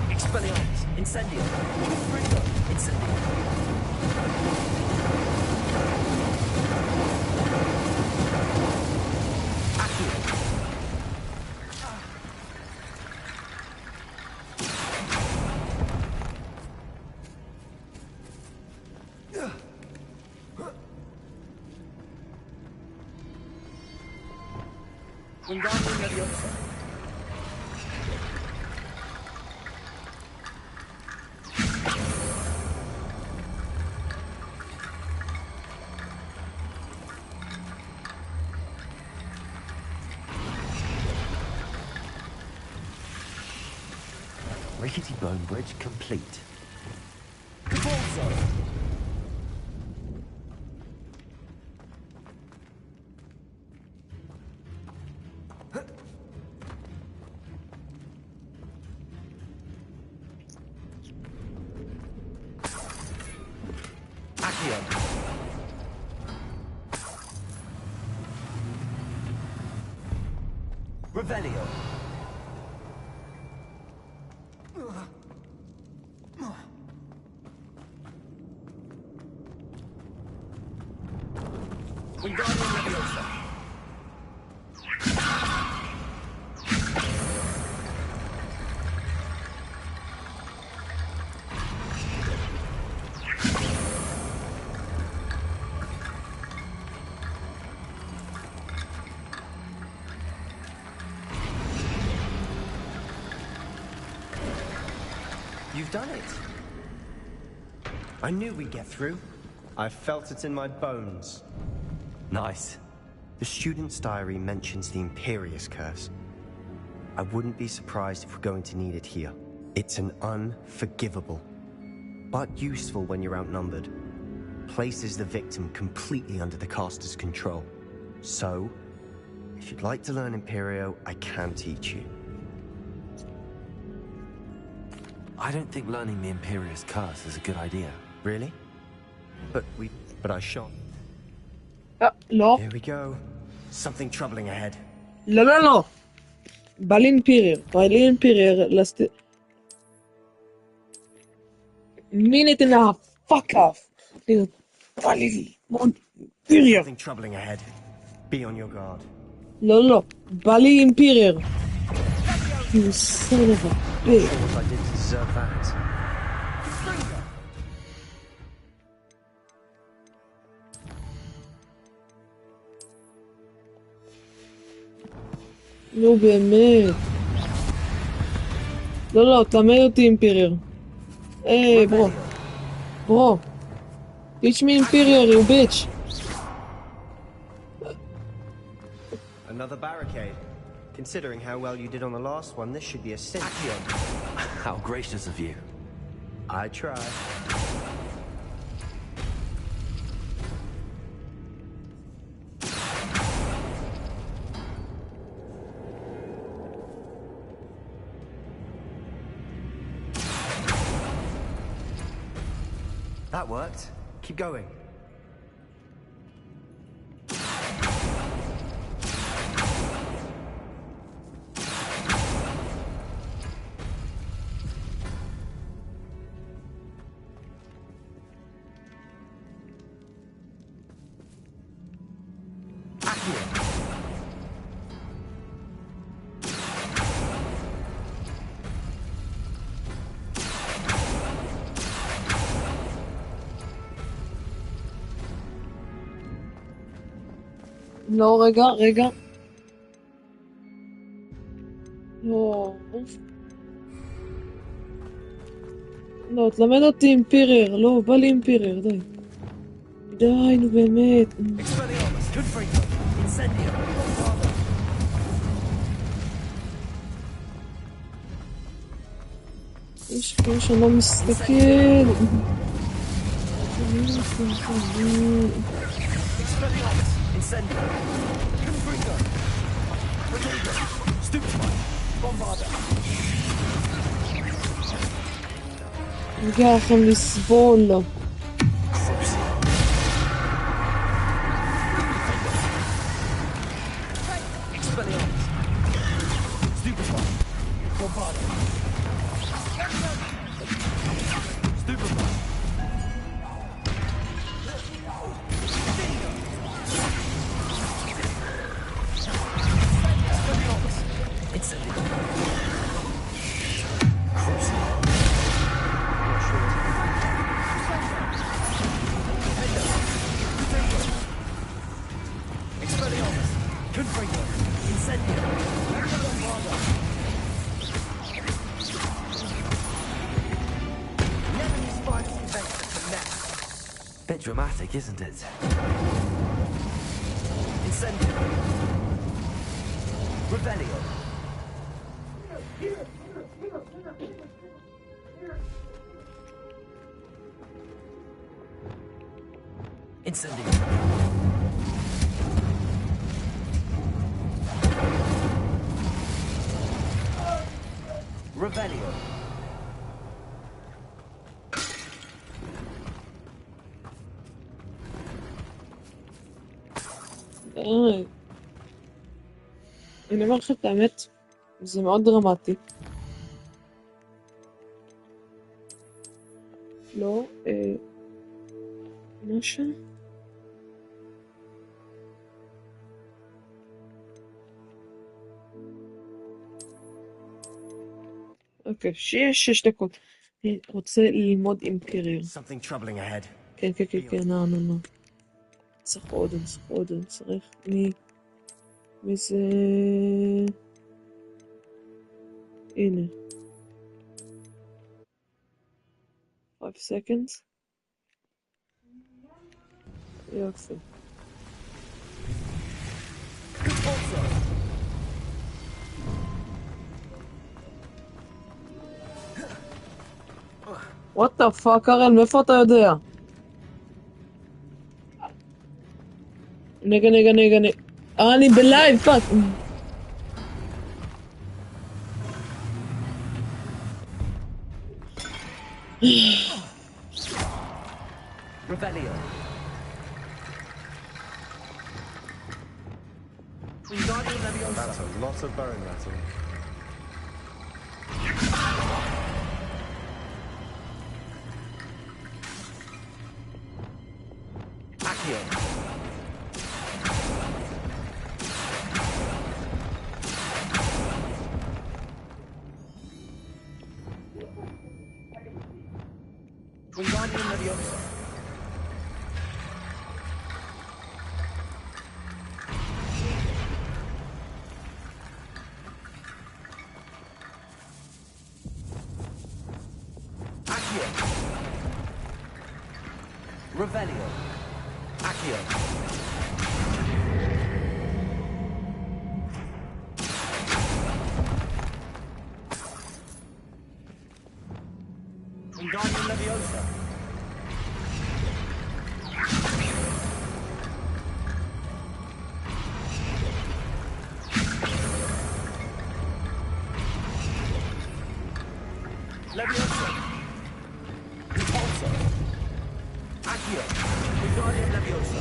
Expelliarmus. Incendio. Confringo. Incendio. Wingardium Leviosa. Rickety bone bridge complete. Revelio. Wingardium Leviosa. You've done it. I knew we'd get through. I felt it in my bones. Nice. The student's diary mentions the Imperius Curse. I wouldn't be surprised if we're going to need it here. It's an unforgivable, but useful when you're outnumbered. Places the victim completely under the caster's control. So, if you'd like to learn Imperio, I can teach you. I don't think learning the Imperius Curse is a good idea. Really? But I shot. לא. Here we go. Something troubling ahead. לא. בא לי אימפירייר. Minute and a half. Fuck off. בא לי אימפירייר. Something troubling ahead. Be on your guard. לא. בא לי אימפירייר. You son of a bitch. Sure what I did to deserve that. נו באמת. לא, תלמד אותי אימפירייר. היי, ברו. Teach me Imperial, you bitch. Another barricade. Considering how well you did on the last one, this should be a cinch. How gracious of you. I tried. That worked. Keep going. לא, רגע. לא, תלמד אותי אימפירייר. לא, בא לי אימפירייר, די. די, נו באמת. יש כאילו שאני לא מסתכל. מגיע לכם לסבול. Incendio. dramatic, isn't it? Incendio. Revelio. Incendio. Revelio. אני אומר לך את האמת, זה מאוד דרמטי. לא, משהו? אוקיי, שיהיה 6 דקות. אני רוצה ללמוד אימפריה. כן, כן, כן, כן, נו. צריך עוד, צריך מי זה... הנה. 5 seconds. יופי. What the fuck, אראל, מאיפה אתה יודע? נגע. אני בלייב, פאק. Revelio. That's a lot of bone metal. Accio. Wingardium Leviosa. Accio. Revelio. Accio. Wingardium Leviosa. Leviosa. Repulsor. Accio. Wingardium Leviosa.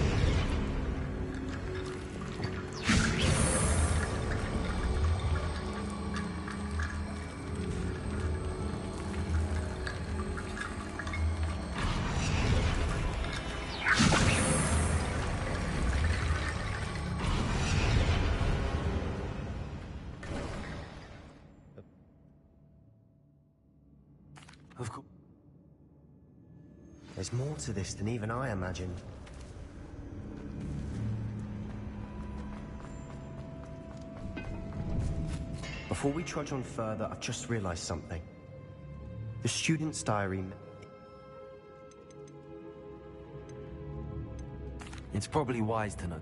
Of course. There's more to this than even I imagined. Before we trudge on further, I've just realized something. The student's diary... It's probably wise to know.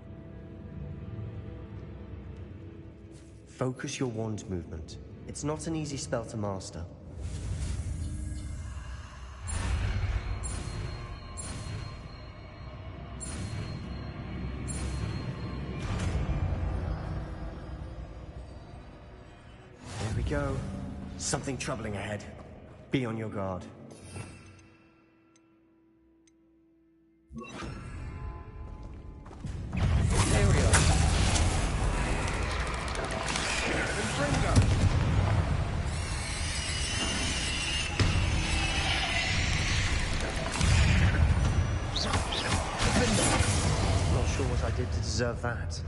Focus your wand movement. It's not an easy spell to master. There we go. Something troubling ahead. Be on your guard. Not sure what I did to deserve that.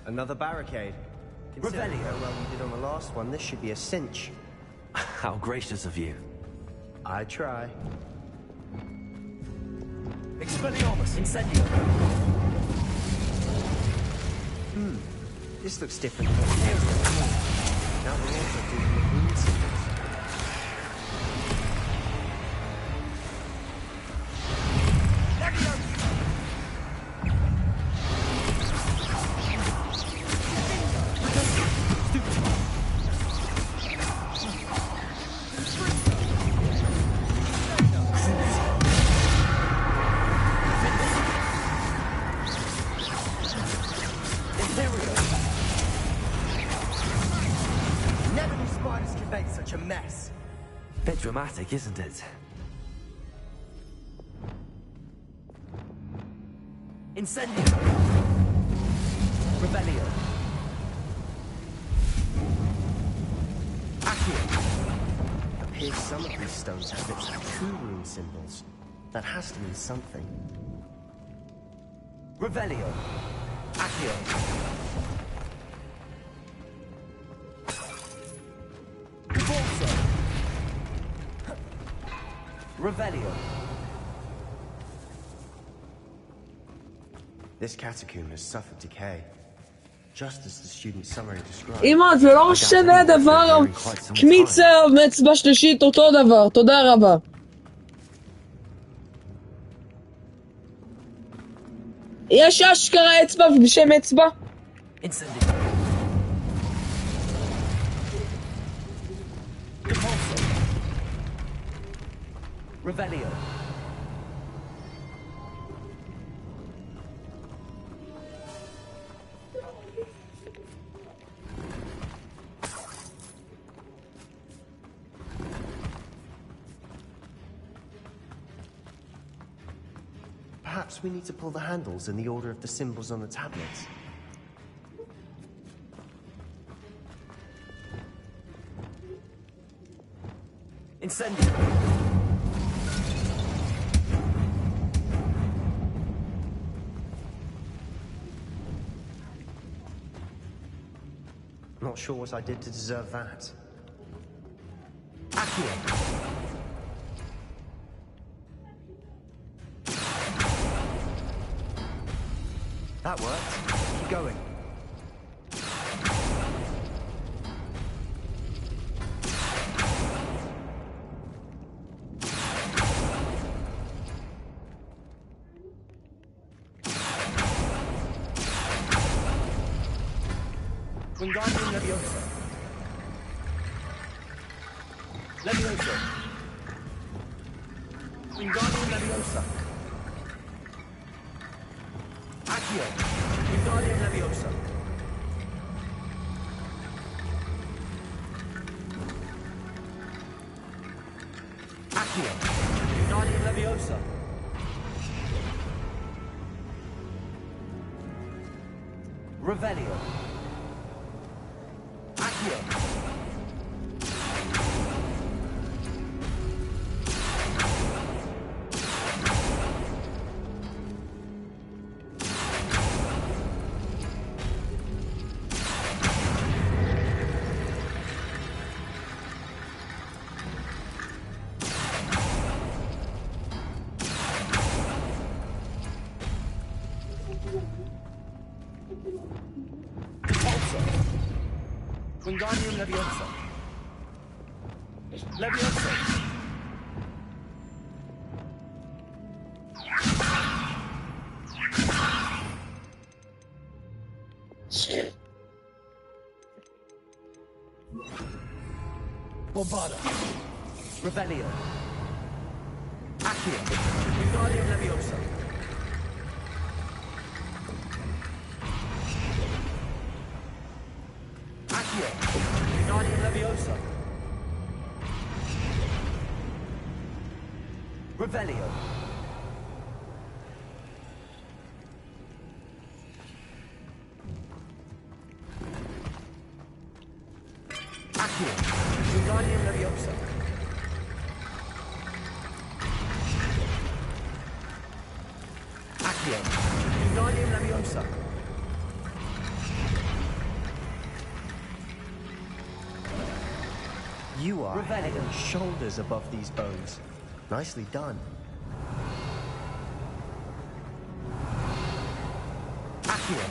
Another barricade. Considering how well you did on the last one, this should be a cinch. How gracious of you. I try. Expelliarmus, Incendio. This looks different than what it was before. Now we're also doing the rune symbols. Never knew spiders could make such a mess. Bit dramatic, isn't it? Incendio! Rebellion! Accio! Appears some of these stone tablets have two rune symbols. That has to mean something. Revelio! Accio! Revelio. This catacomb has suffered decay, just as the student summary described. אימא, זה לא משנה הדבר, קמיצה מאצבע שלישית אותו דבר, תודה רבה. יש אשכרה אצבע בשם אצבע? Revelio. Perhaps we need to pull the handles in the order of the symbols on the tablets. Incendio. Not sure what I did to deserve that. Accio. That worked. Keep going. Wingardium Leviosa. Leviosa. Wingardium Leviosa. Accio. Wingardium Leviosa. Accio. Wingardium Leviosa. Revelio. Wingardium Leviosa. Leviosa. Bombada. Revelio. Accio. Wingardium Leviosa. Accio. Wingardium Leviosa. Revelio. Accio. Wingardium Leviosa. Accio. Wingardium Leviosa. You are head and shoulders above these bones. Nicely done. Accio.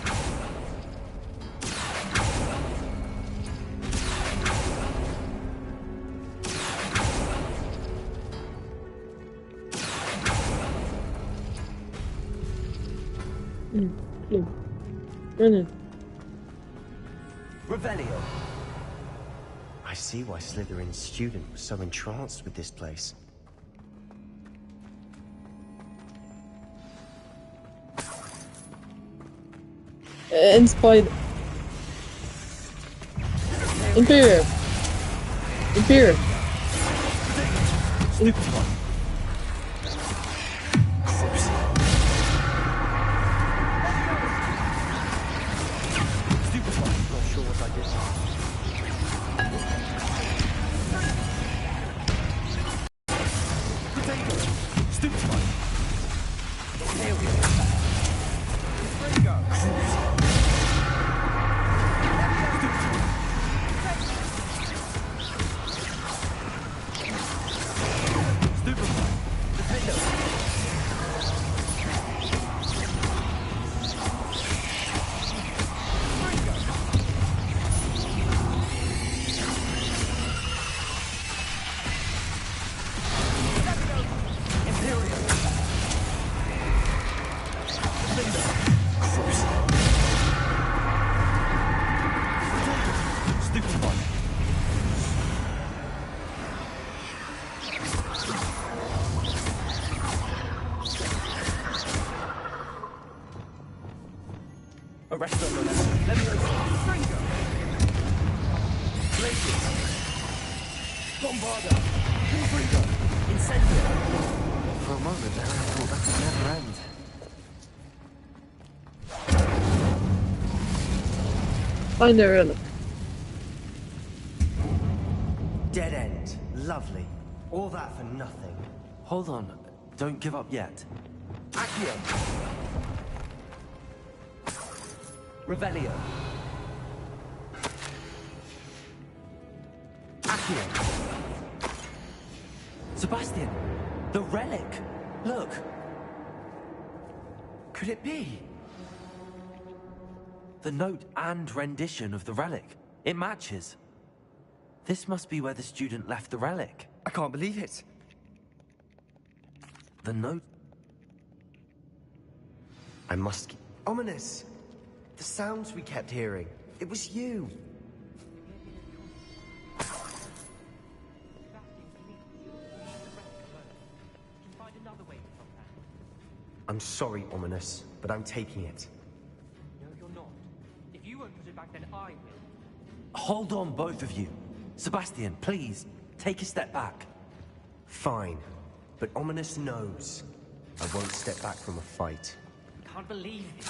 Revelio. I see why Slytherin's student was so entranced with this place. Inspired. Imperial. Imperial. For a moment there, I thought that would never end. Find a relic. Dead end. Lovely. All that for nothing. Hold on. Don't give up yet. Accio. Revelio. Accio. Sebastian! The relic! Look! Could it be? The note and rendition of the relic. It matches. This must be where the student left the relic. I can't believe it. The note... I must... Ominous! The sounds we kept hearing. It was you. I'm sorry, Ominous, but I'm taking it. No, you're not. If you won't put it back, then I will. Hold on, both of you. Sebastian, please, take a step back. Fine, but Ominous knows. I won't step back from a fight. I can't believe it.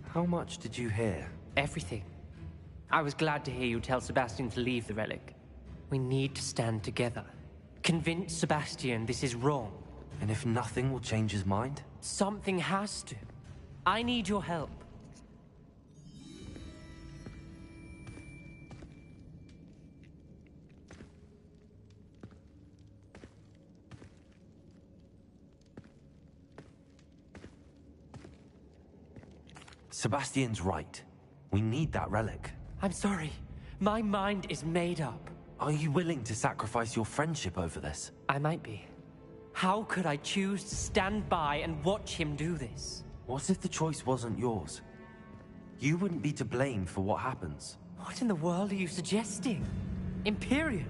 How much did you hear? Everything. I was glad to hear you tell Sebastian to leave the relic. We need to stand together. Convince Sebastian this is wrong. And if nothing will change his mind? Something has to. I need your help. Sebastian's right. We need that relic. I'm sorry. My mind is made up. Are you willing to sacrifice your friendship over this? I might be. How could I choose to stand by and watch him do this? What if the choice wasn't yours? You wouldn't be to blame for what happens. What in the world are you suggesting? Imperium?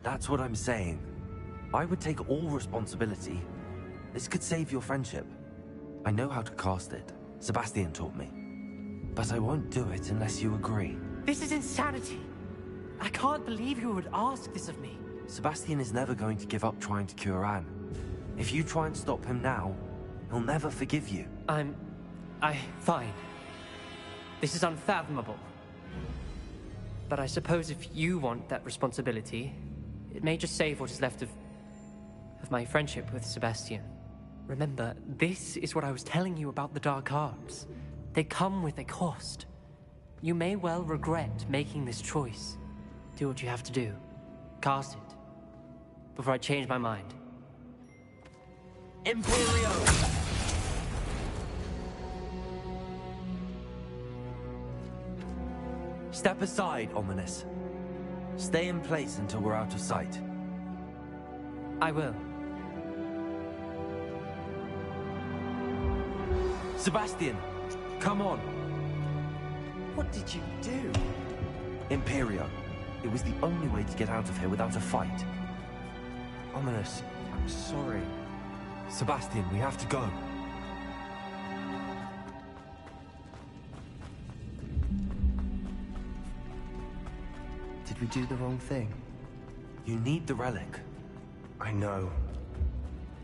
That's what I'm saying. I would take all responsibility. This could save your friendship. I know how to cast it. Sebastian taught me. But I won't do it unless you agree. This is insanity. I can't believe you would ask this of me. Sebastian is never going to give up trying to cure Anne. If you try and stop him now, he'll never forgive you. Fine. This is unfathomable. But I suppose if you want that responsibility, it may just save what is left of my friendship with Sebastian. Remember, this is what I was telling you about the dark arts. They come with a cost. You may well regret making this choice. Do what you have to do. Cast it. Before I change my mind. Imperio! Step aside, Ominous. Stay in place until we're out of sight. I will. Sebastian, come on. What did you do? Imperio. It was the only way to get out of here without a fight. Ominous, I'm sorry. Sebastian, we have to go. Did we do the wrong thing? You need the relic. I know.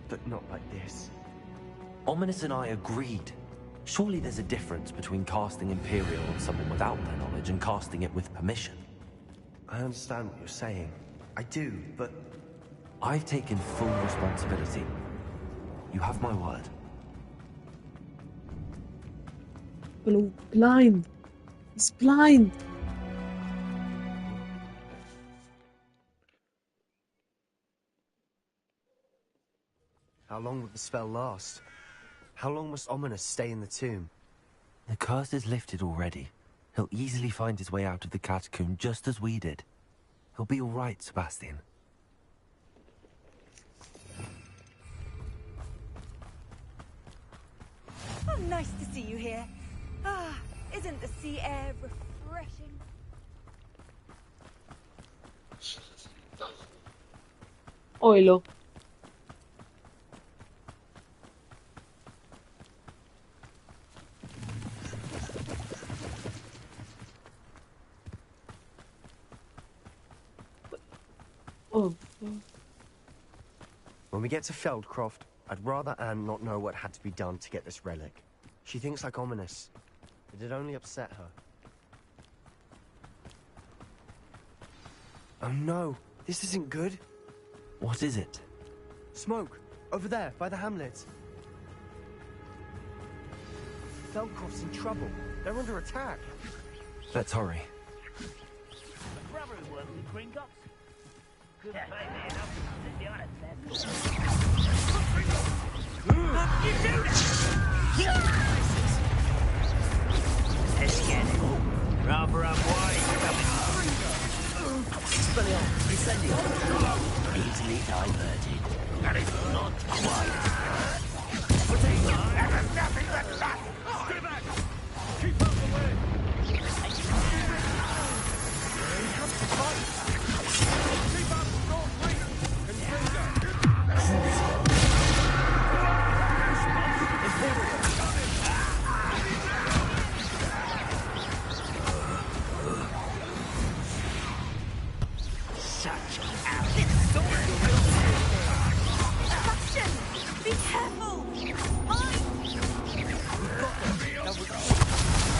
But not like this. Ominous and I agreed. Surely there's a difference between casting Imperial on someone without their knowledge and casting it with permission. I understand what you're saying. I do, but... I've taken full responsibility. You have my word. Well, blind. He's blind. How long will the spell last? How long must Ominous stay in the tomb? The curse is lifted already. He'll easily find his way out of the catacomb just as we did. He'll be all right, Sebastian. Oh, nice to see you here. Ah, isn't the sea air refreshing? Oilo. Oh. When we get to Feldcroft, I'd rather Anne not know what had to be done to get this relic. She thinks like Ominous. It'd only upset her. Oh no, this isn't good. What is it? Smoke, over there, by the hamlet. Feldcroft's in trouble. They're under attack. Let's hurry. Couldn't pay me enough to be honest, You do that! Let's get it. Rather unwise coming. Easily diverted. And it's not quite. There was nothing but luck. Stay back. Keep out the way. We have to fight. Keep up, don't wait. Such Sebastian, be careful! Mine!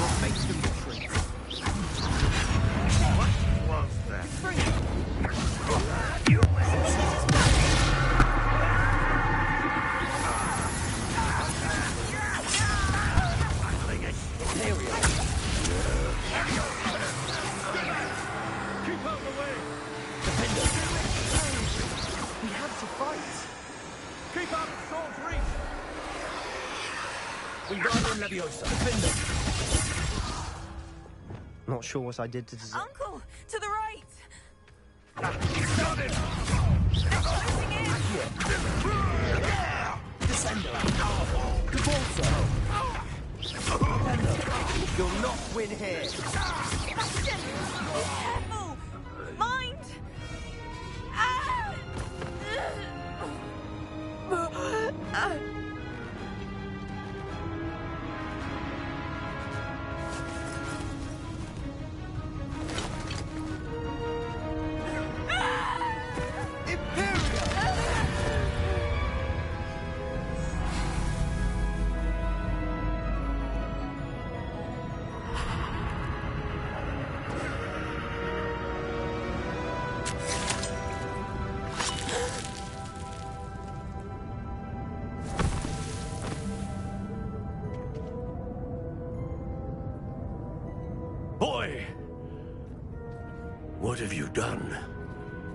what makes them retreat. What was that? You keep out the way! Defender! We have to fight! Keep out of sword's reach! Wingardium Leviosa. Defender! Not sure what I did to deserve... Uncle, to the right! Stop it! Closing in! Descendo! Cavolta! Defender! You'll not win here! Sebastian, be careful! Mind! Ah! Boy! What have you done?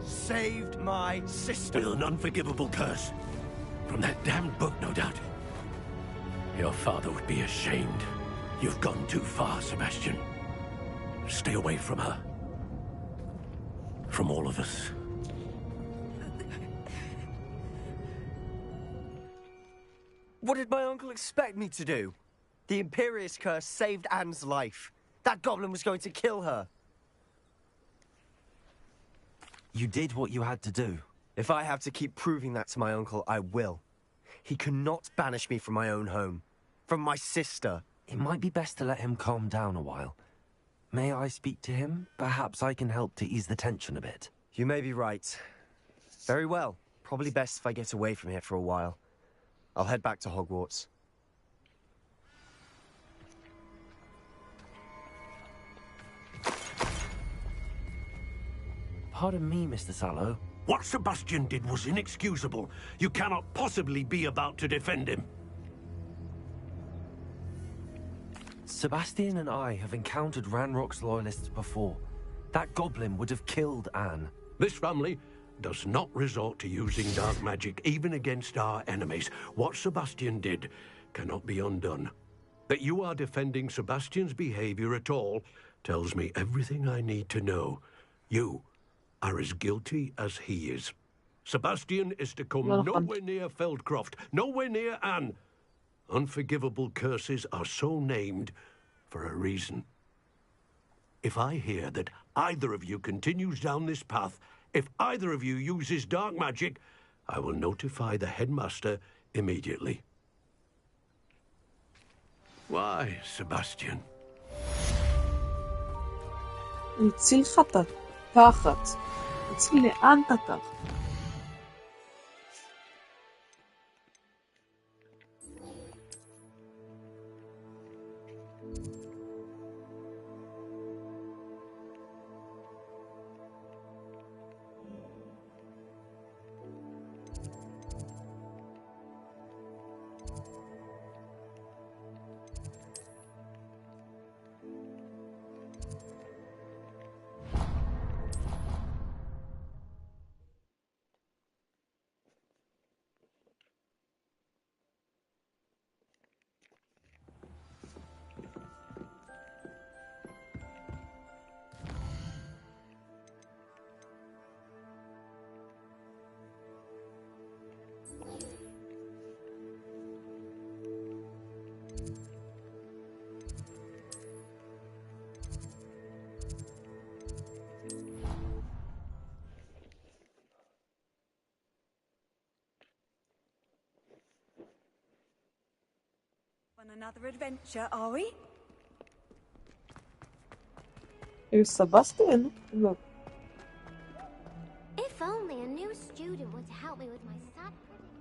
Saved my sister! With an unforgivable curse. From that damned book, no doubt. Your father would be ashamed. You've gone too far, Sebastian. Stay away from her. From all of us. What did my uncle expect me to do? The Imperious curse saved Anne's life. That goblin was going to kill her. You did what you had to do. If I have to keep proving that to my uncle, I will. He cannot banish me from my own home. From my sister. It might be best to let him calm down a while. May I speak to him? Perhaps I can help to ease the tension a bit. You may be right. Very well. Probably best if I get away from here for a while. I'll head back to Hogwarts. Pardon me, Mr. Sallow. What Sebastian did was inexcusable. You cannot possibly be about to defend him. Sebastian and I have encountered Ranrock's loyalists before. That goblin would have killed Anne. This family does not resort to using dark magic, even against our enemies. What Sebastian did cannot be undone. That you are defending Sebastian's behavior at all tells me everything I need to know. You are as guilty as he is. Sebastian is to come nowhere near Feldcroft, nowhere near Anne. Unforgivable curses are so named for a reason. If I hear that either of you continues down this path, if either of you uses dark magic, I will notify the headmaster immediately. Why, Sebastian? הוא הציל לך את התחת. הציל לאן את התחת. On another adventure, are we? Here's Sebastian. Look. If only a new student were to help me with my sad predicament.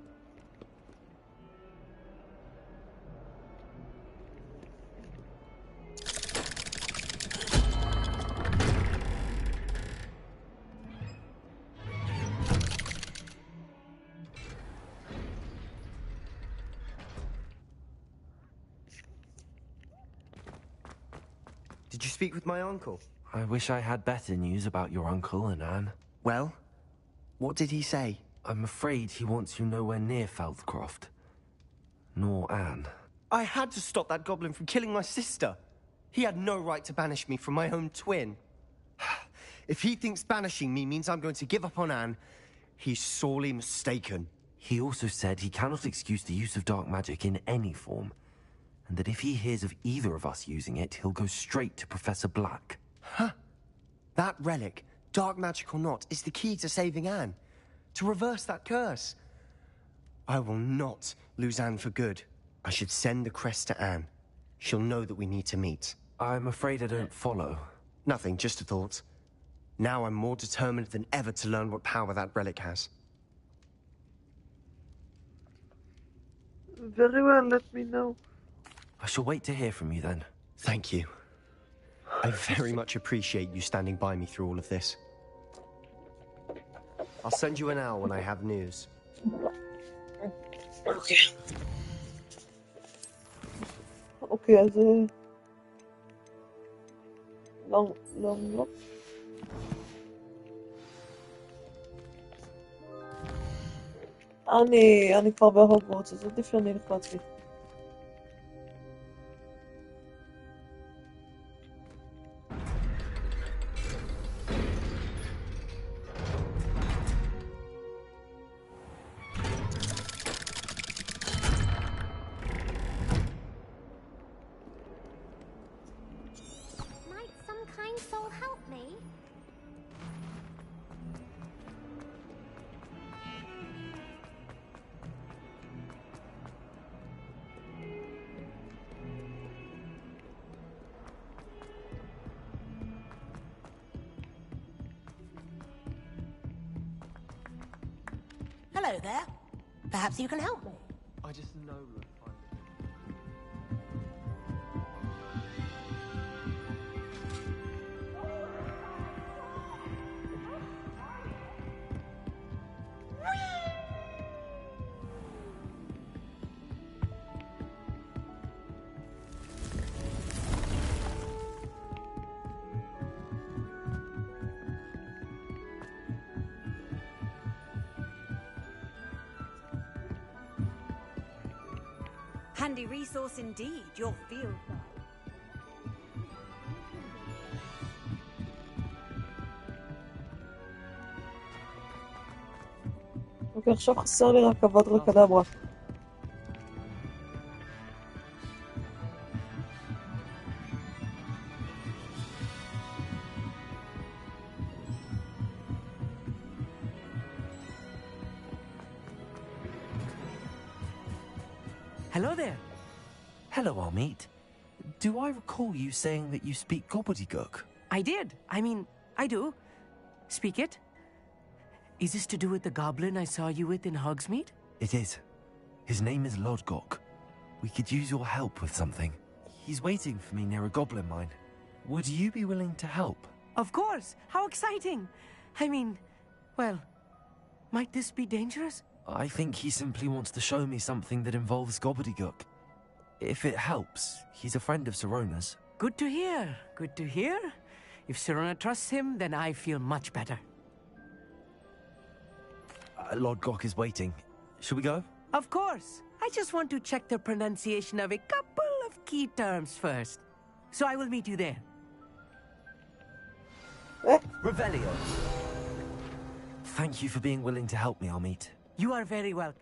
Did you speak with my uncle? I wish I had better news about your uncle and Anne. Well, what did he say? I'm afraid he wants you nowhere near Feldcroft. Nor Anne. I had to stop that goblin from killing my sister. He had no right to banish me from my own twin. If he thinks banishing me means I'm going to give up on Anne, he's sorely mistaken. He also said he cannot excuse the use of dark magic in any form, and that if he hears of either of us using it, he'll go straight to Professor Black. Huh. That relic, dark magic or not, is the key to saving Anne. To reverse that curse. I will not lose Anne for good. I should send the crest to Anne. She'll know that we need to meet. I'm afraid I don't follow. Nothing, just a thought. Now I'm more determined than ever to learn what power that relic has. Very well, let me know. I shall wait to hear from you then. Thank you. I very much appreciate you standing by me through all of this. I'll send you an owl when I have news. Okay. Okay, אז... לא. אני כבר בהוגוורטס, אז עדיף שאני אלך לעצמי. Hello there. Perhaps you can help me. I just know we'll find it. Handy resource indeed, your field guide. אוקיי, עכשיו חסר לי רק אבדרקדברה. Hello there. Hello, Amit. Do I recall you saying that you speak gobbledygook? I did. I mean, I do. Speak it. Is this to do with the goblin I saw you with in Hogsmeade? It is. His name is Lodgok. We could use your help with something. He's waiting for me near a goblin mine. Would you be willing to help? Of course. How exciting. I mean, well, might this be dangerous? I think he simply wants to show me something that involves gobbledygook. If it helps, he's a friend of Sirona's. Good to hear. Good to hear. If Sirona trusts him, then I feel much better. Lodgok is waiting. Should we go? Of course. I just want to check the pronunciation of a couple of key terms first. So I will meet you there. Revelio. Thank you for being willing to help me, Amit. You are very welcome.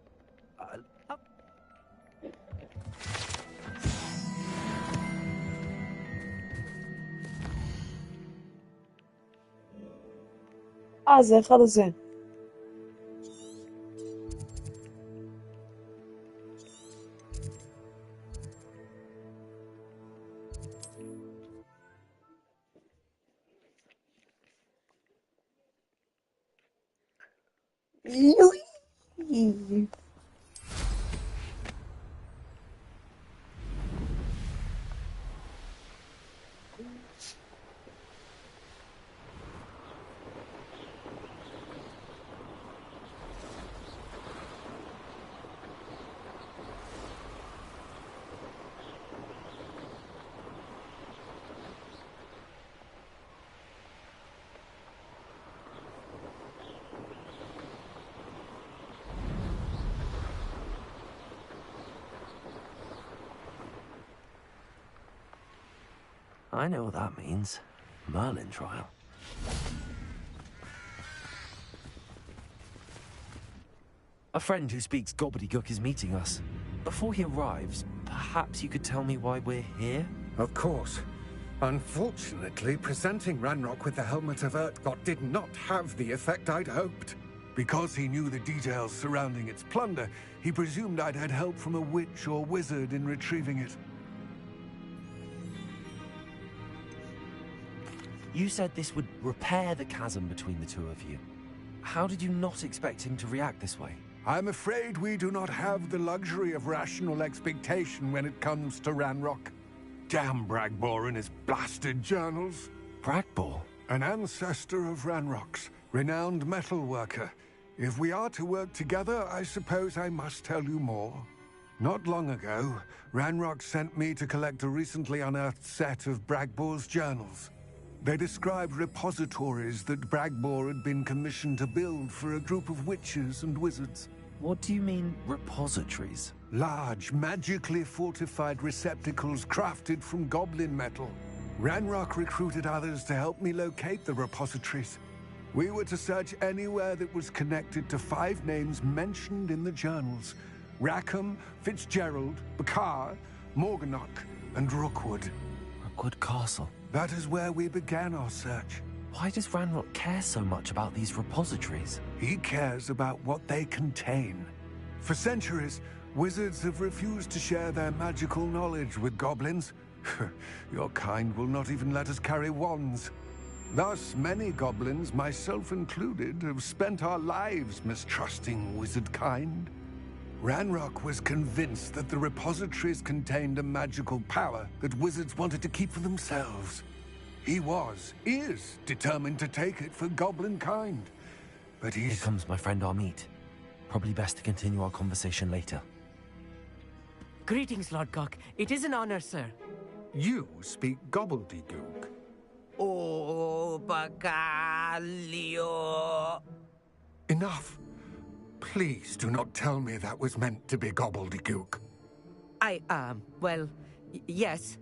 זה אחד הזה. I know what that means. Merlin trial. A friend who speaks gobbledygook is meeting us. Before he arrives, perhaps you could tell me why we're here? Of course. Unfortunately, presenting Ranrock with the Helmet of Urtkot did not have the effect I'd hoped. Because he knew the details surrounding its plunder, he presumed I'd had help from a witch or wizard in retrieving it. You said this would repair the chasm between the two of you. How did you not expect him to react this way? I'm afraid we do not have the luxury of rational expectation when it comes to Ranrock. Damn Bragbor and his blasted journals. Bragbor? An ancestor of Ranrock's, renowned metal worker. If we are to work together, I suppose I must tell you more. Not long ago, Ranrock sent me to collect a recently unearthed set of Bragbor's journals. They described repositories that Bragbor had been commissioned to build for a group of witches and wizards. What do you mean, repositories? Large, magically fortified receptacles crafted from goblin metal. Ranrock recruited others to help me locate the repositories. We were to search anywhere that was connected to 5 names mentioned in the journals. Rackham, Fitzgerald, Bakar, Morganach, and Rookwood. Rookwood Castle? That is where we began our search. Why does Ranrock care so much about these repositories? He cares about what they contain. For centuries, wizards have refused to share their magical knowledge with goblins. Your kind will not even let us carry wands. Thus, many goblins, myself included, have spent our lives mistrusting wizard kind. Ranrock was convinced that the repositories contained a magical power that wizards wanted to keep for themselves. He is determined to take it for goblin kind. But Here comes my friend Armit. Probably best to continue our conversation later. Greetings, Lord Cock. It is an honor, sir. You speak gobbledygook. Oh, Bacalio. Enough. Please do not tell me that was meant to be gobbledygook. Well, yes.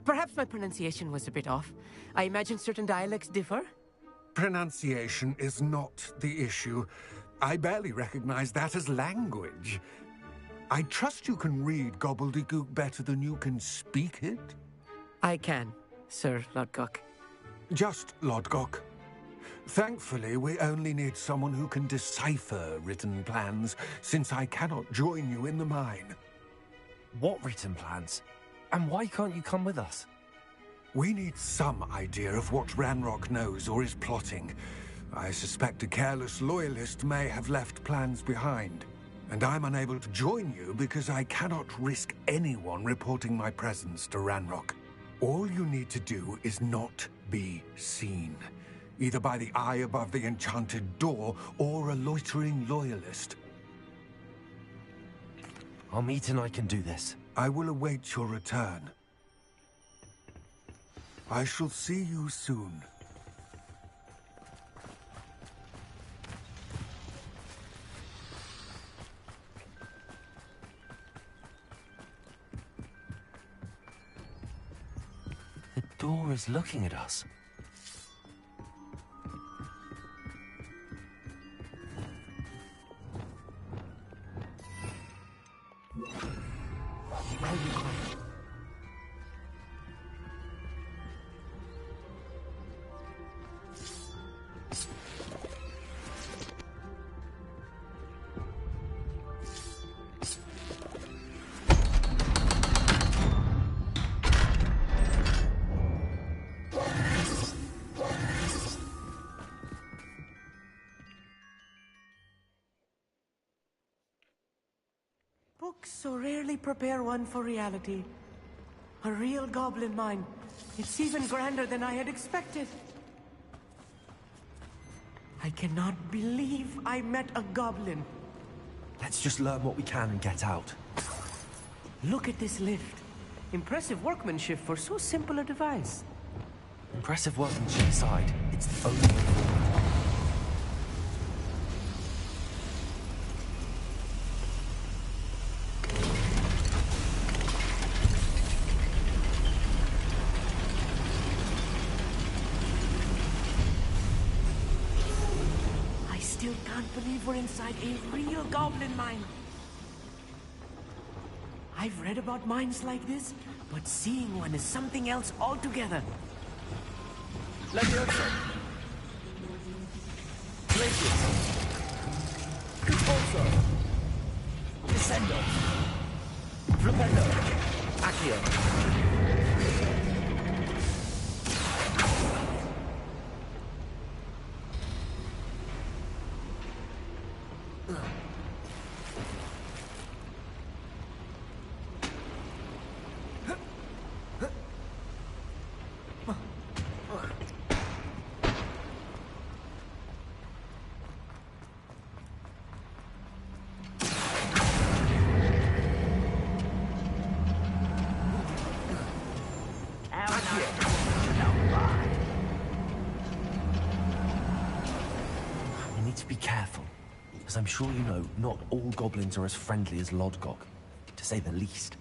Perhaps my pronunciation was a bit off. I imagine certain dialects differ? Pronunciation is not the issue. I barely recognize that as language. I trust you can read gobbledygook better than you can speak it? I can, Sir Lodgok. Just Lodgok. Thankfully, we only need someone who can decipher written plans, since I cannot join you in the mine. What written plans? And why can't you come with us? We need some idea of what Ranrock knows or is plotting. I suspect a careless loyalist may have left plans behind. And I'm unable to join you because I cannot risk anyone reporting my presence to Ranrock. All you need to do is not be seen, either by the eye above the enchanted door or a loitering loyalist. Armit and I can do this. I will await your return. I shall see you soon. The door is looking at us. Books so rarely prepare one for reality. A real goblin mine. It's even grander than I had expected. I cannot believe I met a goblin. Let's just learn what we can and get out. Look at this lift. Impressive workmanship for so simple a device. Impressive workmanship aside, it's the only way forward. Believe we're inside a real goblin mine. I've read about mines like this, but seeing one is something else altogether. Levioso. Glacius. Expulso. Descendo. Flipendo. Accio. We need to be careful, as I'm sure you know, not all goblins are as friendly as Lodgok, to say the least.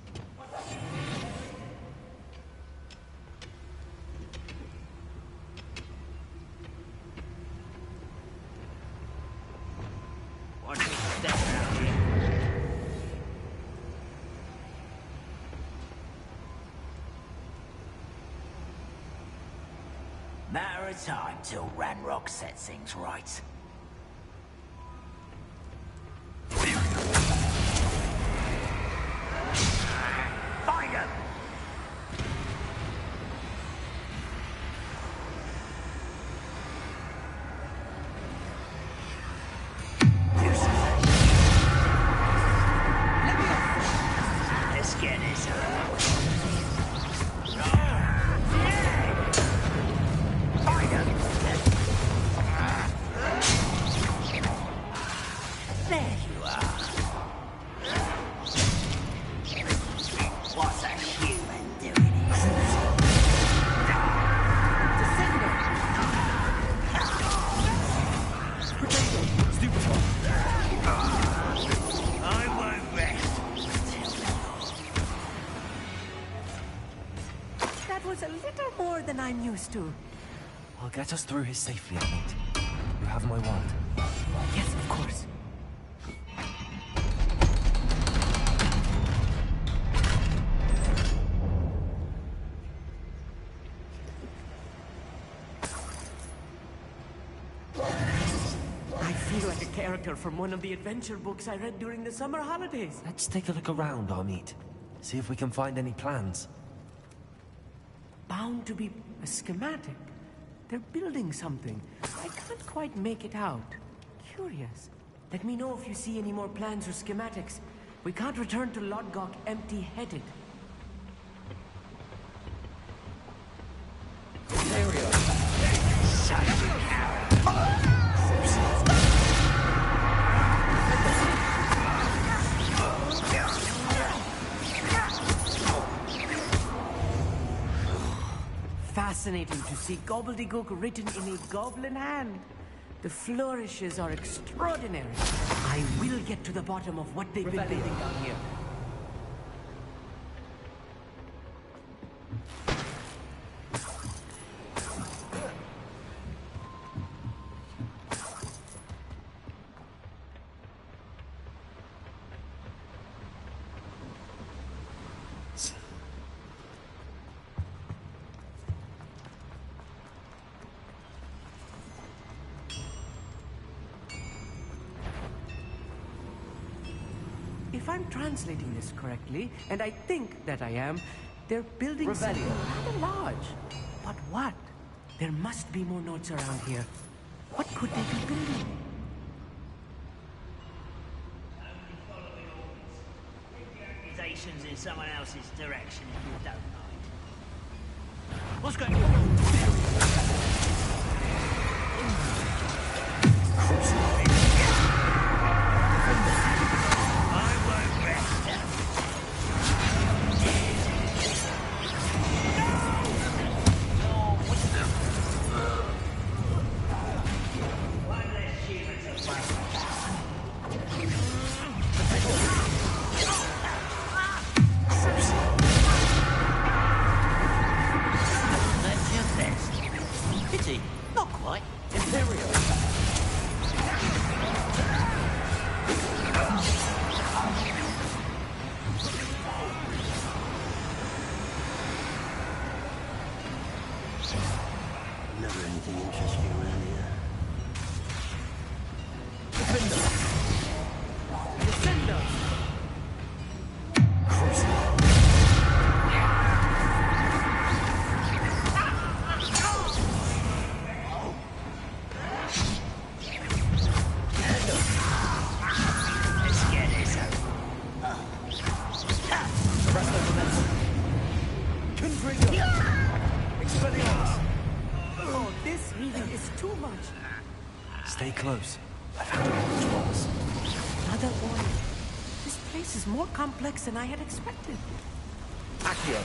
Matter of time till Ranrock sets things right. Find him! us to. I'll get us through here safely, I think. You have my word. Yes, of course. I feel like a character from one of the adventure books I read during the summer holidays. Let's take a look around, Amit. See if we can find any plans. Bound to be a schematic. They're building something. I can't quite make it out. Curious. Let me know if you see any more plans or schematics. We can't return to Lodgok empty-headed. There we are. Fascinating to see gobbledygook written in a goblin hand. The flourishes are extraordinary. I will get to the bottom of what they've been building down here. If I'm translating this correctly, and I think that I am, they're building something rather large. But what? There must be more notes around here. What could they be building? Accusations in someone else's direction if you don't mind. What's going on? Never anything interests me around here. Oh, this really is too much. Stay close. I found a watch box. Another warning. This place is more complex than I had expected. Accio.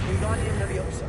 Wingardium Leviosa.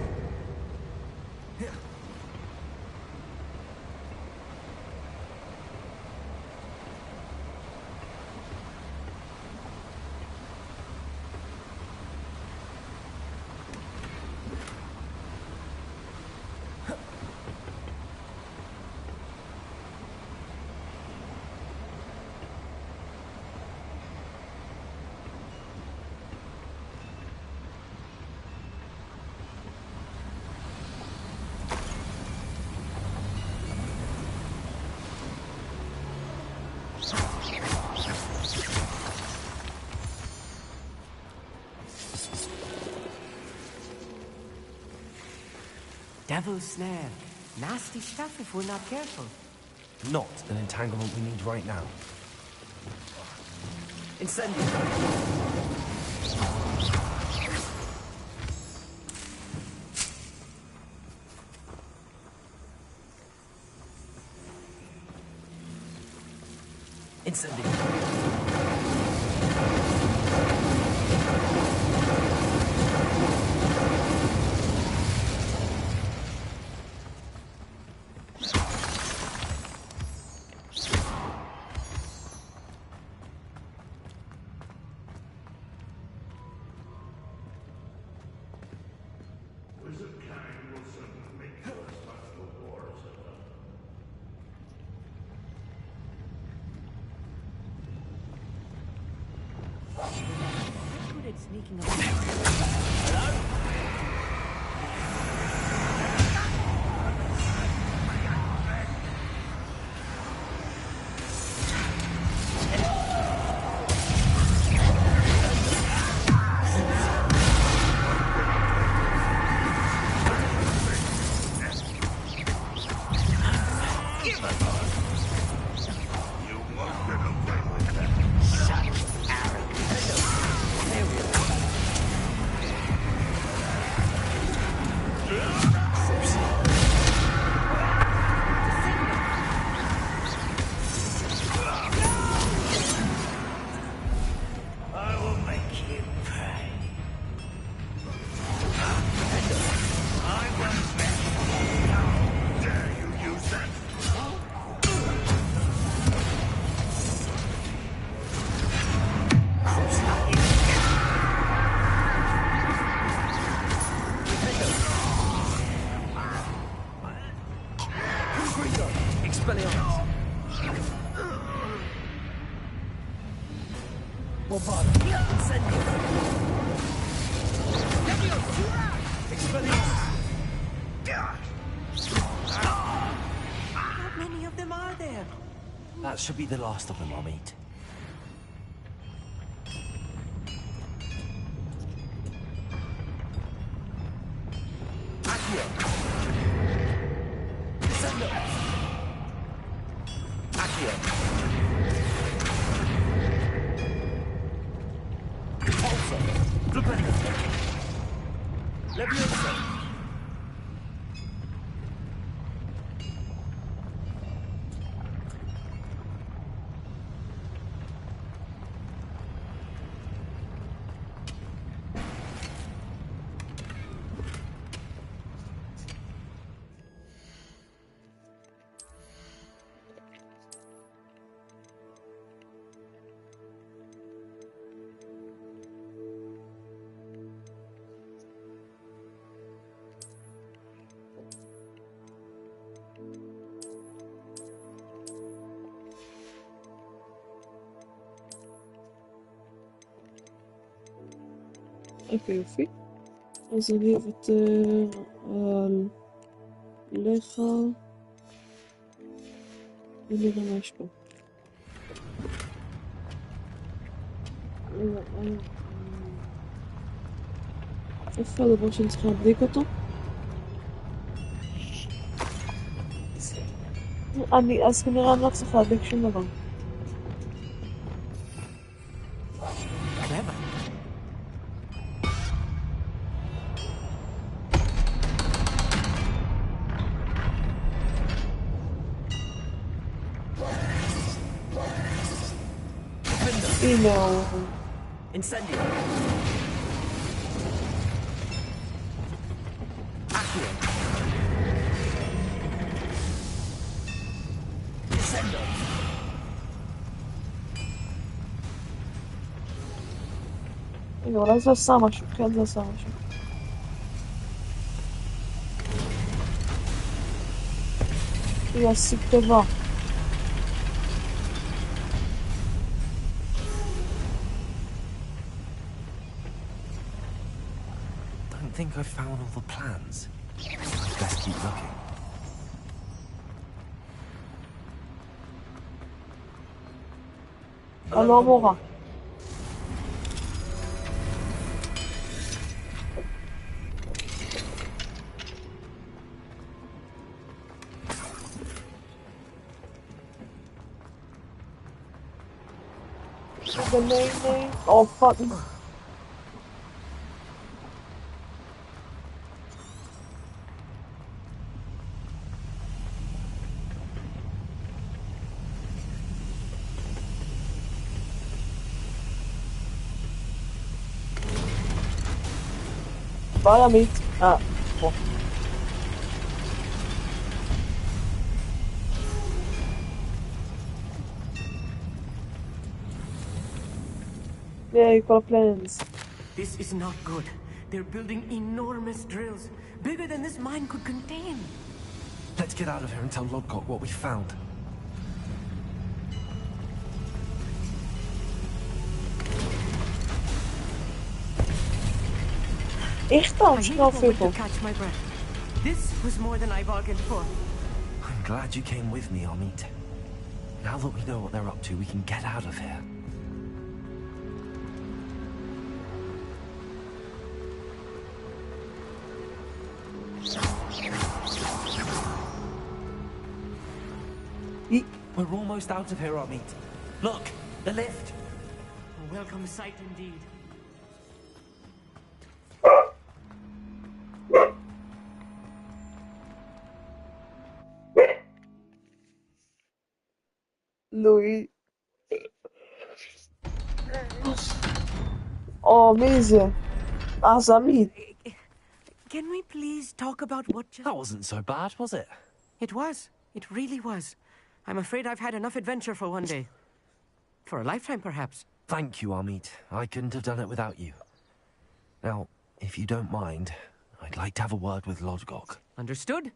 Devil's snare. Nasty stuff if we're not careful. Not an entanglement we need right now. Incendio. Good at sneaking up. How many of them are there? That should be the last of them I'll meet. אוקיי, יופי. אז אני אוותר על לך ונראה מה יש פה. איפה הדבר שאני צריכה להדליק אותו? אז כנראה אני לא צריכה להדליק שום דבר. הנה הוא... Incendio! Accio! Descendo! רגע, אולי זה עשה משהו, כן זה עשה משהו. היא עשית טובה. I think I've found all the plans. I'd best keep looking. הלא מורה. The name. Oh fuck. Bye, Amit. Ah, bon. Yeah, you got plans. This is not good. They're building enormous drills, bigger than this mine could contain. Let's get out of here and tell Lodgok what we found. Echt dan? I Snel need a moment veel. to catch my breath. This was more than I bargained for. I'm glad you came with me, Amit. Now that we know what they're up to, we can get out of here. We're almost out of here, Amit. Look, the lift. A welcome sight indeed. Louis. Oh, amazing. As Amit. Can we please talk about what just... That wasn't so bad, was it? It was. It really was. I'm afraid I've had enough adventure for one day. For a lifetime, perhaps. Thank you, Amit. I couldn't have done it without you. Now, if you don't mind, I'd like to have a word with Lodgok. Understood?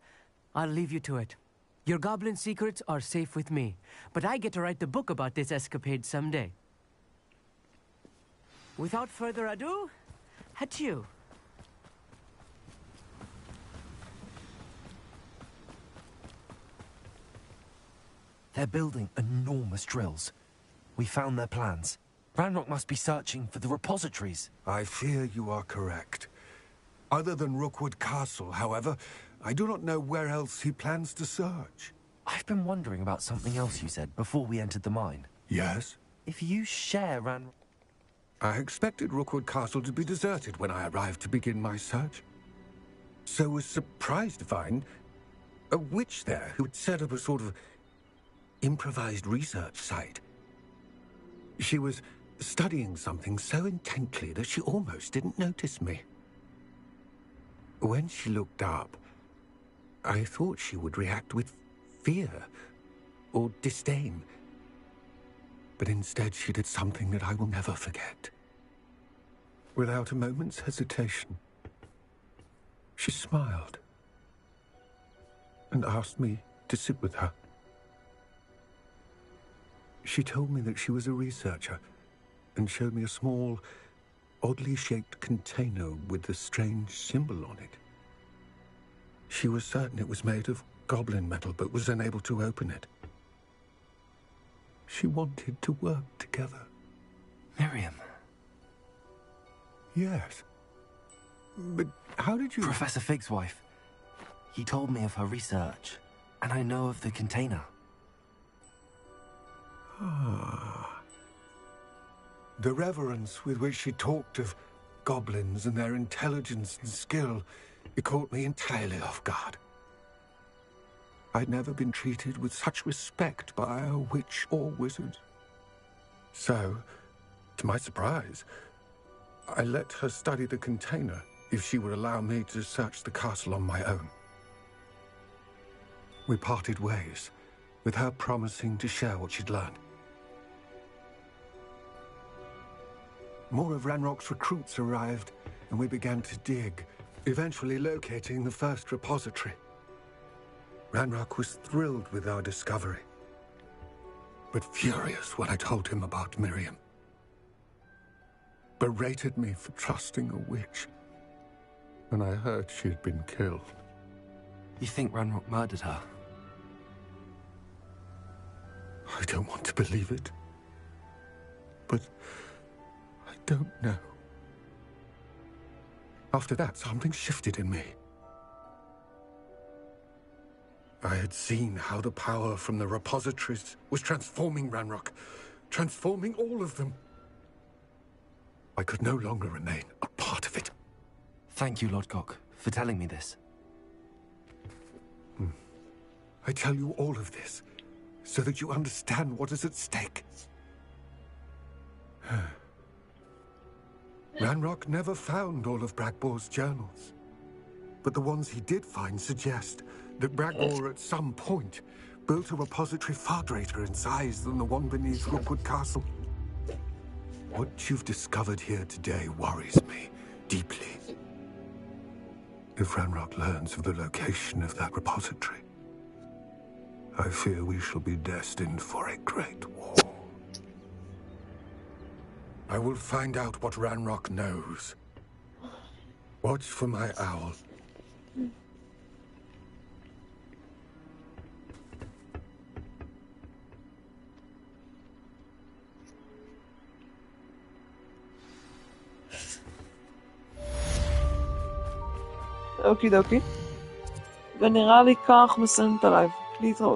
I'll leave you to it. Your goblin secrets are safe with me, but I get to write the book about this escapade someday. Without further ado, adieu. They're building enormous drills. We found their plans. Ranrock must be searching for the repositories. I fear you are correct. Other than Rookwood Castle, however, I do not know where else he plans to search. I've been wondering about something else you said before we entered the mine. Yes? If you share Ranrock... I expected Rookwood Castle to be deserted when I arrived to begin my search. So was surprised to find a witch there who had set up a sort of improvised research site. She was studying something so intently that she almost didn't notice me. When she looked up, I thought she would react with fear or disdain. But instead she did something that I will never forget. Without a moment's hesitation, she smiled and asked me to sit with her. She told me that she was a researcher and showed me a small, oddly shaped container with a strange symbol on it. She was certain it was made of goblin metal, but was unable to open it. She wanted to work together. Miriam. Yes. But how did you... Professor Fig's wife. He told me of her research, and I know of the container. Ah. The reverence with which she talked of goblins and their intelligence and skill, it caught me entirely off guard. I'd never been treated with such respect by a witch or wizard. So, to my surprise, I let her study the container if she would allow me to search the castle on my own. We parted ways, with her promising to share what she'd learned. More of Ranrock's recruits arrived, and we began to dig, eventually locating the first repository. Ranrock was thrilled with our discovery, but furious when I told him about Miriam. Berated me for trusting a witch when I heard she had been killed. You think Ranrock murdered her? I don't want to believe it, but I don't know. After that, something shifted in me. I had seen how the power from the repositories was transforming Ranrock, transforming all of them. I could no longer remain a part of it. Thank you, Lodgok, for telling me this. I tell you all of this so that you understand what is at stake. Ranrock never found all of Bragbor's journals. But the ones he did find suggest that Bragbor at some point built a repository far greater in size than the one beneath Rookwood Castle. What you've discovered here today worries me deeply. If Ranrock learns of the location of that repository, I fear we shall be destined for a great war. I will find out what Ranrock knows. Watch for my owl. אוקיי דוקי. ונראה לי כך מסיים את הלייב. להתראות.